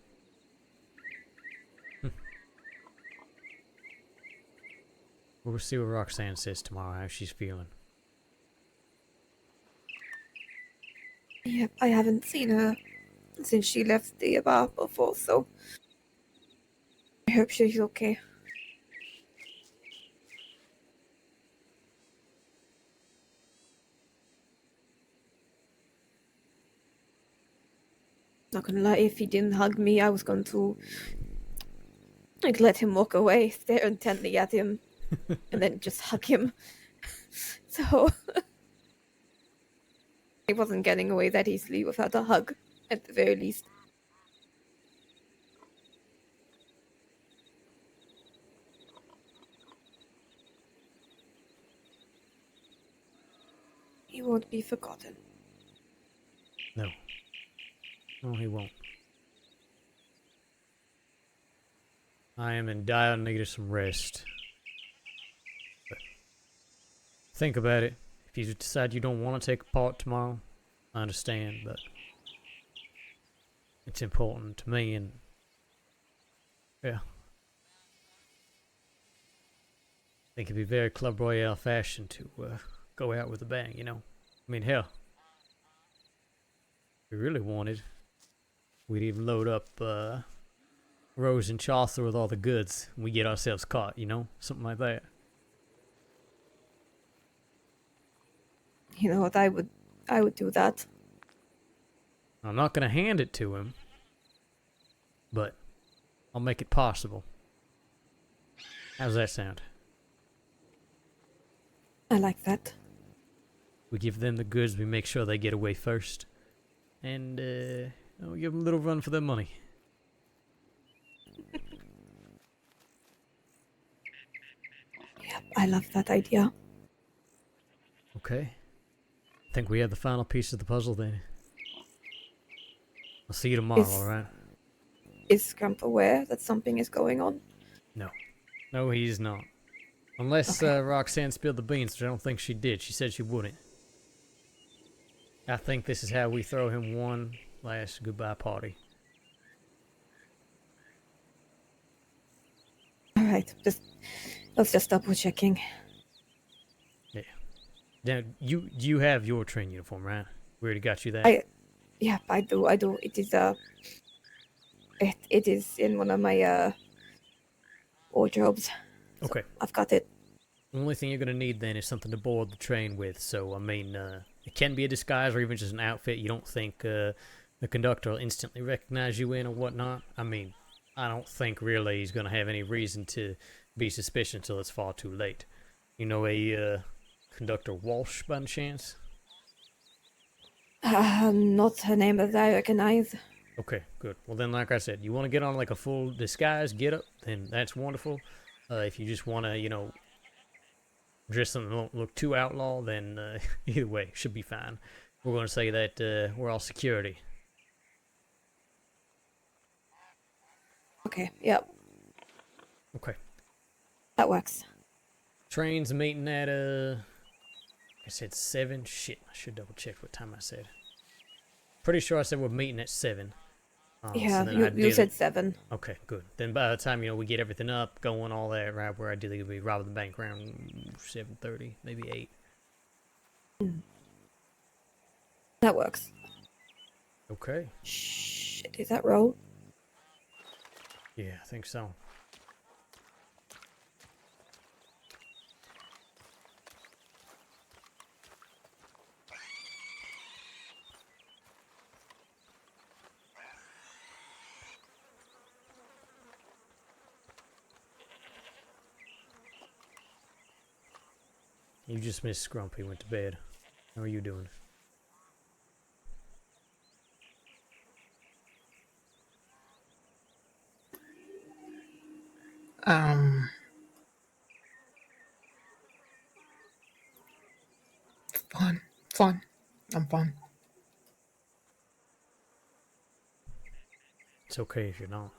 we'll see what Roxanne says tomorrow, how she's feeling. Yep, I haven't seen her since she left the bar before, so I hope she's okay. Not gonna lie, if he didn't hug me, I was going to let him walk away, stare intently at him, and then just hug him. So he wasn't getting away that easily without a hug, at the very least. He won't be forgotten. No. No, he won't. I am in dire need of some rest. But think about it. If you decide you don't want to take a part tomorrow, I understand, but it's important to me, and yeah. I think it'd be very Club Royale fashion to go out with a bang, you know? I mean, hell, if we really wanted, we'd even load up Rose and Chaucer with all the goods, and we get ourselves caught, you know? Something like that. You know what, I would do that. I'm not gonna hand it to him, but I'll make it possible. How's that sound? I like that. We give them the goods, we make sure they get away first, and we give them a little run for their money. Yep, I love that idea. Okay. I think we have the final piece of the puzzle then. I'll see you tomorrow, alright? Is Scrump aware that something is going on? No. No, he's not. Unless Roxanne spilled the beans, which I don't think she did. She said she wouldn't. I think this is how we throw him one last goodbye party. All right, let's just double checking. Yeah. Now, you have your train uniform, right? We already got you that. Yeah, I do. It is in one of my wardrobes. So Okay. I've got it. The only thing you're gonna need then is something to board the train with. So I mean, it can be a disguise or even just an outfit. You don't think the conductor will instantly recognize you in or whatnot? I mean, I don't think really he's gonna have any reason to be suspicious until it's far too late. You know a conductor Walsh by any chance? Not a name that I recognize. Okay, good. Well then, like I said, you want to get on like a full disguise get up, then that's wonderful. If you just want to, you know, dress something that don't look too outlaw, then either way, should be fine. We're going to say that we're all security. Okay, yep, Okay. that works. Train's meeting at, I said 7? Shit, I should double check what time I said. Pretty sure I said we're meeting at 7. Yeah, so you said 7. Okay, good. Then by the time, you know, we get everything up, going, all that, right, we're ideally going to be robbing the bank around 7:30, maybe 8. That works. Okay. Shit, is that roll? Yeah, I think so. You just missed Scrumpy, went to bed. How are you doing? Fine. I'm fine. It's okay if you're not.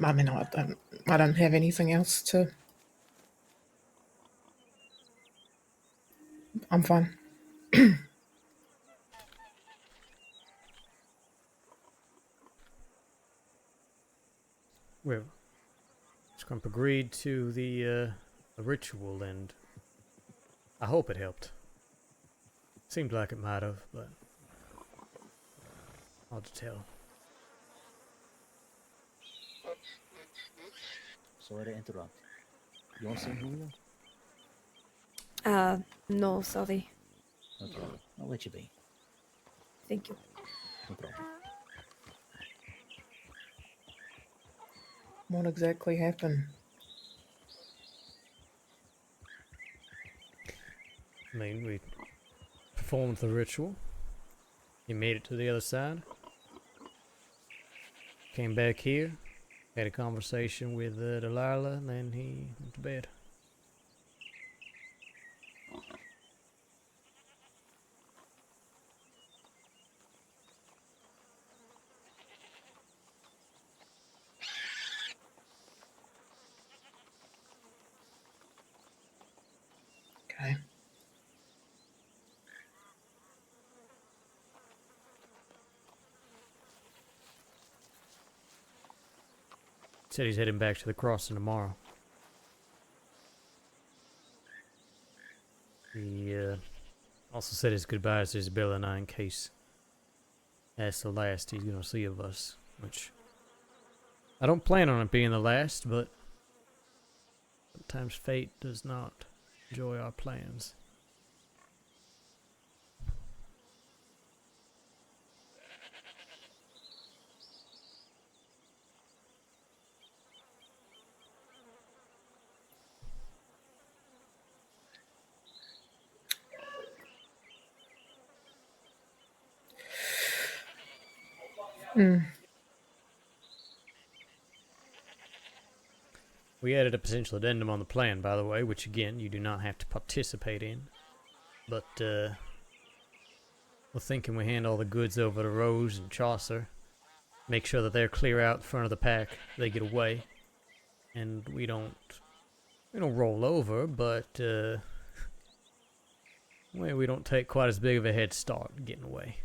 I mean, I don't have anything else to. I'm fine. Well, Scrump agreed to the ritual, and I hope it helped. Seemed like it might have, but hard to tell. Sorry to interrupt. You want some Julio? No, sorry. Okay, I'll let you be. Thank you. No problem. What exactly happened? I mean, we performed the ritual. He made it to the other side. Came back here. Had a conversation with Delilah, and then he went to bed. Okay. Said he's heading back to the crossing tomorrow. He also said his goodbyes to Isabella and I in case that's the last he's going to see of us, which I don't plan on it being the last, but sometimes fate does not enjoy our plans. We added a potential addendum on the plan, by the way, which again, you do not have to participate in. But, We're thinking we hand all the goods over to Rose and Chaucer. Make sure that they're clear out in front of the pack. They get away. And we don't roll over, but we don't take quite as big of a head start getting away.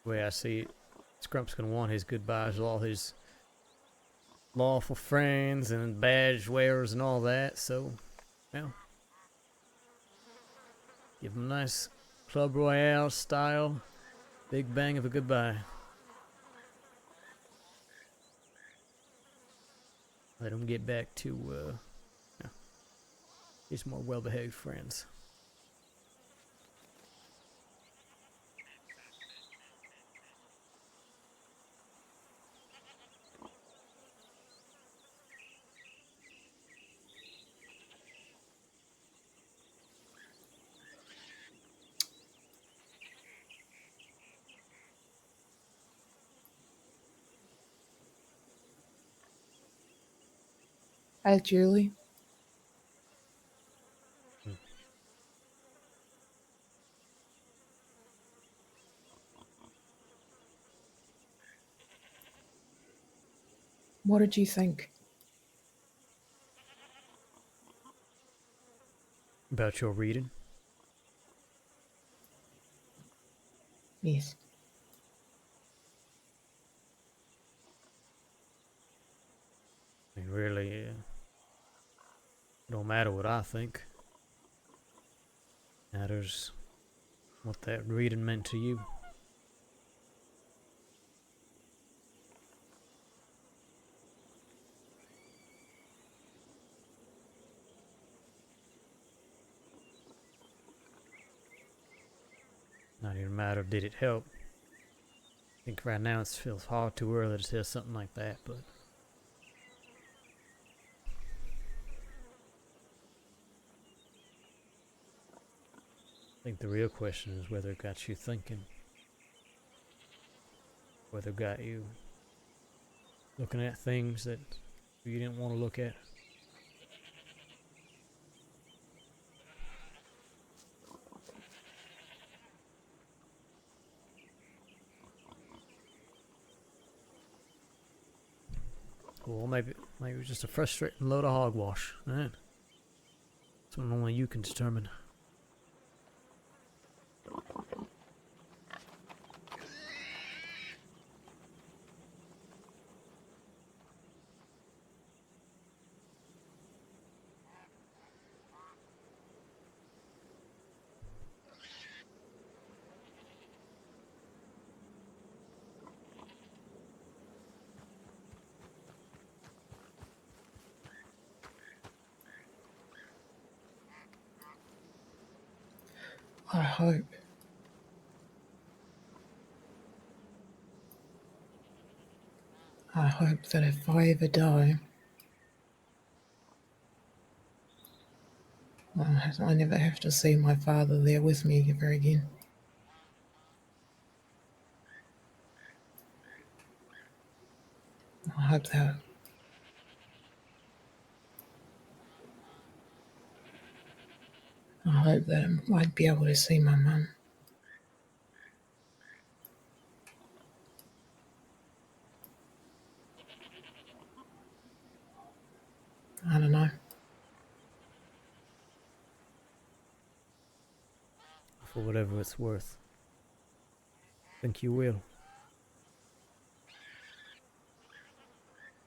The way I see it, Scrump's gonna want his goodbyes to all his lawful friends and badge wearers and all that, so, well, give him a nice Club Royale style big bang of a goodbye. Let him get back to his more well-behaved friends. Hey, Julie. What did you think? About your reading? Yes. I mean, really, it don't matter what I think. Matters what that reading meant to you. Not even a matter of did it help. I think right now it feels hard too early to say something like that, but I think the real question is whether it got you thinking. Whether it got you looking at things that you didn't want to look at. Well, maybe it was just a frustrating load of hogwash, right? Something only you can determine. I hope. I hope that if I ever die, I never have to see my father there with me ever again. I hope that. I hope that I'd be able to see my mum. I don't know. For whatever it's worth. I think you will.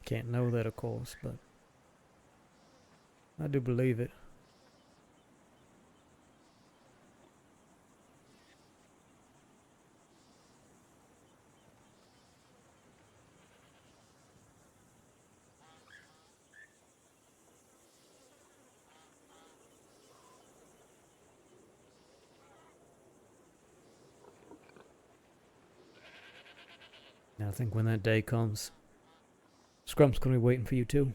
Can't know that, of course, but I do believe it. And I think when that day comes, Scrump's gonna be waiting for you too.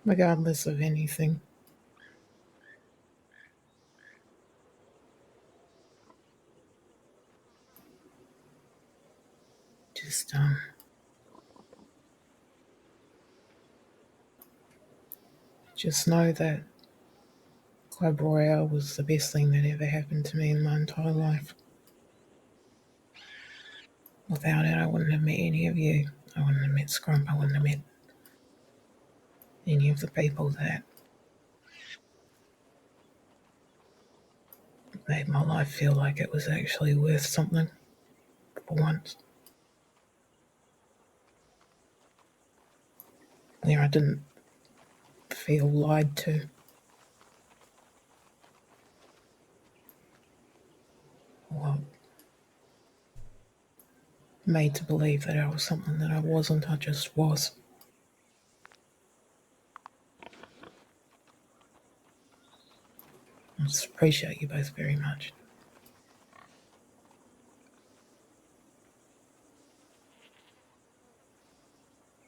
regardless of anything. Just, just know that Club Royale was the best thing that ever happened to me in my entire life. Without it, I wouldn't have met any of you. I wouldn't have met Scrump. I wouldn't have met any of the people that made my life feel like it was actually worth something for once. Where I didn't feel lied to. Or made to believe that I was something that I wasn't, I just was. I just appreciate you both very much.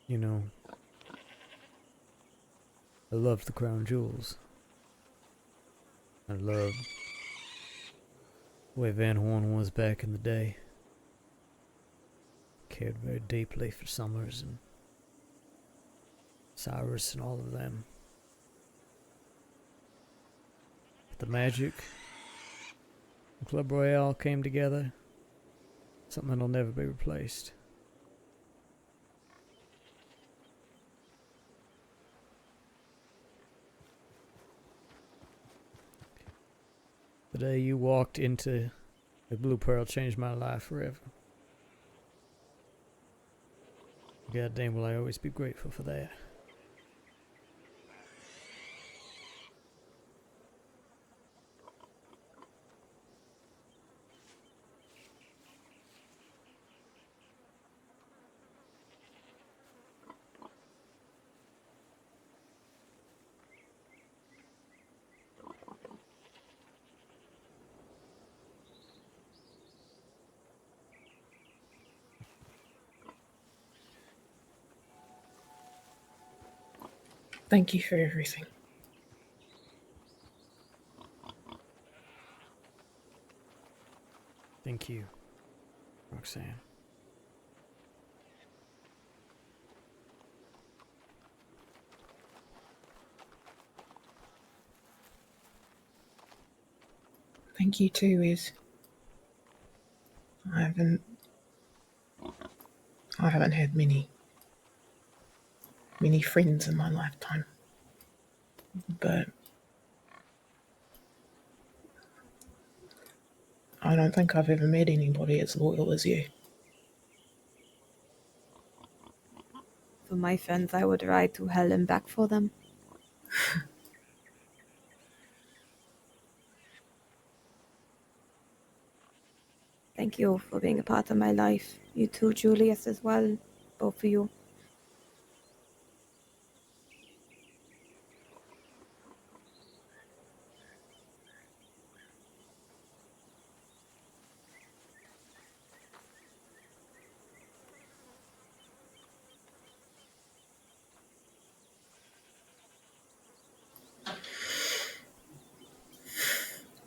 You know, I loved the crown jewels. I loved the way Van Horn was back in the day. Cared very deeply for Summers and Cyrus and all of them. But the magic, the Club Royale came together. Something that'll never be replaced. The day you walked into the Blue Pearl changed my life forever. God damn, will I always be grateful for that. Thank you for everything. Thank you, Roxanne. Thank you too, Iz. I haven't had many friends in my lifetime. But I don't think I've ever met anybody as loyal as you. For my friends, I would ride to hell and back for them. Thank you for being a part of my life. You too, Julius, as well. Both of you.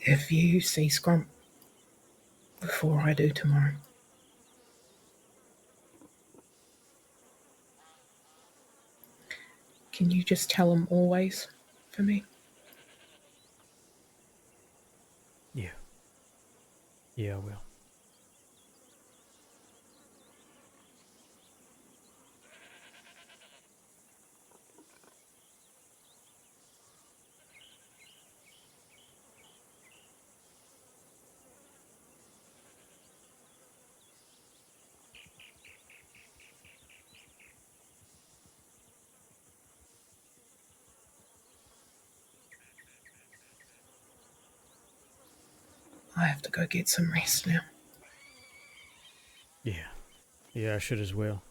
If you see Scrump before I do tomorrow, can you just tell him always for me? Yeah. Yeah, I will. I have to go get some rest now. Yeah. Yeah, I should as well.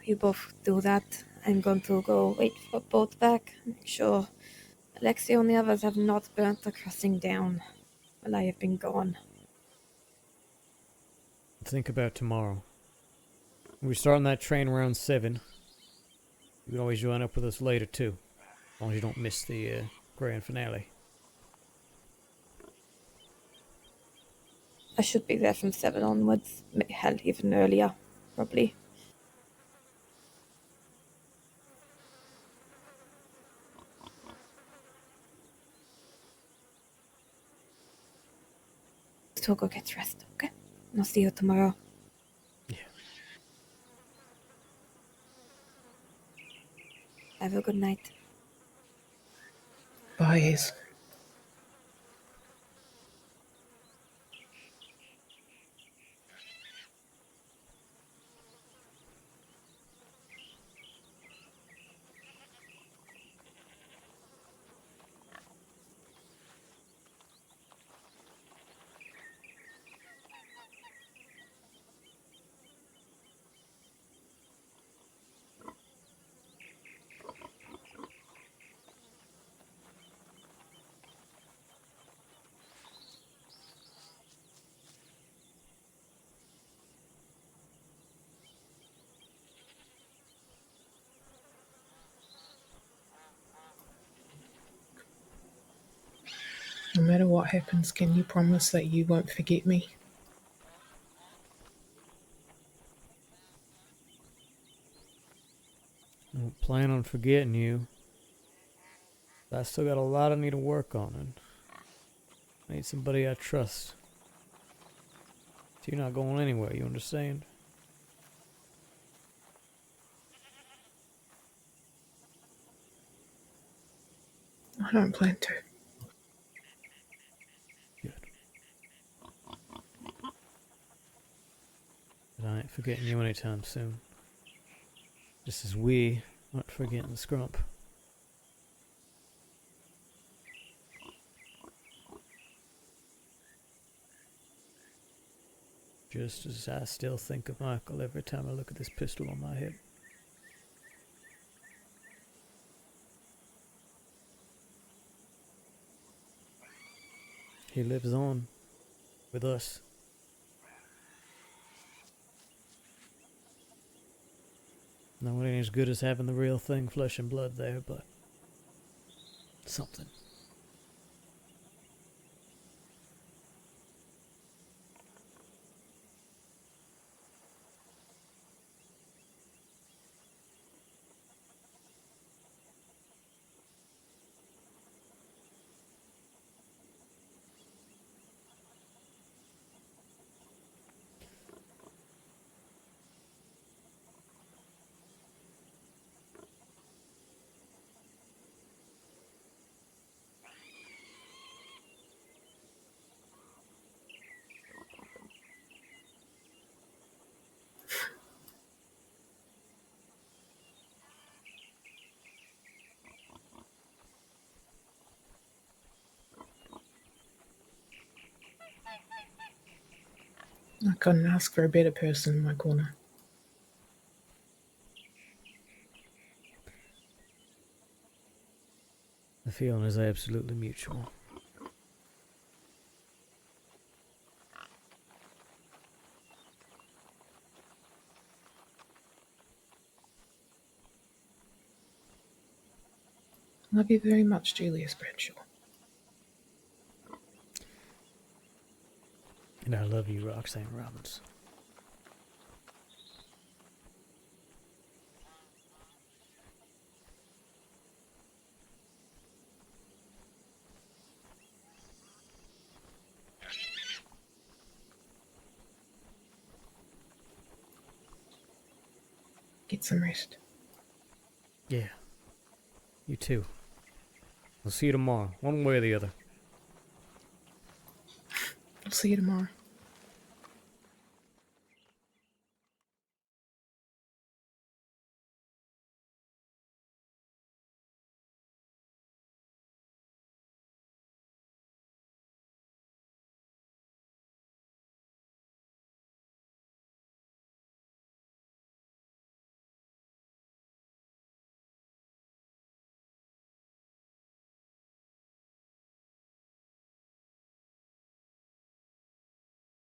You both do that. I'm going to go wait for boat back. Make sure Alexia and the others have not burnt the crossing down while I have been gone. Think about tomorrow. We're starting that train around 7. You can always join up with us later, too. As long as you don't miss the grand finale. I should be there from 7 onwards. Hell, even earlier, probably. So go get dressed, okay? And I'll see you tomorrow. Yeah. Have a good night. Bye. No matter what happens, can you promise that you won't forget me? I don't plan on forgetting you. But I still got a lot I need to work on, and I need somebody I trust. So you're not going anywhere, you understand? I don't plan to. Good. But I ain't forgetting you anytime soon. Just as we aren't forgetting the Scrump. Just as I still think of Michael every time I look at this pistol on my hip. He lives on with us. No, it ain't as good as having the real thing, flesh and blood there, but something. I couldn't ask for a better person in my corner. The feeling is absolutely mutual. Love you very much, Julius Bradshaw. And I love you, Roxanne Robbins. Get some rest. Yeah. You too. I'll see you tomorrow, one way or the other. I'll see you tomorrow.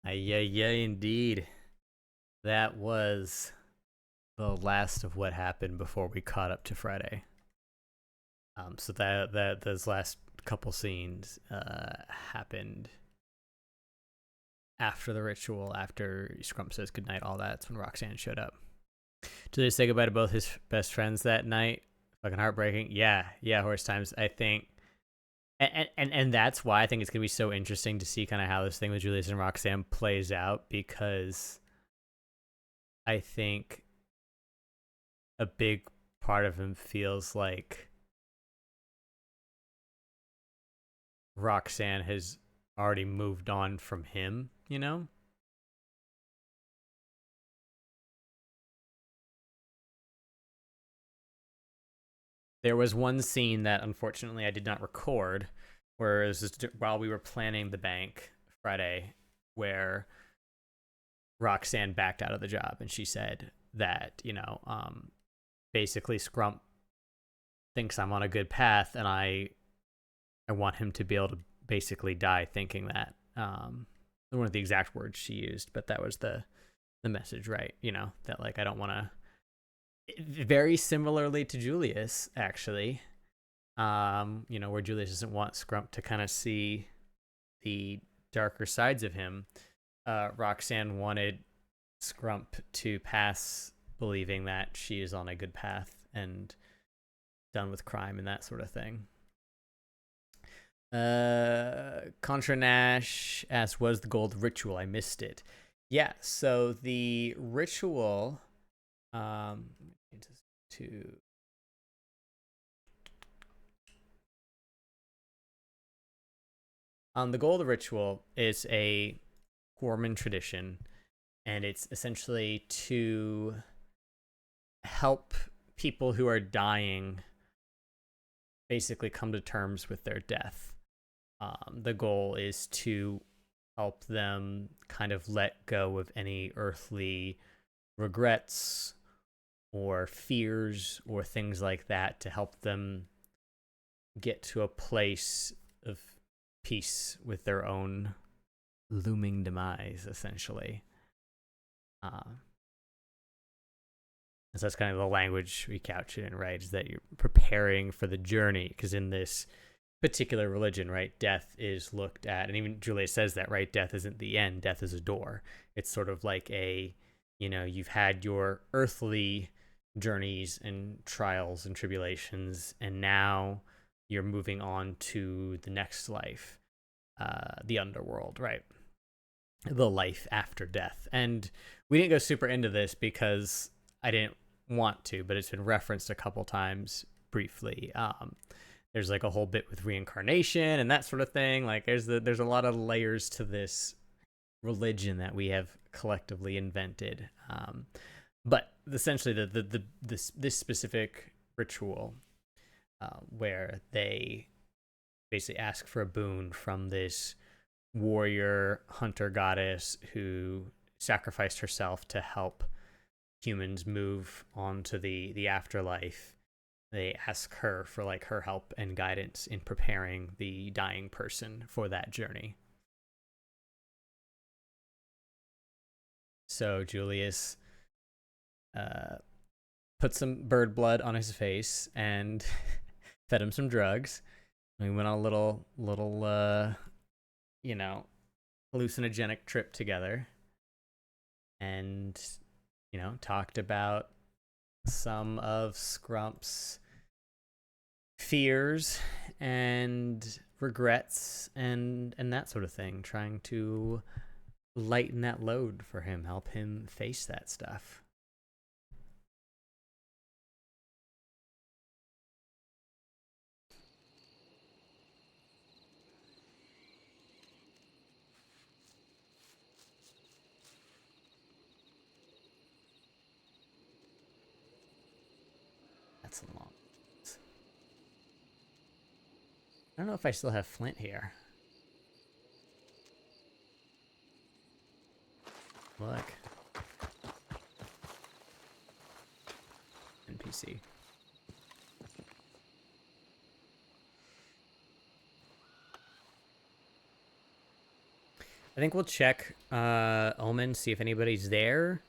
Ay, indeed. That was the last of what happened before we caught up to Friday. So that those last couple scenes happened after the ritual, after Scrump says goodnight, all that's when Roxanne showed up. Julius say goodbye to both his best friends that night. Fucking heartbreaking. Yeah, horse times. I think, and that's why I think it's gonna be so interesting to see kind of how this thing with Julius and Roxanne plays out, because I think a big part of him feels like Roxanne has already moved on from him, you know? There was one scene that unfortunately I did not record, where it was just while we were planning the bank Friday, where Roxanne backed out of the job and she said that, basically Scrump thinks I'm on a good path and I want him to be able to basically die thinking that. One of the exact words she used, but that was the message, right? That like I don't want to. Very similarly to Julius, actually, where Julius doesn't want Scrump to kind of see the darker sides of him. Roxanne wanted Scrump to pass believing that she is on a good path and done with crime and that sort of thing. Contra Nash asks, "Was the gold ritual? I missed it." Yeah, so the ritual, the gold ritual is a Gorman tradition, and it's essentially to help people who are dying basically come to terms with their death. The goal is to help them kind of let go of any earthly regrets or fears or things like that, to help them get to a place of peace with their own looming demise, essentially. So that's kind of the language we couch it in, right? Is that you're preparing for the journey, because in this particular religion, right, death is looked at, and even Julius says that, right? Death isn't the end, death is a door. It's sort of like you've had your earthly journeys and trials and tribulations, and now you're moving on to the next life, the underworld, right? The life after death. And we didn't go super into this because I didn't want to, but it's been referenced a couple times briefly. There's like a whole bit with reincarnation and that sort of thing. Like there's a lot of layers to this religion that we have collectively invented. But essentially this specific ritual, where they basically ask for a boon from this warrior hunter goddess who sacrificed herself to help humans move on to the afterlife. They ask her for like her help and guidance in preparing the dying person for that journey. So Julius put some bird blood on his face and fed him some drugs. We went on a little hallucinogenic trip together, and talked about some of Scrump's fears and regrets and that sort of thing, trying to lighten that load for him, help him face that stuff. That's a long. I don't know if I still have Flint here. Look. NPC. I think we'll check Omen, see if anybody's there.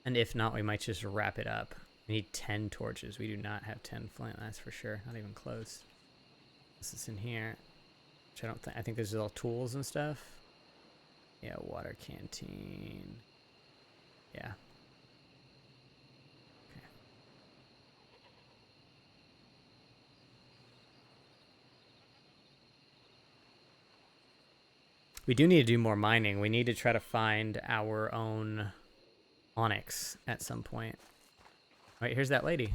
And if not, we might just wrap it up. We need 10 torches. We do not have 10 flint, that's for sure. Not even close. This is in here. Which I think this is all tools and stuff. Yeah, water canteen. Yeah. Okay. We do need to do more mining. We need to try to find our own onyx at some point. Wait, here's that lady.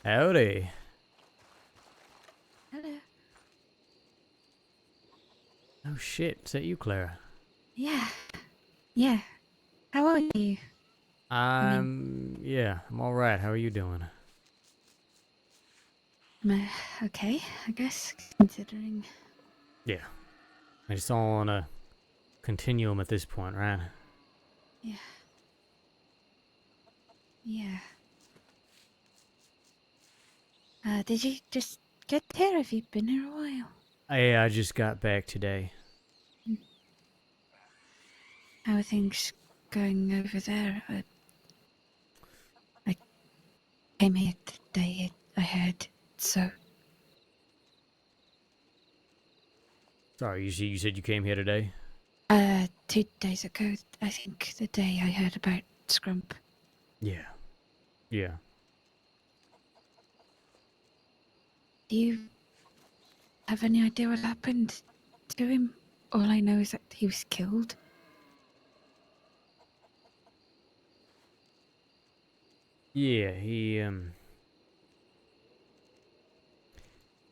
Howdy. Hello. Oh shit, is that you, Clara? Yeah. Yeah. How are you? Yeah, I'm alright. How are you doing? I'm okay, I guess, considering. Yeah. It's all on a continuum at this point, right? Yeah. Yeah. Did you just get here? Have you been here a while? I just got back today. How are things going over there? I came here today, I heard, so. Sorry, you said you came here today? 2 days ago, I think, the day I heard about Scrump. Yeah. Yeah. Do you have any idea what happened to him? All I know is that he was killed. Yeah, he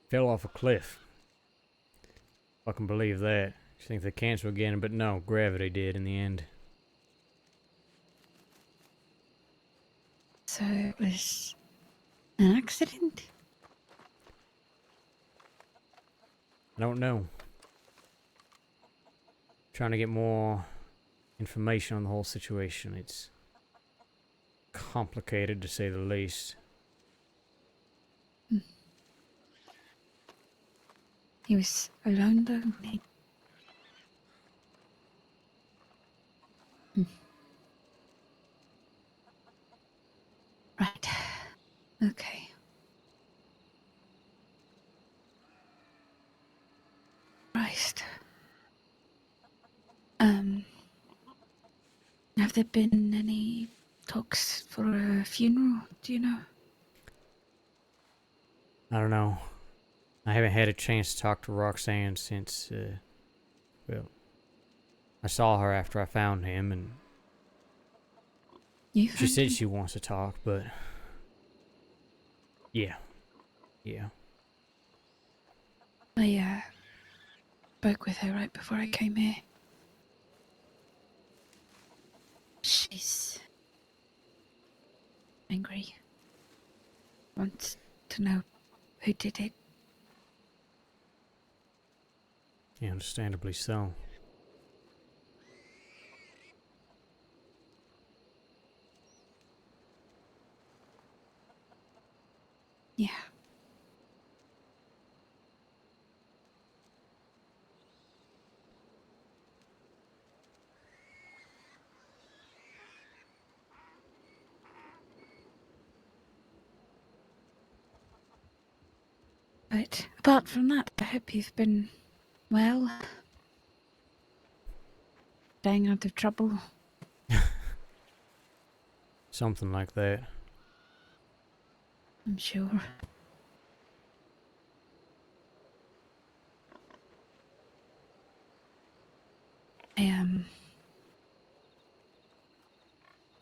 fell off a cliff. I can believe that. You think they cancel again, but no, gravity did in the end. So it was an accident? I don't know. Trying to get more information on the whole situation. It's complicated to say the least. He was alone though. Right. Okay. Christ. Have there been any talks for a funeral? Do you know? I don't know. I haven't had a chance to talk to Roxanne since, well, I saw her after I found him, and she said she wants to talk, but yeah. I spoke with her right before I came here. She's angry. Wants to know who did it. Yeah, understandably so. Yeah. But apart from that, I hope you've been well. Staying out of trouble. Something like that. I'm sure. I'm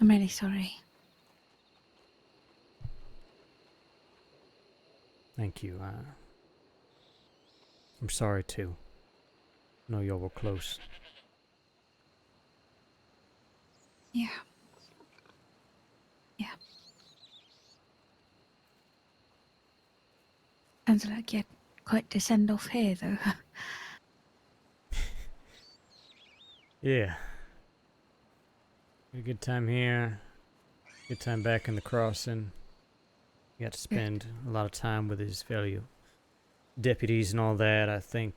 really sorry. Thank you. I'm sorry too. I know y'all were close. Yeah. Sounds like you had quite to send off here, though. Yeah. Had a good time here. Good time back in the crossing. Got to spend a lot of time with his fellow deputies and all that. I think,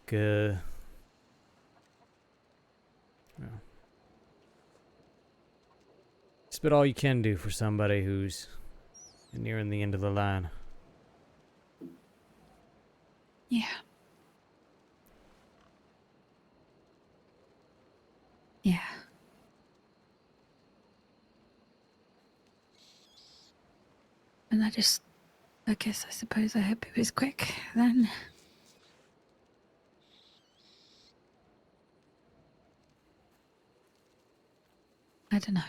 Yeah. It's about all you can do for somebody who's nearing the end of the line. Yeah. Yeah. And I suppose I hope it was quick then. I don't know.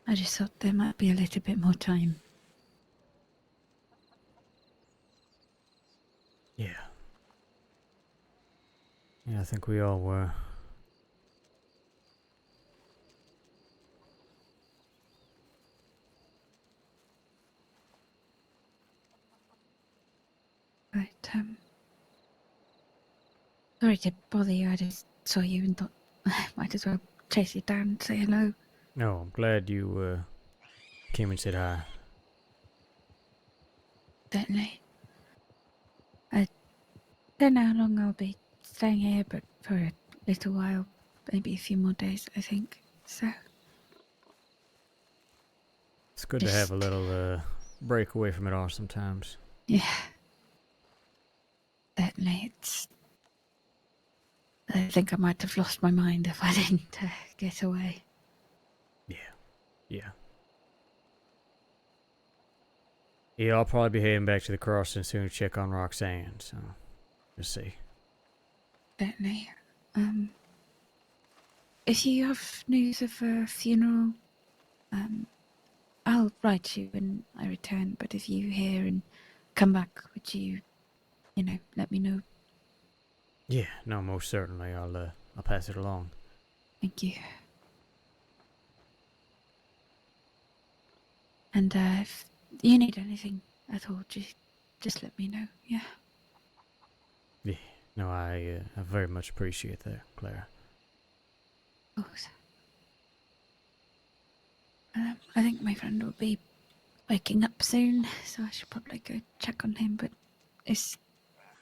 I just thought there might be a little bit more time. Yeah. Yeah, I think we all were. But, sorry to bother you. I just saw you and thought I might as well chase you down and say hello. No, I'm glad you came and said hi. Certainly. I don't know how long I'll be staying here, but for a little while, maybe a few more days, I think. So, It's good to have a little break away from it all sometimes. yeah. Certainly, I think I might have lost my mind if I didn't get away. Yeah. Yeah, I'll probably be heading back to the crossing soon to check on Roxanne, so we'll see. Certainly. If you have news of a funeral, I'll write you when I return, but if you hear and come back, would you, let me know? Yeah, no, most certainly. I'll pass it along. Thank you. And if you need anything at all, just let me know, yeah? Yeah, no, I very much appreciate that, Clara. Of course. I think my friend will be waking up soon, so I should probably go check on him, but it's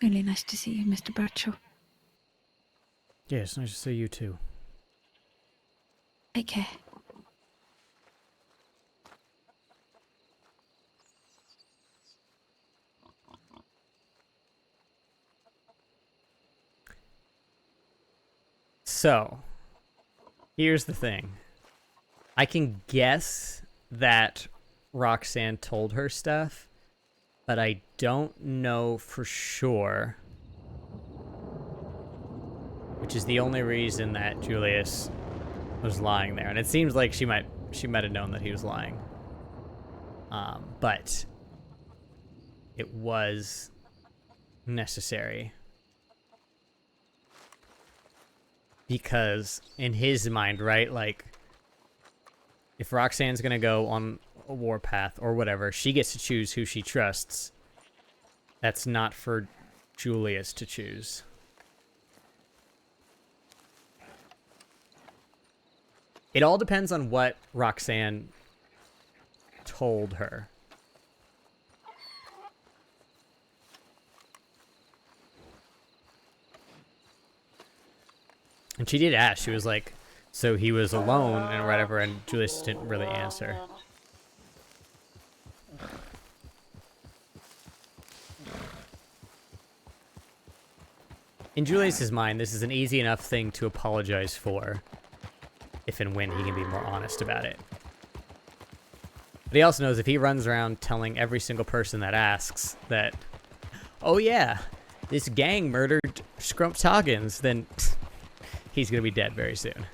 really nice to see you, Mr. Bradshaw. Yeah, it's nice to see you too. Take care. So, here's the thing. I can guess that Roxanne told her stuff, but I don't know for sure. Which is the only reason that Julius was lying there. And it seems like she might have known that he was lying. But it was necessary. Because in his mind, right, like, if Roxanne's gonna go on a warpath or whatever, she gets to choose who she trusts. That's not for Julius to choose. It all depends on what Roxanne told her. And she did ask. She was like, so he was alone and whatever, and Julius didn't really answer. In Julius's mind, this is an easy enough thing to apologize for, if and when he can be more honest about it. But he also knows if he runs around telling every single person that asks that, oh yeah, this gang murdered Scrump Toggins, then he's going to be dead very soon.